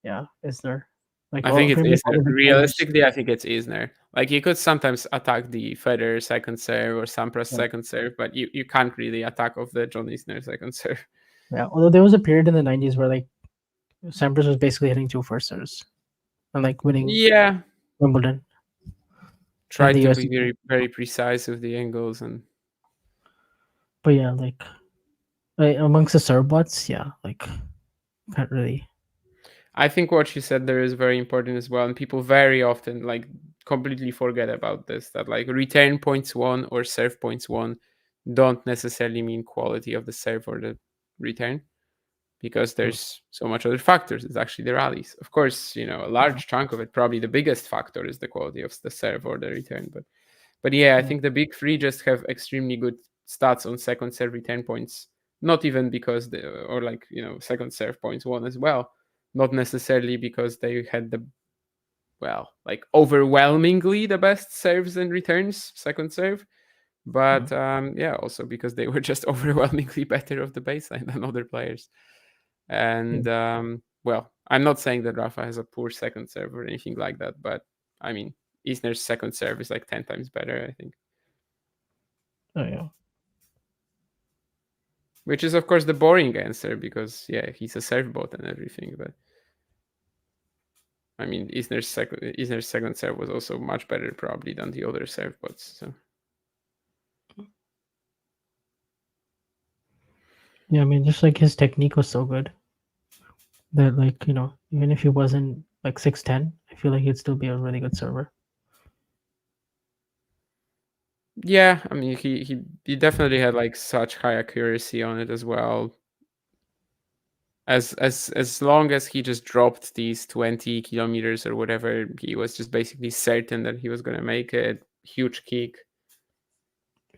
Yeah, Isner. Like, I think it's Isner. players. Realistically, I think it's Isner. Like, you could sometimes attack the Federer second serve or Sampras second serve, but you can't really attack off the John Isner second serve. Yeah, although there was a period in the 90s where like Sampras was basically hitting 2 first serves and like winning Wimbledon. Tried to be very, very precise with the angles But yeah, like amongst the serve bots, yeah, like can't really. I think what you said there is very important as well, and people very often like completely forget about this, that like return points won or serve points won don't necessarily mean quality of the serve or the return, because there's so much other factors. It's actually the rallies. Of course, a large chunk of it, probably the biggest factor, is the quality of the serve or the return. But yeah, I think the big three just have extremely good stats on second serve return points. Not even because second serve points won as well. Not necessarily because they had overwhelmingly the best serves and returns second serve, but also because they were just overwhelmingly better of the baseline than other players. And I'm not saying that Rafa has a poor second serve or anything like that, but I mean, Isner's second serve is like 10 times better, I think. Oh yeah. Which is, of course, the boring answer because he's a serve bot and everything, but I mean, Isner's second serve was also much better probably than the other serve bots. So. Yeah, I mean, just like his technique was so good that like, even if he wasn't like 6'10", I feel like he'd still be a really good server. Yeah, I mean, he definitely had like such high accuracy on it as well. As long as he just dropped these 20 kilometers or whatever, he was just basically certain that he was going to make a huge kick.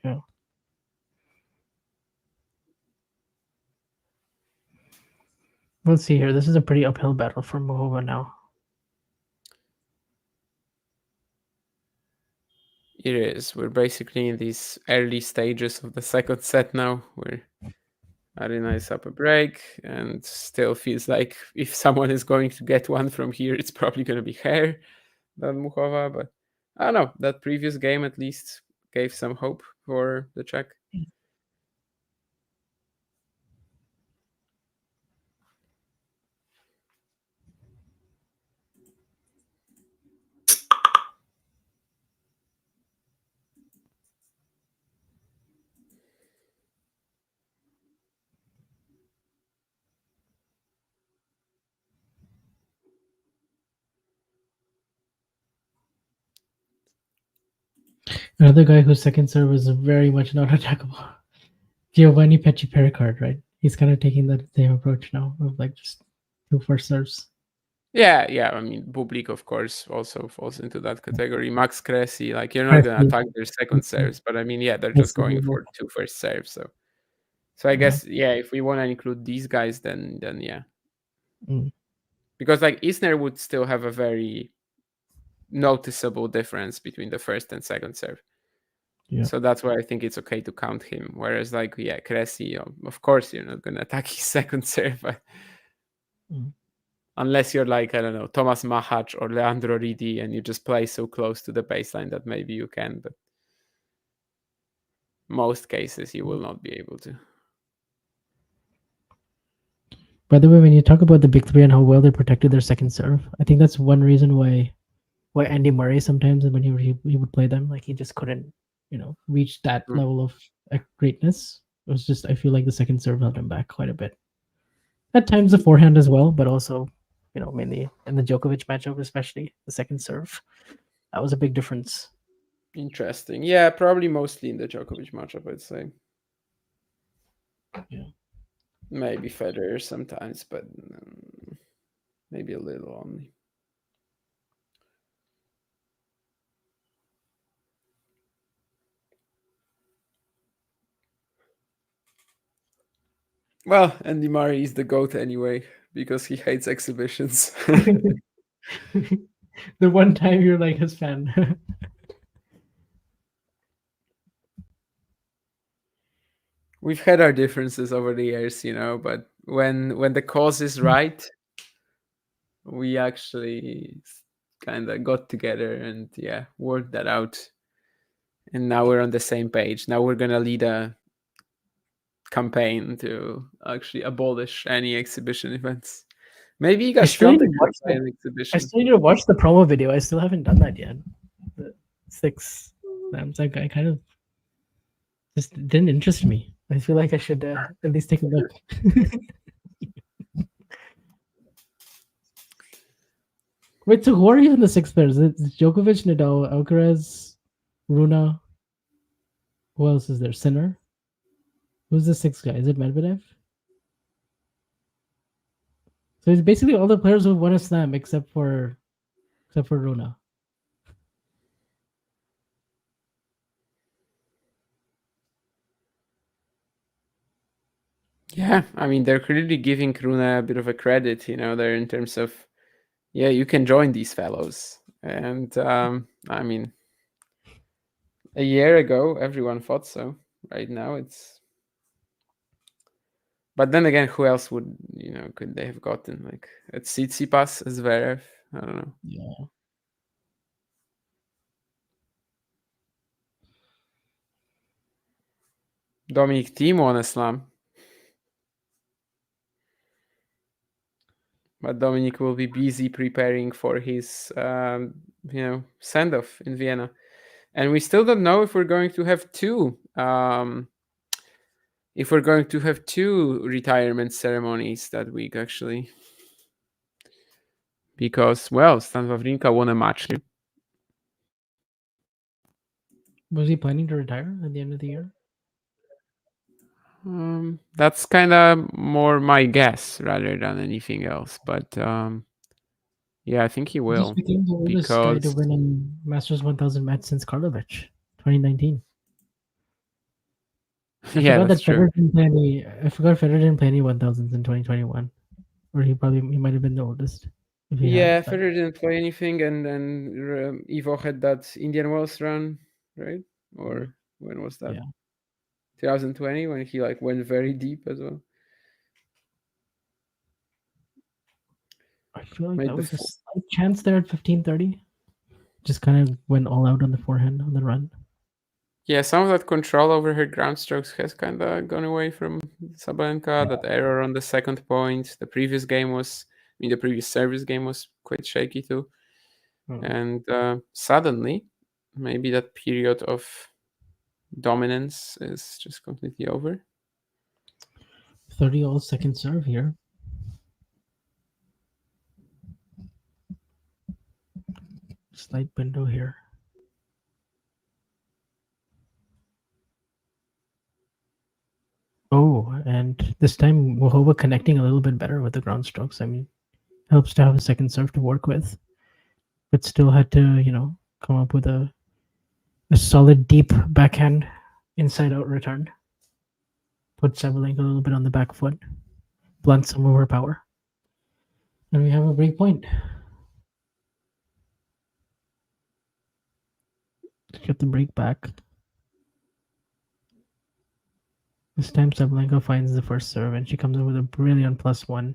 Yeah. Let's see here. This is a pretty uphill battle for Muchova now. It is. We're basically in these early stages of the second set now, where Aryna is up a break and still feels like if someone is going to get one from here, it's probably going to be her than Muchova. But I don't know. That previous game at least gave some hope for the Czech. Another guy whose second serve is very much not attackable. Giovanni Pecci Pericard, right? He's kind of taking that same approach now of like just 2 first serves. Yeah. I mean, Bublik, of course, also falls into that category. Max Cressy, like you're not going to attack their second serves, but I mean, they're just going for 2 first serves. So I guess, if we want to include these guys, then yeah. Because like Isner would still have a very noticeable difference between the first and second serve. Yeah. So that's why I think it's okay to count him. Whereas like, Cressy, of course, you're not going to attack his second serve. But unless you're like, I don't know, Thomas Machac or Leandro Ridi, and you just play so close to the baseline that maybe you can, but most cases you will not be able to. By the way, when you talk about the big three and how well they protected their second serve, I think that's one reason why Andy Murray sometimes when he would play them, like he just couldn't, reach that level of greatness. It was just, I feel like the second serve held him back quite a bit. At times the forehand as well, but also, mainly in the Djokovic matchup, especially the second serve. That was a big difference. Interesting. Yeah, probably mostly in the Djokovic matchup, I'd say. Yeah. Maybe Federer sometimes, but maybe a little only. Well, Andy Murray is the GOAT anyway, because he hates exhibitions. The one time you're like his fan. We've had our differences over the years, but when the cause is right, we actually kind of got together and worked that out. And now we're on the same page. Now we're gonna lead a campaign to actually abolish any exhibition events. Maybe you guys still filmed need to watch an exhibition. I still need to watch the promo video. I still haven't done that yet. The 6 slams. I kind of just didn't interest me. I feel like I should at least take a look. Wait, so who are even the 6 players? It's Djokovic, Nadal, Alcaraz, Runa. Who else is there? Sinner. Who's the 6th guy? Is it Medvedev? So it's basically all the players who won a slam except for Runa. Yeah, I mean they're clearly giving Runa a bit of a credit, there in terms of you can join these fellows. And I mean a year ago everyone thought so. Right now it's but then again, who else would could they have gotten? Like at Tsitsipas, Zverev? I don't know. Yeah. Dominic Thiem won a slam. But Dominic will be busy preparing for his send-off in Vienna. And we still don't know if we're going to have two retirement ceremonies that week, actually. Because, well, Stan Wawrinka won a match. Was he planning to retire at the end of the year? That's kind of more my guess rather than anything else. But I think he will. He became the oldest guy to win a Masters 1000 match since Karlovic, 2019. Yeah, that's true. I forgot Federer didn't play any 1000s in 2021. Or he might have been the oldest. Yeah, Federer didn't play anything, and then Ivo had that Indian Wells run, right? Or when was that? Yeah. 2020, when he went very deep as well. I feel like that was a slight chance there at 1530. Just kind of went all out on the forehand on the run. Yeah, some of that control over her ground strokes has kind of gone away from Sabalenka. That error on the second point. The previous service game was quite shaky too. And suddenly, maybe that period of dominance is just completely over. 30-all second serve here. Slight window here. Oh, and this time Muchova connecting a little bit better with the ground strokes. I mean, helps to have a second serve to work with, but still had to, come up with a solid deep backhand inside out return. Put Sabalenka a little bit on the back foot, blunt some of her power. And we have a break point. Get the break back. This time Sabalenka finds the first serve and she comes in with a brilliant +1.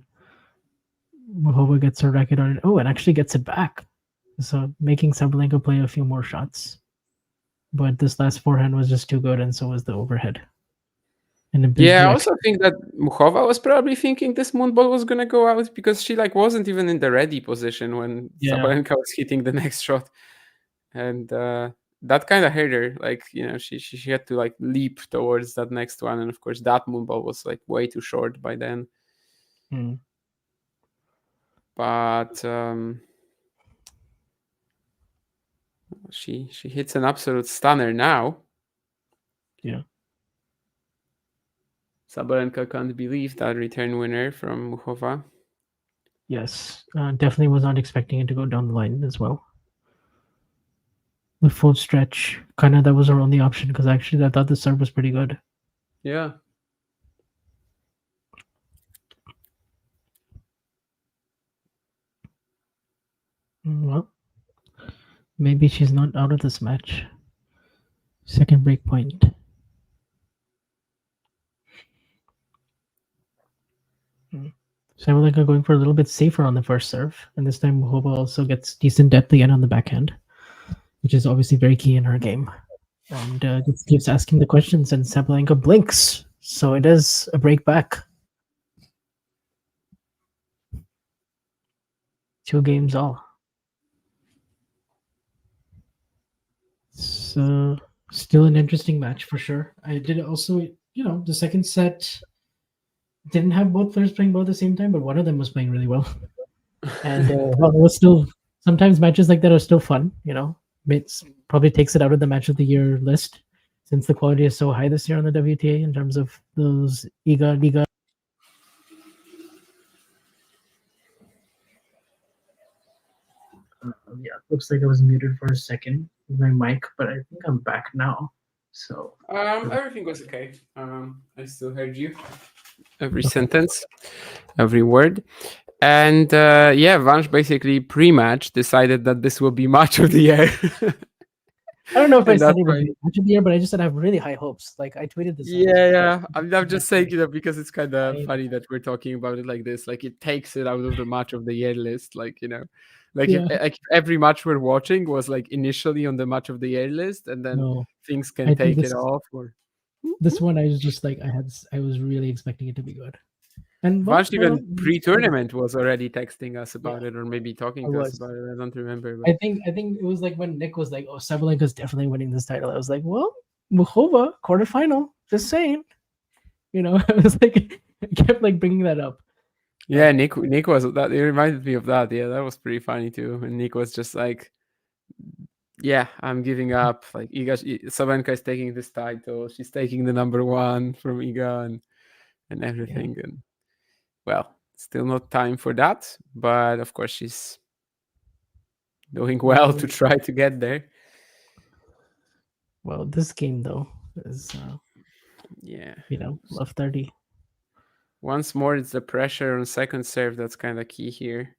Muchova Muchova gets her racket on it. Oh, and actually gets it back. So making Sabalenka play a few more shots. But this last forehand was just too good, and so was the overhead. And a big Yeah, I reaction. also think that Muchova was probably thinking this moonball was gonna go out because she like wasn't even in the ready position when Yeah. Sabalenka was hitting the next shot, and that kind of hurt her. Like, you know, she had to like leap towards that next one, and of course that moonball was like way too short by then. Hmm. But she hits an absolute stunner now. Yeah. Sabalenka can't believe that return winner from Muchova. Yes, definitely was not expecting it to go down the line as well. The full stretch, kind of that was our only option because actually I thought the serve was pretty good. Yeah. Well, maybe she's not out of this match. Second break point. Sabalenka going for a little bit safer on the first serve, and this time Muchova also gets decent depth again on the backhand, which is obviously very key in her game. And keeps asking the questions, and Sabalenka blinks. So it is a break back. 2 games all. So still an interesting match for sure. I did also, the second set didn't have both players playing well at the same time, but one of them was playing really well. And well, it was still sometimes matches like that are still fun. It probably takes it out of the match of the year list since the quality is so high this year on the WTA in terms of those Liga. Yeah, looks like I was muted for a second with my mic, but I think I'm back now. So everything was okay. I still heard you. Every sentence, every word. And yeah, Vansh basically pre-match decided that this will be match of the year. I don't know if I said it was match of the year, but I just said I have really high hopes. Like I tweeted this. Yeah. I'm just saying, because it's kind of funny that we're talking about it like this. Like it takes it out of the match of the year list. Like, if every match we're watching was like initially on the match of the year list, and then things can take it off. Or this one, I was just like I was really expecting it to be good. And Vansh even pre-tournament was already texting us about it, or maybe talking to us about it. I don't remember. But I think it was like when Nick was like, "Oh, Sabalenka's definitely winning this title." I was like, "Well, Muchova quarterfinal." Just saying. I was like, I kept like bringing that up. Yeah, Nick was that. It reminded me of that. Yeah, that was pretty funny too. And Nick was just like, "Yeah, I'm giving up. Like Sabalenka is taking this title. She's taking the number 1 from Iga and everything." And well, still not time for that. But of course, she's doing well to try to get there. Well, this game though is love 30. Once more, it's the pressure on second serve that's kind of key here.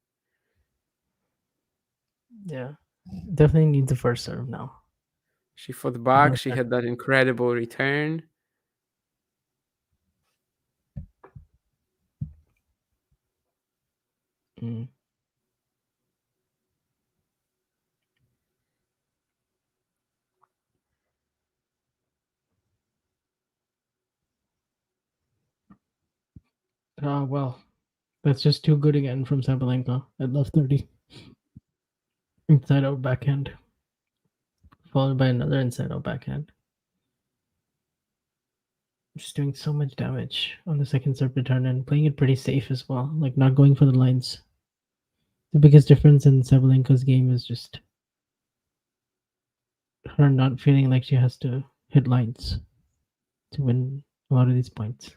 Yeah, definitely needs the first serve now. She fought back. She had that incredible return. Well, that's just too good again from Sabalenka at love 30. Inside out backhand. Followed by another inside out backhand. Just doing so much damage on the second serve return and playing it pretty safe as well. Like not going for the lines. The biggest difference in Sabalenka's game is just her not feeling like she has to hit lines to win a lot of these points.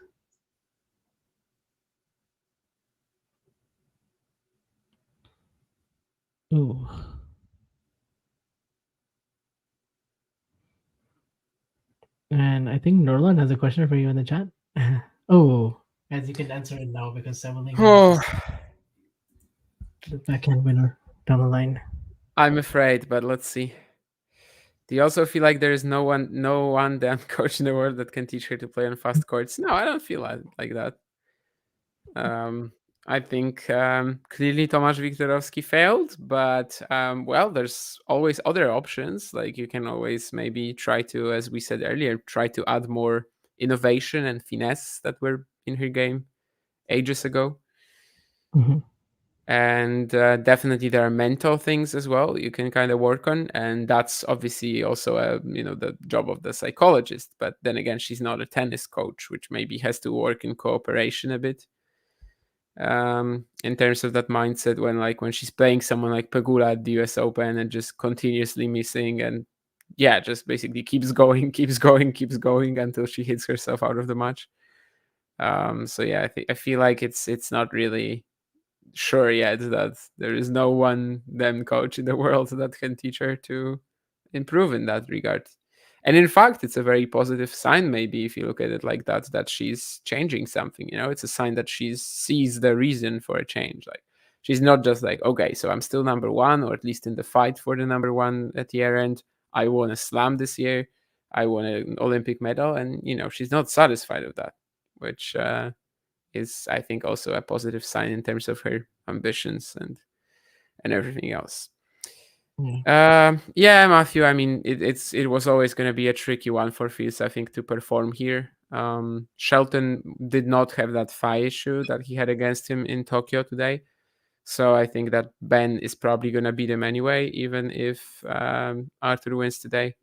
Ooh. And I think Nurlan has a question for you in the chat. Oh, as you can answer it now because Sabalenka is the backhand winner down the line. I'm afraid, but let's see. Do you also feel like there is no one damn coach in the world that can teach her to play on fast courts? No, I don't feel like that. I think clearly Tomasz Wiktorowski failed, but well, there's always other options. Like you can always maybe try to, as we said earlier, try to add more innovation and finesse that were in her game ages ago. Mhm. And definitely there are mental things as well you can kind of work on, and that's obviously also the job of the psychologist. But then again, she's not a tennis coach, which maybe has to work in cooperation a bit. In terms of that mindset when she's playing someone like Pegula at the US Open and just continuously missing, and just basically keeps going until she hits herself out of the match. So yeah, I feel like it's not really sure yet that there is no one then coach in the world that can teach her to improve in that regard. And in fact, it's a very positive sign, maybe, if you look at it like that she's changing something. It's a sign that she sees the reason for a change. Like she's not just like, okay, so I'm still number one, or at least in the fight for the number one at the year end. I won a slam this year. I won an Olympic medal, and she's not satisfied with that, which is, I think, also a positive sign in terms of her ambitions and everything else. Yeah, Matthew. I mean, it was always going to be a tricky one for Fils, I think, to perform here. Shelton did not have that thigh issue that he had against him in Tokyo today, so I think that Ben is probably going to beat him anyway, even if Arthur wins today.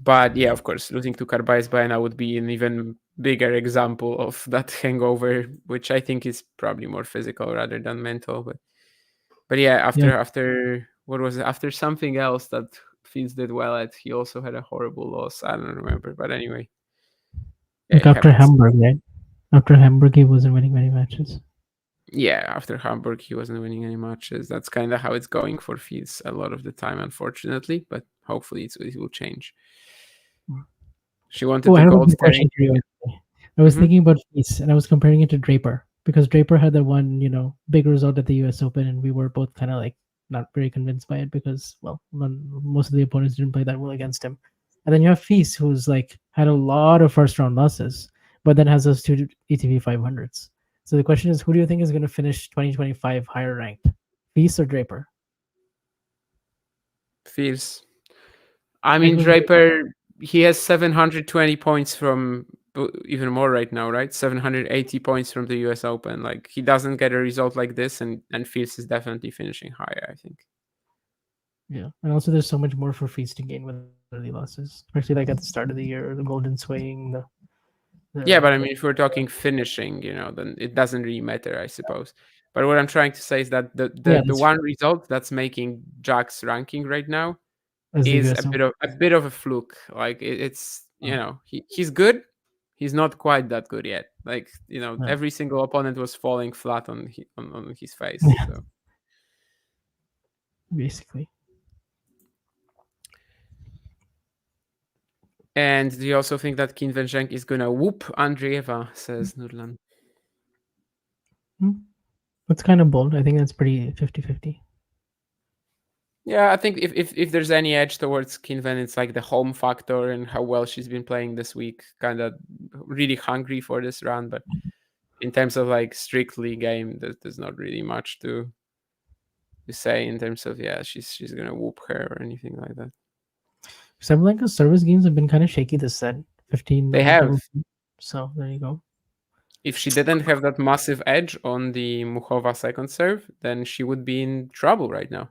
But yeah, of course, losing to Carbais Baena would be an even bigger example of that hangover, which I think is probably more physical rather than mental. But yeah, after what was it? After something else that Fils did well at, he also had a horrible loss. I don't remember, but anyway. Like after Hamburg, right? After Hamburg, he wasn't winning many matches. Yeah, after Hamburg, he wasn't winning any matches. That's kind of how it's going for Fils a lot of the time, unfortunately. But hopefully, it will change. She wanted I the have a gold good question for you. I was thinking about Fils, and I was comparing it to Draper, because Draper had the one, big result at the US Open, and we were both kind of like not very convinced by it because, well, most of the opponents didn't play that well against him. And then you have Fils, who's like had a lot of first round losses, but then has those 2 ATP 500s. So the question is, who do you think is going to finish 2025 higher ranked, Fils or Draper? Fils. I mean, Draper, he has 720 points from even more right now, right? 780 points from the US Open. Like, he doesn't get a result like this, and Fils is definitely finishing higher, I think. Yeah, and also there's so much more for Fils to gain with early losses, especially like at the start of the year, the golden swing. Yeah, but I mean, if we're talking finishing, then it doesn't really matter, I suppose. But what I'm trying to say is that the one result that's making Jack's ranking right now is a bit of a fluke. Like it's he's good. He's not quite that good yet. Like every single opponent was falling flat on his face. So basically. And do you also think that Qin Wensheng is gonna whoop Andreeva? Says Nurlan. That's kind of bold. I think that's pretty 50-50. Yeah, I think if there's any edge towards Qinwen, it's like the home factor and how well she's been playing this week. Kind of really hungry for this run, but in terms of like strictly game, there's not really much to say in terms of she's gonna whoop her or anything like that. Sabalenka's service games have been kind of shaky this set. 15. They have. So there you go. If she didn't have that massive edge on the Muchova second serve, then she would be in trouble right now.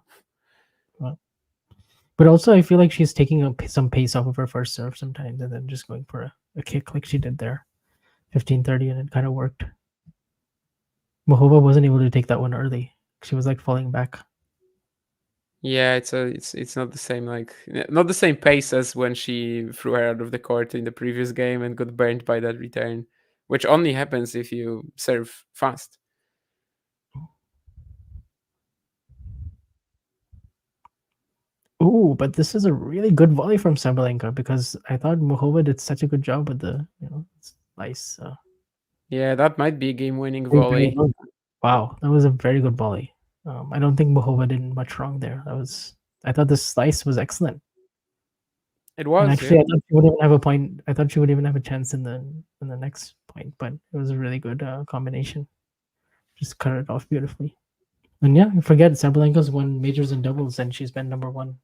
But also, I feel like she's taking some pace off of her first serve sometimes, and then just going for a kick like she did there, 15-30, and it kind of worked. Muchova wasn't able to take that one early. She was like falling back. Yeah, it's not the same, like not the same pace as when she threw her out of the court in the previous game and got burned by that return, which only happens if you serve fast. Ooh, but this is a really good volley from Sabalenka, because I thought Muchova did such a good job with the slice. Yeah, that might be a game-winning volley. Wow, that was a very good volley. I don't think Muchova did much wrong there. I thought the slice was excellent. It And was, actually, yeah. I thought she would even have a point. I thought she would even have a chance in the next point, but it was a really good combination. Just cut it off beautifully. And yeah, you forget Sabalenka's won majors and doubles, and she's been number one.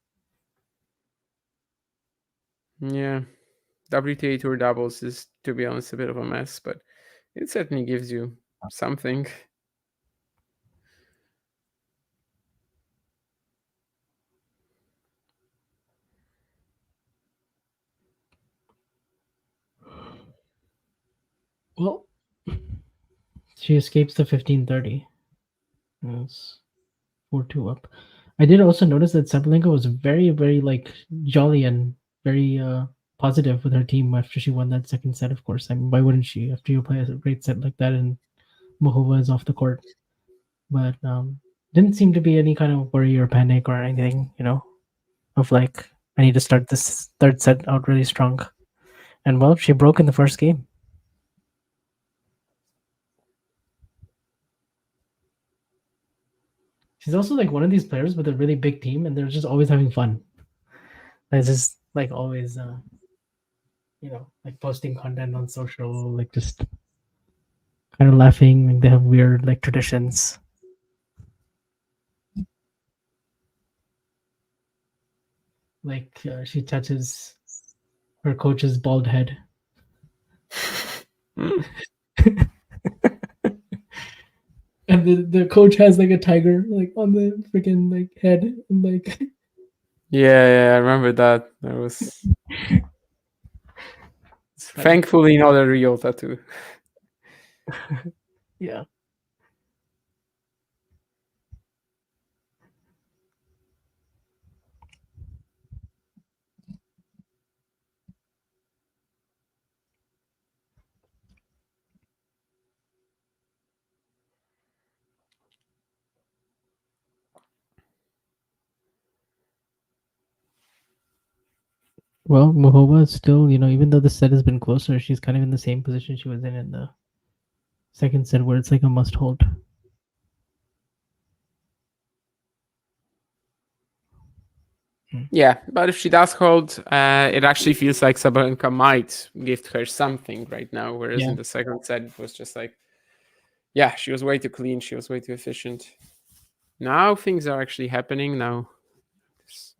Yeah. WTA Tour doubles is, to be honest, a bit of a mess, but it certainly gives you something. Well, she escapes the 15:30. It's 4-2 up. I did also notice that Sabalenka was very, very like jolly and very positive with her team after she won that second set. Of course, I mean, why wouldn't she after you play a great set like that and Muchova is off the court? But didn't seem to be any kind of worry or panic or anything, of like I need to start this third set out really strong. And well, she broke in the first game. She's also like one of these players with a really big team, and they're just always having fun. They're just like always, like posting content on social, like just kind of laughing. Like they have weird like traditions. Like she touches her coach's bald head. And the coach has like a tiger like on the freaking like head and like Yeah, I remember that. That was thankfully not a real tattoo. Yeah. Well, Muchova is still, even though the set has been closer, she's kind of in the same position she was in the second set, where it's like a must hold. Yeah, but if she does hold, it actually feels like Sabalenka might gift her something right now, whereas in the second set it was just like, yeah, she was way too clean, she was way too efficient. Now things are actually happening. Now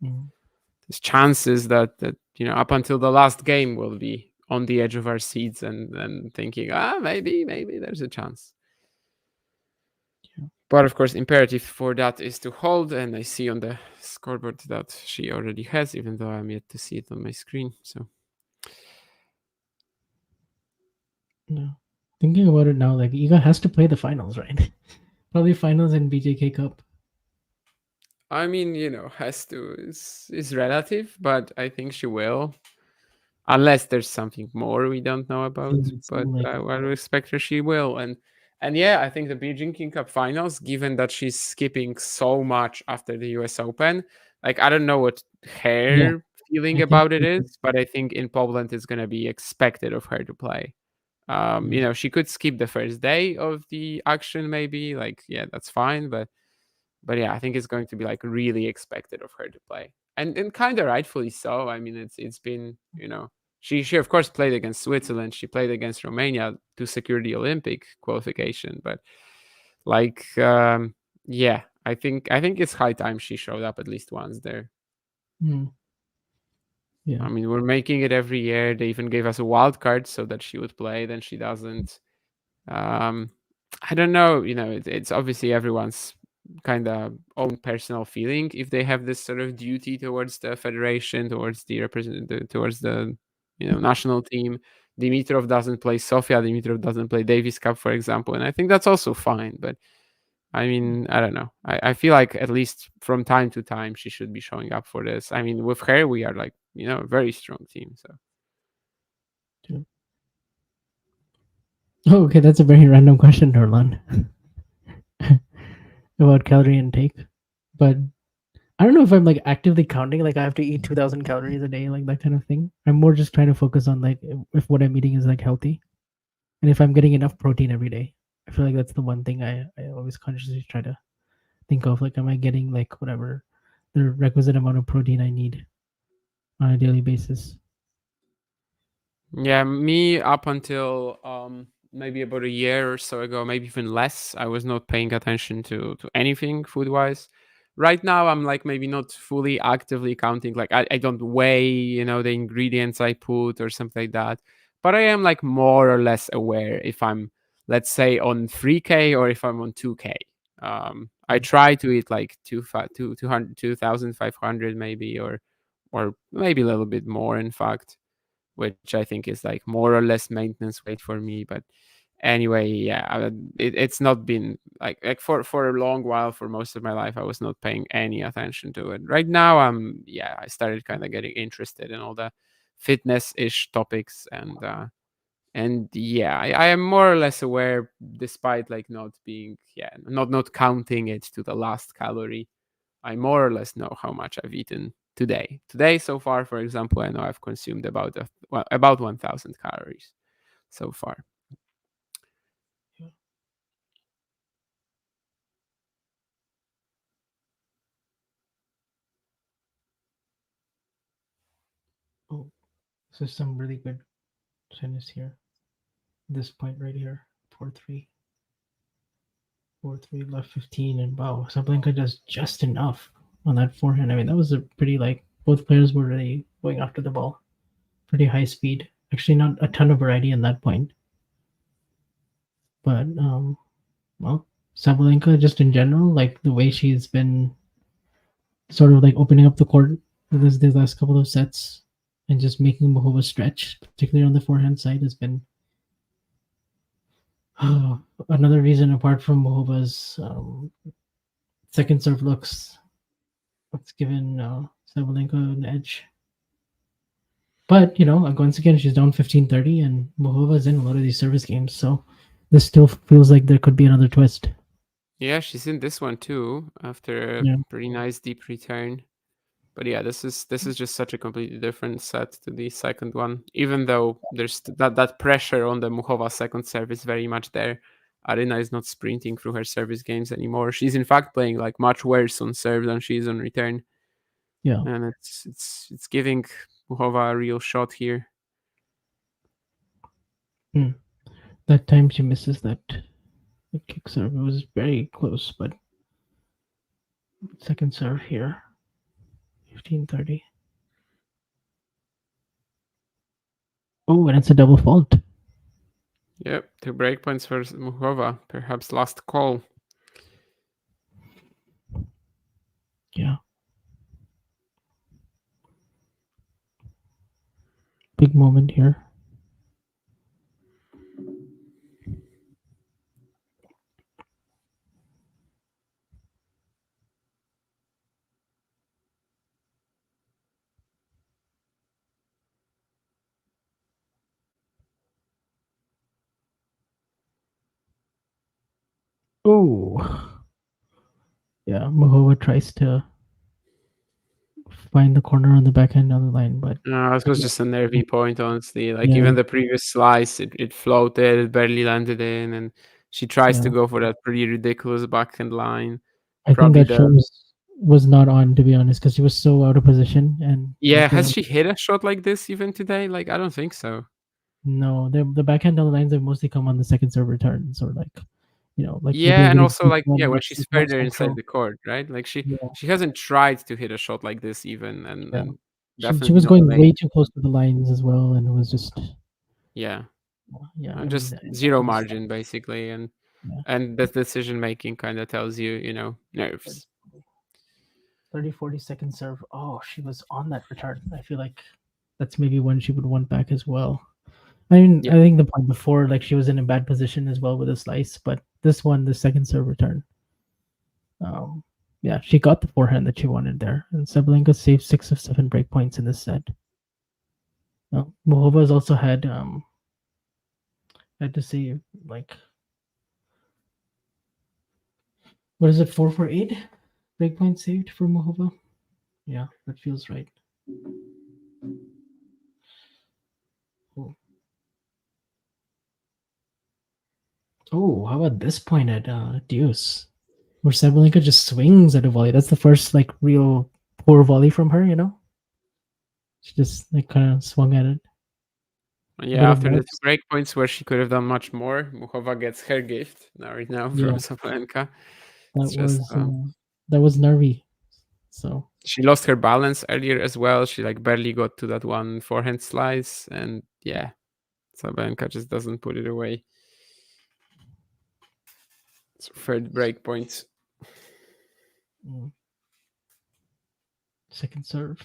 there's chances that up until the last game we'll be on the edge of our seats and thinking, maybe there's a chance. But of course, imperative for that is to hold, and I see on the scoreboard that she already has, even though I'm yet to see it on my screen. So, no, thinking about it now, like Iga has to play the finals, right? Probably finals and BJK Cup. I mean, has to is relative, but I think she will, unless there's something more we don't know about. But I would expect her she will, and yeah, I think the Beijing King Cup finals, given that she's skipping so much after the US Open, like I don't know what her feeling about it is, but I think in Poland it's gonna be expected of her to play. She could skip the first day of the action, maybe. Like, yeah, that's fine, but yeah, I think it's going to be like really expected of her to play, and kind of rightfully so. I mean, it's been she of course played against Switzerland, she played against Romania to secure the Olympic qualification, but like yeah, I think it's high time she showed up at least once there. Yeah, I mean, we're making it every year. They even gave us a wild card so that she would play, then she doesn't. I don't know, it's obviously everyone's kind of own personal feeling if they have this sort of duty towards the federation, towards the national team. Dimitrov doesn't play Sofia, Dimitrov doesn't play Davis Cup, for example, and I think that's also fine. But I mean, I don't know, I feel like at least from time to time she should be showing up for this. I mean, with her we are like a very strong team, so. Oh, okay, that's a very random question, Norlan. About calorie intake, but I don't know if I'm like actively counting, like I have to eat 2,000 calories a day, like that kind of thing. I'm more just trying to focus on like if what I'm eating is like healthy, and if I'm getting enough protein every day. I feel like that's the one thing I always consciously try to think of, like, am I getting like whatever the requisite amount of protein I need on a daily basis? Yeah, me up until maybe about a year or so ago, maybe even less, I was not paying attention to anything food wise. Right now, I'm like maybe not fully actively counting. Like I don't weigh, the ingredients I put or something like that. But I am like more or less aware if I'm, let's say, on 3K or if I'm on 2K. I try to eat like 200, 2,500 maybe, or maybe a little bit more, in fact, which I think is like more or less maintenance weight for me. But anyway, yeah, it's not been like for a long while, for most of my life, I was not paying any attention to it. Right now, I started kind of getting interested in all the fitness-ish topics, and yeah, I am more or less aware, despite like not being, not counting it to the last calorie. I more or less know how much I've eaten today. Today, so far, for example, I know I've consumed about 1,000 calories so far. Oh, so some really good tennis here. This point right here, 4-3. 4-3, left 15, and wow, Sabalenka does just enough on that forehand. I mean, that was a pretty, like, both players were really going after the ball. Pretty high speed. Actually, not a ton of variety in that point. But, well, Sabalenka, just in general, like the way she's been sort of like opening up the court with these last couple of sets and just making Muchova stretch, particularly on the forehand side, has been another reason apart from Muchova's second serve looks. It's given Sabalenka an edge. But, once again, she's down 15-30, and Muchova's in a lot of these service games, so this still feels like there could be another twist. Yeah, she's in this one too, after a pretty nice deep return. But yeah, this is just such a completely different set to the second one. Even though there's that pressure on the Muchova second serve is very much there. Aryna is not sprinting through her service games anymore. She's in fact playing like much worse on serve than she is on return. Yeah, and it's giving Muchova a real shot here. That time she misses that kick serve. It was very close, but second serve here, 15-30. Oh, and it's a double fault. Yep, 2 breakpoints for Muchova. Perhaps last call. Yeah. Big moment here. Oh. Yeah, Muchova tries to find the corner on the backhand on the line, but No, this was just a nervy point, honestly. Like, Yeah. even the previous slice, it floated, it barely landed in, and she tries to Yeah. go for that pretty ridiculous backhand line. I think Probably that shows was not on, to be honest, because she was so out of position. And Yeah, has she hit a shot like this even today? Like, I don't think so. No, the backhand on the lines have mostly come on the second serve returns, or like, like Yeah, and also like when when it's she's just more further inside central. the court, right? Like she Yeah. hasn't tried to hit a shot like this even, and Yeah. and She definitely was not going late. way too close to the lines as well, and it was just Yeah. yeah, Just I mean, zero it was- margin basically, and Yeah. and the decision making kind of tells you, nerves. 30-40 second serve. Oh, she was on that return. I feel like that's maybe when she would want back as well. I mean, Yeah. I think the point before, like, she was in a bad position as well with a slice, but this one, the second serve return, yeah, she got the forehand that she wanted there, and Sabalenka saved 6 of 7 break points in this set. Muchova's also had to save like, what is it, 4-8 break points saved for Muchova? Yeah, that feels right. Oh, how about this point at Deuce, where Sabalenka just swings at a volley? That's the first like real poor volley from her. She just like kind of swung at it. Yeah, bit of after the nerves. 2 break points where she could have done much more, Muchova gets her gift right now Yeah. from Sabalenka. That It's just was nervy. So she lost her balance earlier as well. She like barely got to that one forehand slice, and yeah, Sabalenka just doesn't put it away. So third break point. second serve.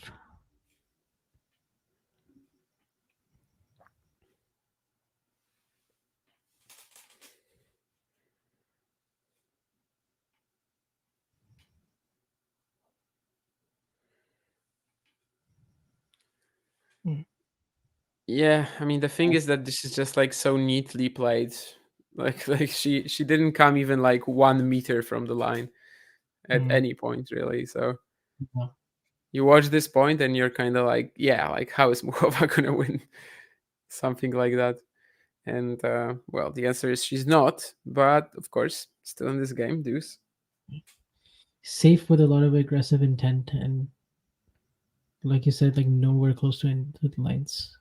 Yeah, I mean the thing is that this is just like so neatly played. Like she didn't come even like 1 meter from the line at any point really. So Yeah. you watch this point and you're kind of like, yeah, like how is Muchova gonna win something like that? And well, the answer is she's not. But of course, still in this game, deuce. Safe with a lot of aggressive intent, and like you said, like nowhere close to the lines.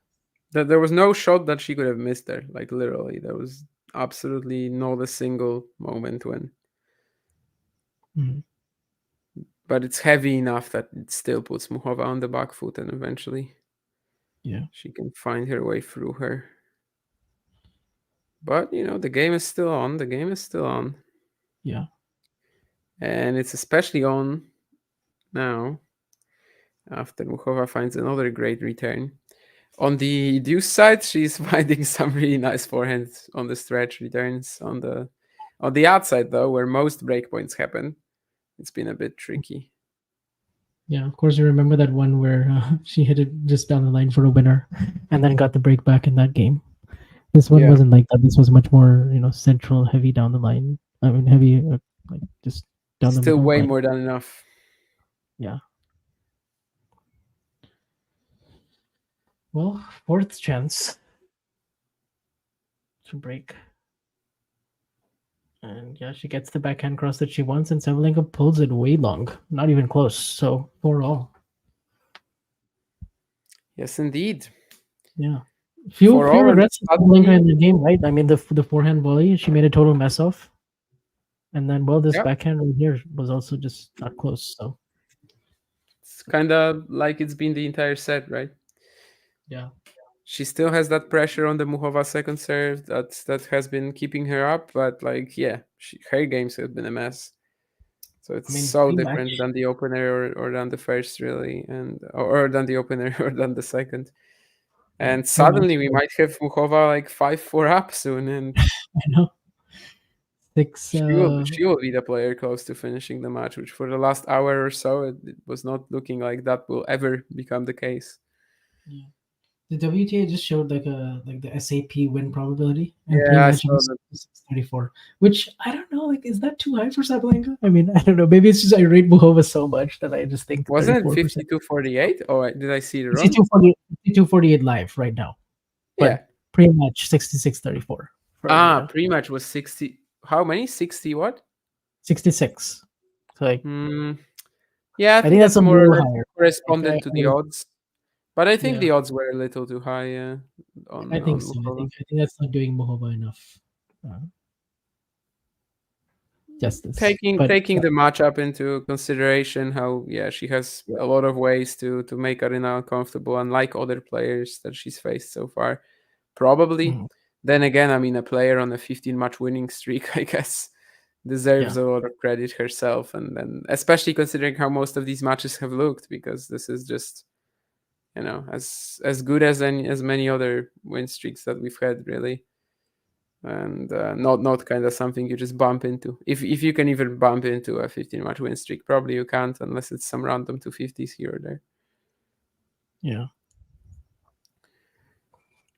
There was no shot that she could have missed there. Like literally, there was absolutely not a single moment when. But it's heavy enough that it still puts Muchova on the back foot, and eventually, she can find her way through her. But the game is still on. The game is still on. Yeah. And it's especially on now after Muchova finds another great return. On the deuce side, she's finding some really nice forehands on the stretch returns. On the outside, though, where most breakpoints happen, it's been a bit tricky. Yeah, of course you remember that one where she hit it just down the line for a winner, and then got the break back in that game. This one wasn't like that. This was much more, central, heavy down the line. I mean, heavy, like just down the Still middle. way but more than enough. Yeah. Well, fourth chance to break. And yeah, she gets the backhand cross that she wants, and Sabalenka pulls it way long. Not even close. So 4-all. Yes, indeed. Yeah. Few regrets of Sabalenka in the game, right? I mean, the forehand volley, she made a total mess of. And then, well, this backhand right here was also just not close. So it's kind of like it's been the entire set, right? Yeah. She still has that pressure on the Muchova second serve that has been keeping her up, but like, yeah, her games have been a mess. So it's so different than the opener or than the first, really, and or than the opener or than the second. And suddenly we might have Muchova like 5-4 up soon, and I know. She will be the player close to finishing the match, which for the last hour or so it was not looking like that will ever become the case. Yeah. The WTA just showed like the SAP win probability, and Yeah, pre-match was 634, which I don't know, like is that too high for Sabalenka? I mean, I don't know. Maybe it's just I rate Muchova so much that I just think wasn't it 52-48? Oh, did I see it wrong? 52-48 live right now. But Yeah. Pre-match 66-34. Pre-match was 60. How many? 60 what? 66. So like, yeah, I think that's a more little higher. correspondent to the odds. But I think Yeah. the odds were a little too high. I think so. I think that's not doing Muchova enough justice. Taking the matchup into consideration, how she has a lot of ways to make Aryna uncomfortable, unlike other players that she's faced so far. Probably. Then again, I mean, a player on a 15-match winning streak, I guess, deserves a lot of credit herself, and then especially considering how most of these matches have looked, because this is just as good as many other win streaks that we've had, really, and not kind of something you just bump into. If you can even bump into a 15-match win streak, probably you can't unless it's some random 250s here or there. Yeah.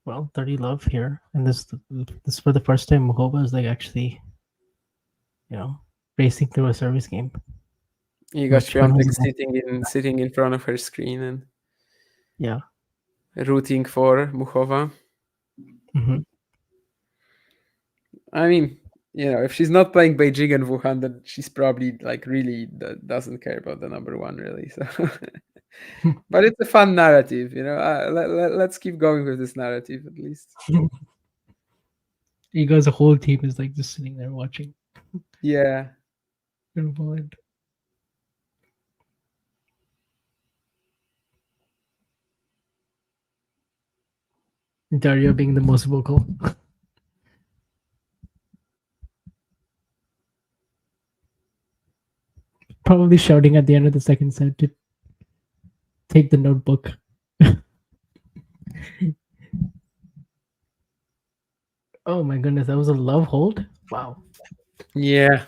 Well, 30 love here, and this for the first time Muchova is like actually, racing through a service game. You got Swiatek sitting in front of her screen and rooting for Muchova. I mean, if she's not playing Beijing and Wuhan, then she's probably like really doesn't care about the number one, really. So But it's a fun narrative, you know. Let's keep going with this narrative at least. You guys, the whole team is like just sitting there watching. Yeah. Involved. Daria being the most vocal. Probably shouting at the end of the second set to take the notebook. Oh my goodness, that was a love hold? Wow. Yeah.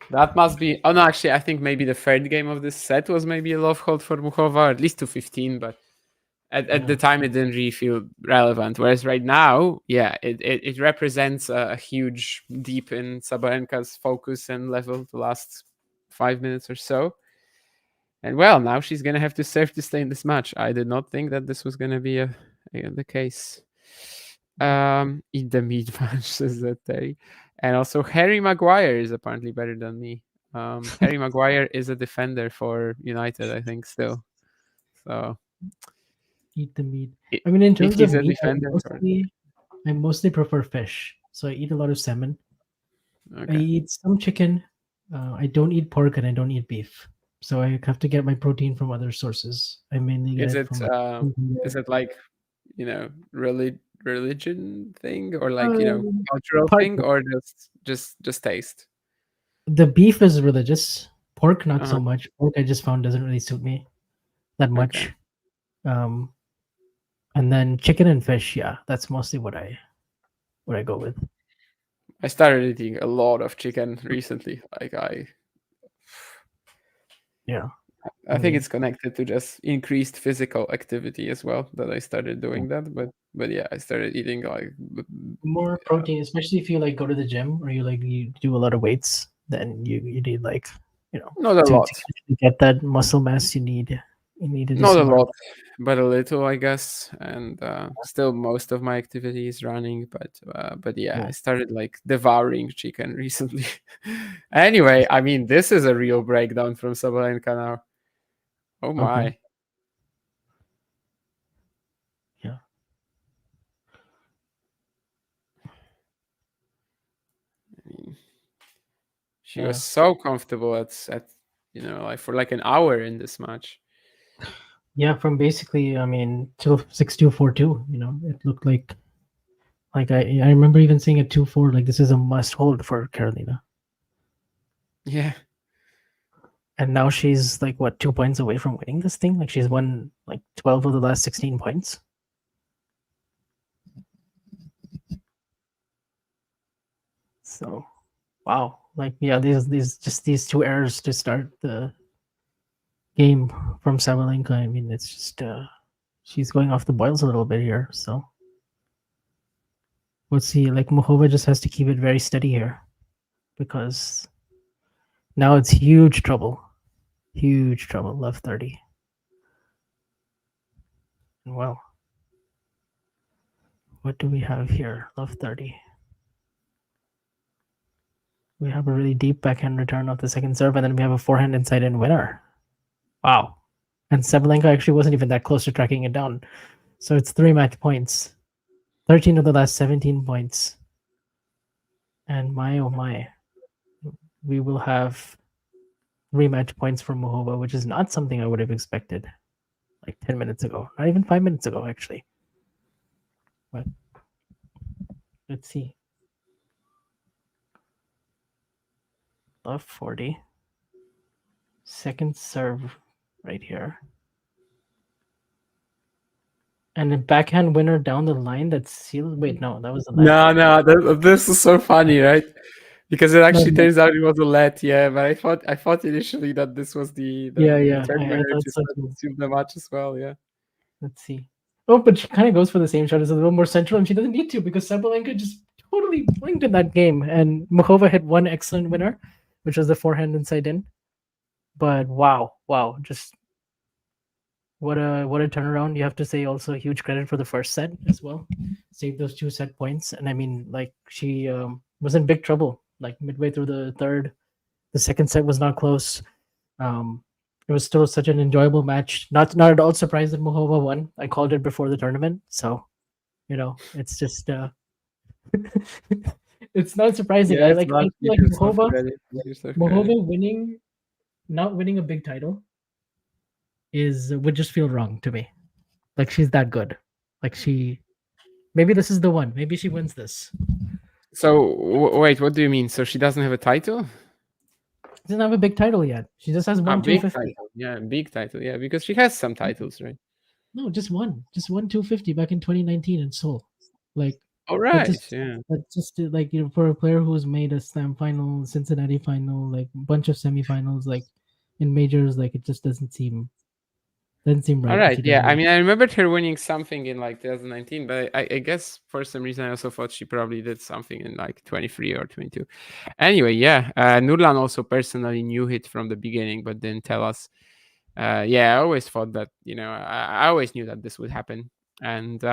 That must be. Oh no, actually, I think maybe the third game of this set was maybe a love hold for Muchova, at least to 15. But at the time, it didn't really feel relevant. Whereas right now, yeah, it represents a huge deep in Sabalenka's focus and level the last 5 minutes or so. And well, now she's gonna have to serve to stay in this match. I did not think that this was gonna be the case. Eat the meat match, says that day. And also Harry Maguire is apparently better than me. Harry Maguire is a defender for United, I think, still. So Eat the meat. I mean, in terms of a meat, defender, I mostly prefer fish. So I eat a lot of salmon. I okay. eat some chicken. I don't eat pork and I don't eat beef. So I have to get my protein from other sources. I mainly get it from is it like religion thing or like cultural part thing or just taste? the beef is religious. Pork not so Uh-huh. much. Pork I just found doesn't really suit me that much. Okay. And then chicken and fish, yeah, that's mostly what I go with. I started eating a lot of chicken recently. Like I think it's connected to just increased physical activity as well that I started doing that. But yeah, I started eating like more protein, especially if you like go to the gym or you do a lot of weights. Then you need like not a lot. to get that muscle mass you need. You need to do Not a some more. lot, but a little, I guess. And still, most of my activity is running. But yeah, I started like devouring chicken recently. Anyway, I mean, this is a real breakdown from Sabalenka now. Oh my. Okay. Yeah. I mean, she was so comfortable at like for like an hour in this match. Yeah, from basically, I mean, till 6-2, 4-2. It looked like I remember even saying at 2-4, like this is a must hold for Karolina. Yeah. And now she's like what 2 points away from winning this thing. Like she's won like 12 of the last 16 points. So, wow. Like yeah, these two errors to start the game from Sabalenka. I mean, it's just she's going off the boils a little bit here. So let's see. Like Muchova just has to keep it very steady here, because now it's huge trouble. Huge trouble. Love 30. Well, what do we have here? Love 30. We have a really deep backhand return off the second serve, and then we have a forehand inside in winner. Wow. And Sabalenka actually wasn't even that close to tracking it down. So it's 3 match points. 13 of the last 17 points. And my oh my. We will have 3 match points from Muchova, which is not something I would have expected like 10 minutes ago. Not even 5 minutes ago, actually. But let's see. Love 40. Second serve right here. And a backhand winner down the line that's sealed. Wait, no, that was the let. No, this is so funny, right? Because it actually turns out it was a let, yeah. But I thought initially that this was the third winner just sealed the match as well, yeah. Let's see. Oh, but she kind of goes for the same shot. It's a little more central, and she doesn't need to because Sabalenka just totally blinked in that game. And Muchova hit one excellent winner, which was the forehand inside in. But wow, just what a turnaround. You have to say also huge credit for the first set as well. Saved those 2 set points. And I mean, like she was in big trouble like midway through the third. The second set was not close. It it was still such an enjoyable match. Not at all surprised that Muchova won. I called it before the tournament, so it's just it's not surprising. Yeah, I it's like not I feel like give yourself credit. Give yourself credit. Muchova not winning a big title would just feel wrong to me. Like she's that good. Like maybe this is the one. Maybe she wins this. So wait, what do you mean? So she doesn't have a title? She doesn't have a big title yet. She just has A one big 250. title. Yeah, big title. Yeah, because she has some titles, right? No, just one. Just one 250 back in 2019 in Seoul. Like All that right. just Yeah. that just like for a player who's made a slam final, Cincinnati final, like a bunch of semifinals, like in majors, like it just doesn't seem right. All if right. you Yeah. didn't I win. mean, I remembered her winning something in like 2019, but I guess for some reason I also thought she probably did something in like 23 or 22. Anyway, yeah. Nurlan also personally knew it from the beginning, but didn't tell us. Yeah, I always thought that, I always knew that this would happen. And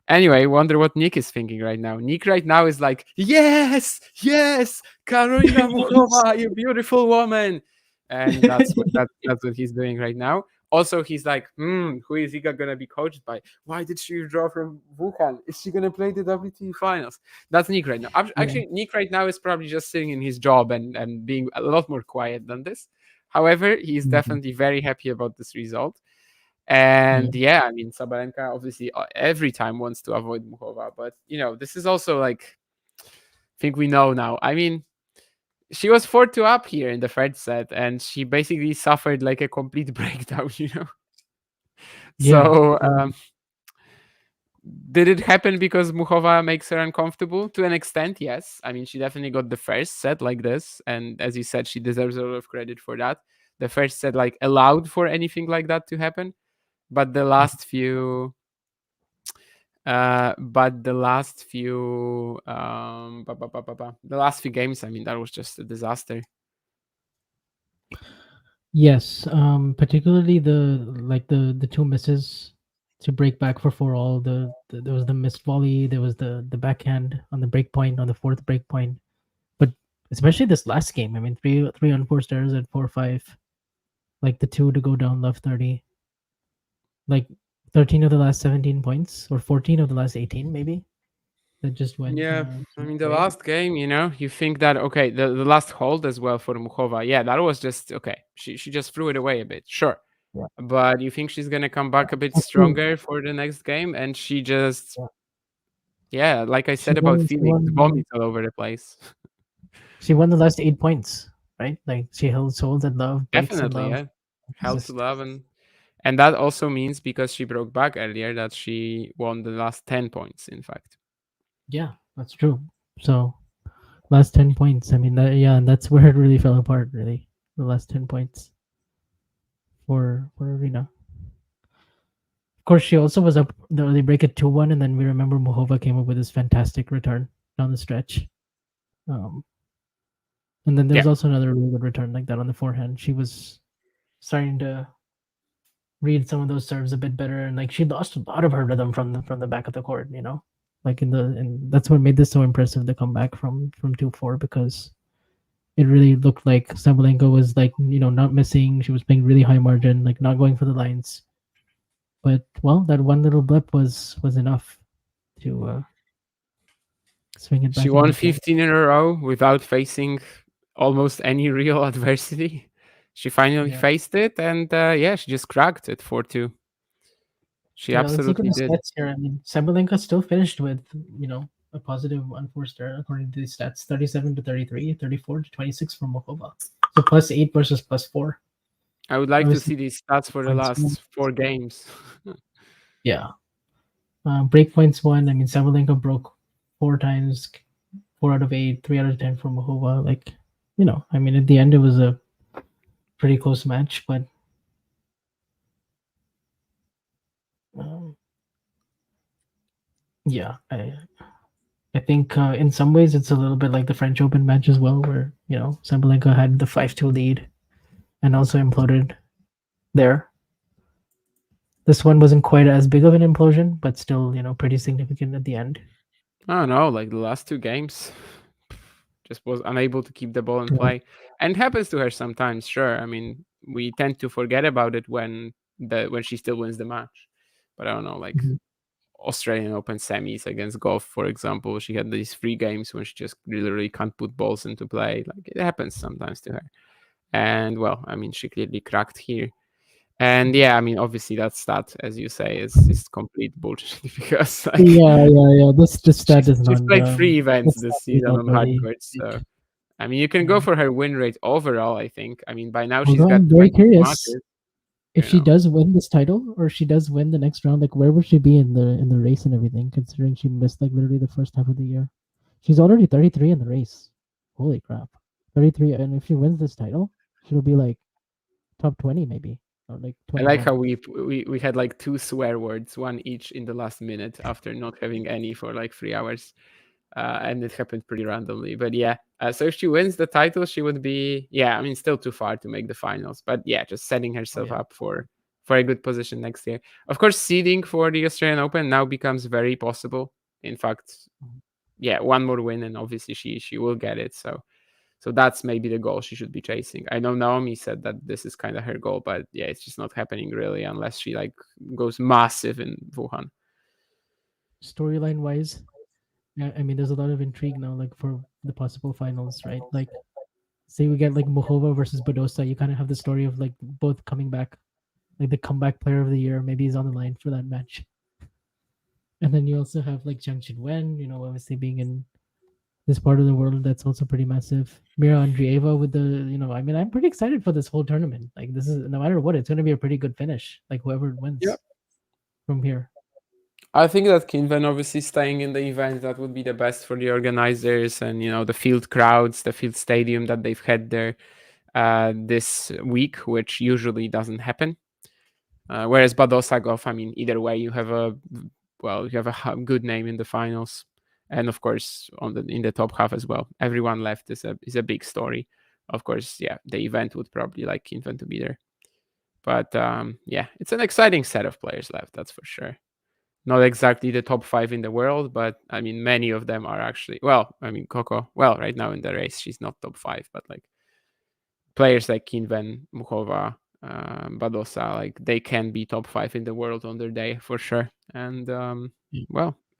anyway, wonder what Nick is thinking right now. Nick right now is like, yes, Karolina Muchova, you beautiful woman. And that's what he's doing right now. Also, he's like, who is Iga gonna be coached by? Why did she withdraw from Wuhan? Is she gonna play the WTA finals? That's Nick right now. Actually, Nick right now is probably just sitting in his job and being a lot more quiet than this. However, he's definitely very happy about this result. And yeah, I mean, Sabalenka obviously every time wants to avoid Muchova, but this is also like, I think we know now. I mean, she was 4-2 up here in the third set, and she basically suffered like a complete breakdown. So did it happen because Muchova makes her uncomfortable? To an extent, yes. I mean, she definitely got the first set like this, and as you said, she deserves a lot of credit for that. The first set like allowed for anything like that to happen, but the last few the last few games, I mean, that was just a disaster. Yes, particularly the two misses to break back for 4-all. There was the missed volley, there was the backhand on the break point, on the fourth break point. But especially this last game, I mean, three unforced errors at 4-5, like the two to go down love 30, like 13 of the last 17 points, or 14 of the last 18 maybe, that just went. Yeah, I mean, the last game, you think that, okay, the last hold as well for Muchova, yeah, that was just, okay, she just threw it away a bit, sure. Yeah. But you think she's going to come back a bit stronger for the next game? And she just, like I said about feelings, vomit all over the place. She won the last 8 points, right? Like she held souls at love, breaks at Definitely, love. yeah. Held to love. And that also means, because she broke back earlier, that she won the last 10 points, in fact. Yeah, that's true. So last 10 points. I mean, that's where it really fell apart, really. The last 10 points for Aryna. Of course, she also was up the early break at 2-1, and then we remember Muchova came up with this fantastic return down the stretch. And then there's also another really good return like that on the forehand. She was starting to read some of those serves a bit better, and like she lost a lot of her rhythm from the back of the court, like and that's what made this so impressive, the comeback from 2-4, because it really looked like Sabalenka was like, not missing. She was playing really high margin, like not going for the lines. But that one little blip was enough to swing it back. She won 15 in a row without facing almost any real adversity. She finally faced it, and she just cracked it 4-2. She absolutely let's look at the did. stats here. I mean, Sabalenka still finished with, a positive unforced error according to the stats: 37 to 33, 34 to 26 for Muchova. So +8 versus +4. I would like to see these stats for the last 4 games. Yeah. Break points won. I mean, Sabalenka broke 4 times, 4 out of 8, 3 out of 10 for Muchova. Like, I mean, at the end, it was a pretty close match, but I think in some ways it's a little bit like the French Open match as well, where Sabalenka had the 5-2 lead and also imploded there. This one wasn't quite as big of an implosion, but still, pretty significant at the end. I don't know, like the last 2 games, just was unable to keep the ball in play. And it happens to her sometimes, sure. I mean, we tend to forget about it when she still wins the match. But I don't know, like Australian Open semis against golf, for example, she had these 3 games when she just literally can't put balls into play. Like, it happens sometimes to her. And well, I mean, she clearly cracked here. And yeah, I mean, obviously that stat, as you say, is complete bullshit because like, yeah. This stat is not. She's played 3 events this this stat is season not on really- hardcourt, so I mean, you can go for her win rate overall. I think. I mean, by now she's Although got I'm very 20 curious matches. if she does win this title or she does win the next round. Like, where would she be in the race and everything? Considering she missed like literally the first half of the year, she's already 33 in the race. Holy crap, 33! And if she wins this title, she'll be like top 20 maybe, or like I 21. like how we had like 2 swear words, one each in the last minute after not having any for like 3 hours. And it happened pretty randomly. But yeah, so if she wins the title, she would be, I mean, still too far to make the finals. But yeah, just setting herself up for a good position next year. Of course, seeding for the Australian Open now becomes very possible. In fact, one more win, and obviously she will get it. So that's maybe the goal she should be chasing. I know Naomi said that this is kind of her goal, but yeah, it's just not happening really unless she like goes massive in Wuhan. Storyline wise, I mean, there's a lot of intrigue now, like for the possible finals, right? Like, say we get like Muchova versus Badosa, you kind of have the story of like both coming back, like the comeback player of the year maybe is on the line for that match. And then you also have like Jiang Qinwen, obviously being in this part of the world, that's also pretty massive. Mira Andreeva with the, I mean, I'm pretty excited for this whole tournament. Like, this is, no matter what, it's going to be a pretty good finish. Like, whoever wins from here. I think that Kinven obviously staying in the event, that would be the best for the organizers and, the field crowds, the field stadium that they've had there this week, which usually doesn't happen. Whereas Badosa Golf, I mean, either way, you have a good name in the finals. And of course, in the top half as well. Everyone left is a big story. Of course, the event would probably like Kinven to be there. But it's an exciting set of players left, that's for sure. Not exactly the top 5 in the world, but I mean, many of them are actually, Coco, right now in the race, she's not top 5, but like players like Kinven, Muchova, Badosa, like they can be top 5 in the world on their day for sure. And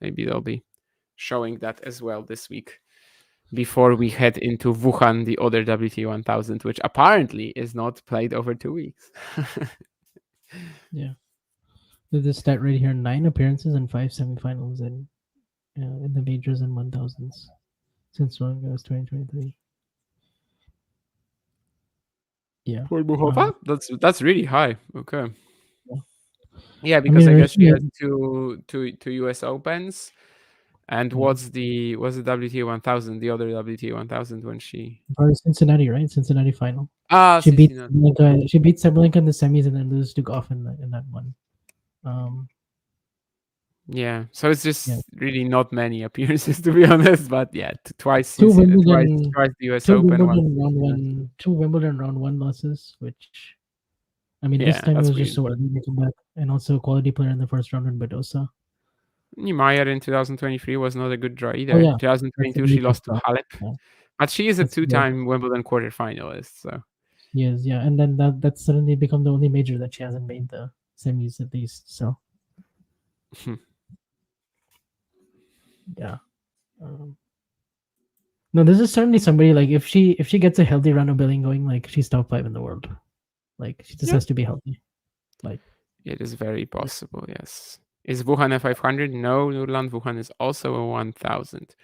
maybe they'll be showing that as well this week before we head into Wuhan, the other WTA 1000, which apparently is not played over 2 weeks. Yeah. This stat right here: 9 appearances and 5 semifinals in the majors and 1000s since Roland Garros 2023. Yeah, for Muchova, that's really high. Okay. Yeah, because I guess she has two US Opens, and what's the WTA 1000? The other WTA 1000 when she Cincinnati, right? Cincinnati final. She beat Sabalenka. She beat Sabalenka in the semis and then lose to Goff in that one. So it's just really not many appearances, to be honest. But twice the US Open, two Wimbledon round 1 losses, which I mean, this time it was just so early to come back, and also a quality player in the first round in Badosa. Niemeyer in 2023 was not a good draw either. Oh, yeah. 2022 she lost to Halep, but she is a 2-time Wimbledon quarterfinalist. So yes, and then that's suddenly become the only major that she hasn't made the semis at least. So no, this is certainly somebody like if she gets a healthy run of billing going, like she's top 5 in the world. Like she just has to be healthy. Like it is very possible. Yes. Is Wuhan a 500? No, Nurland. Wuhan is also a 1000.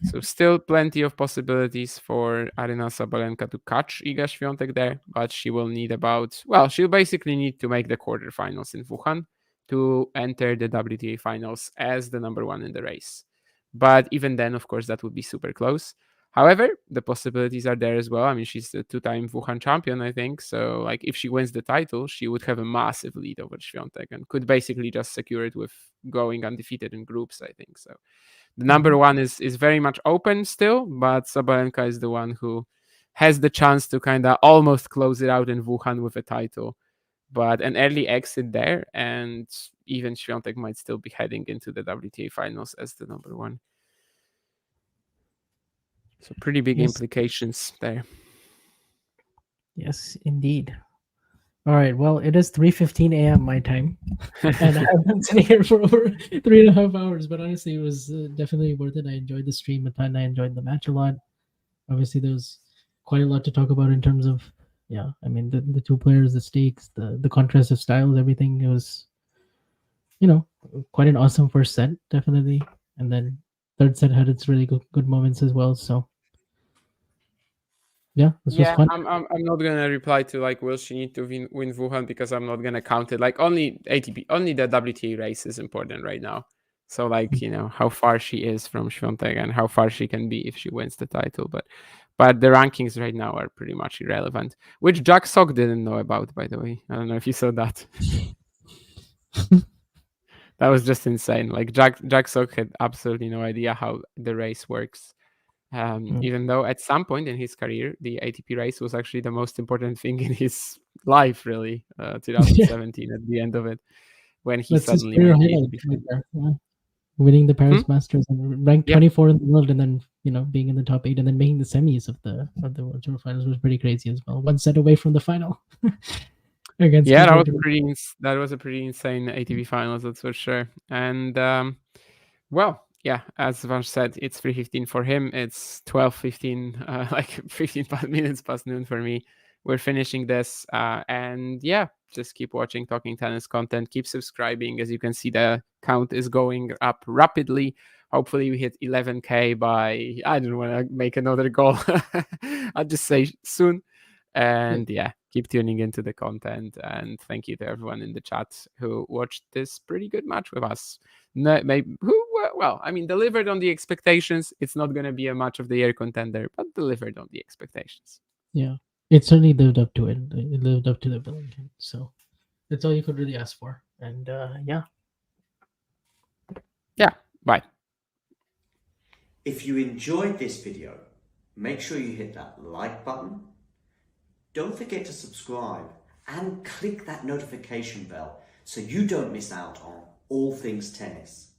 So still plenty of possibilities for Aryna Sabalenka to catch Iga Świątek there, but she will need she'll basically need to make the quarterfinals in Wuhan to enter the WTA finals as the number 1 in the race. But even then, of course, that would be super close. However, the possibilities are there as well. I mean, she's a 2-time Wuhan champion, I think. So, like, if she wins the title, she would have a massive lead over Świątek and could basically just secure it with going undefeated in groups, I think. So, the number 1 is very much open still, but Sabalenka is the one who has the chance to kind of almost close it out in Wuhan with a title. But an early exit there, and even Świątek might still be heading into the WTA finals as the number 1. So pretty big implications there. Yes, indeed. All right. Well, it is 3:15 a.m. my time, and I've been sitting here for over 3.5 hours. But honestly, it was definitely worth it. I enjoyed the stream a ton. I enjoyed the match a lot. Obviously, there was quite a lot to talk about in terms of, yeah. I mean, the two players, the stakes, the contrast of styles, everything. It was, quite an awesome first set, definitely, and then third set had its really good moments as well. So yeah, this was fun. I'm not gonna reply to like will she need to win Wuhan because I'm not gonna count it. Like only ATP, only the WTA race is important right now. So like how far she is from Świątek and how far she can be if she wins the title. But the rankings right now are pretty much irrelevant, which Jack Sock didn't know about, by the way. I don't know if you saw that. That was just insane. Like Jack Sock had absolutely no idea how the race works. Even though at some point in his career, the ATP race was actually the most important thing in his life, really, 2017 at the end of it, when he suddenly made the ATP final. Yeah. Winning the Paris Masters and ranked 24 in the world, and then being in the top 8 and then making the semis of the World Tour Finals was pretty crazy as well. One set away from the final. Against that was a pretty insane ATP Finals, that's for sure. And as Vash said, it's 3:15 for him. It's 12:15, like 15 minutes past noon for me. We're finishing this, and just keep watching Talking Tennis content. Keep subscribing. As you can see, the count is going up rapidly. Hopefully, we hit 11K by, I don't want to make another goal. I'll just say soon. And keep tuning into the content. And thank you to everyone in the chat who watched this pretty good match with us. Delivered on the expectations. It's not going to be a match of the year contender, but delivered on the expectations. Yeah, it certainly lived up to it. It lived up to the billing. So that's all you could really ask for. And bye. If you enjoyed this video, make sure you hit that like button. Don't forget to subscribe and click that notification bell so you don't miss out on all things tennis.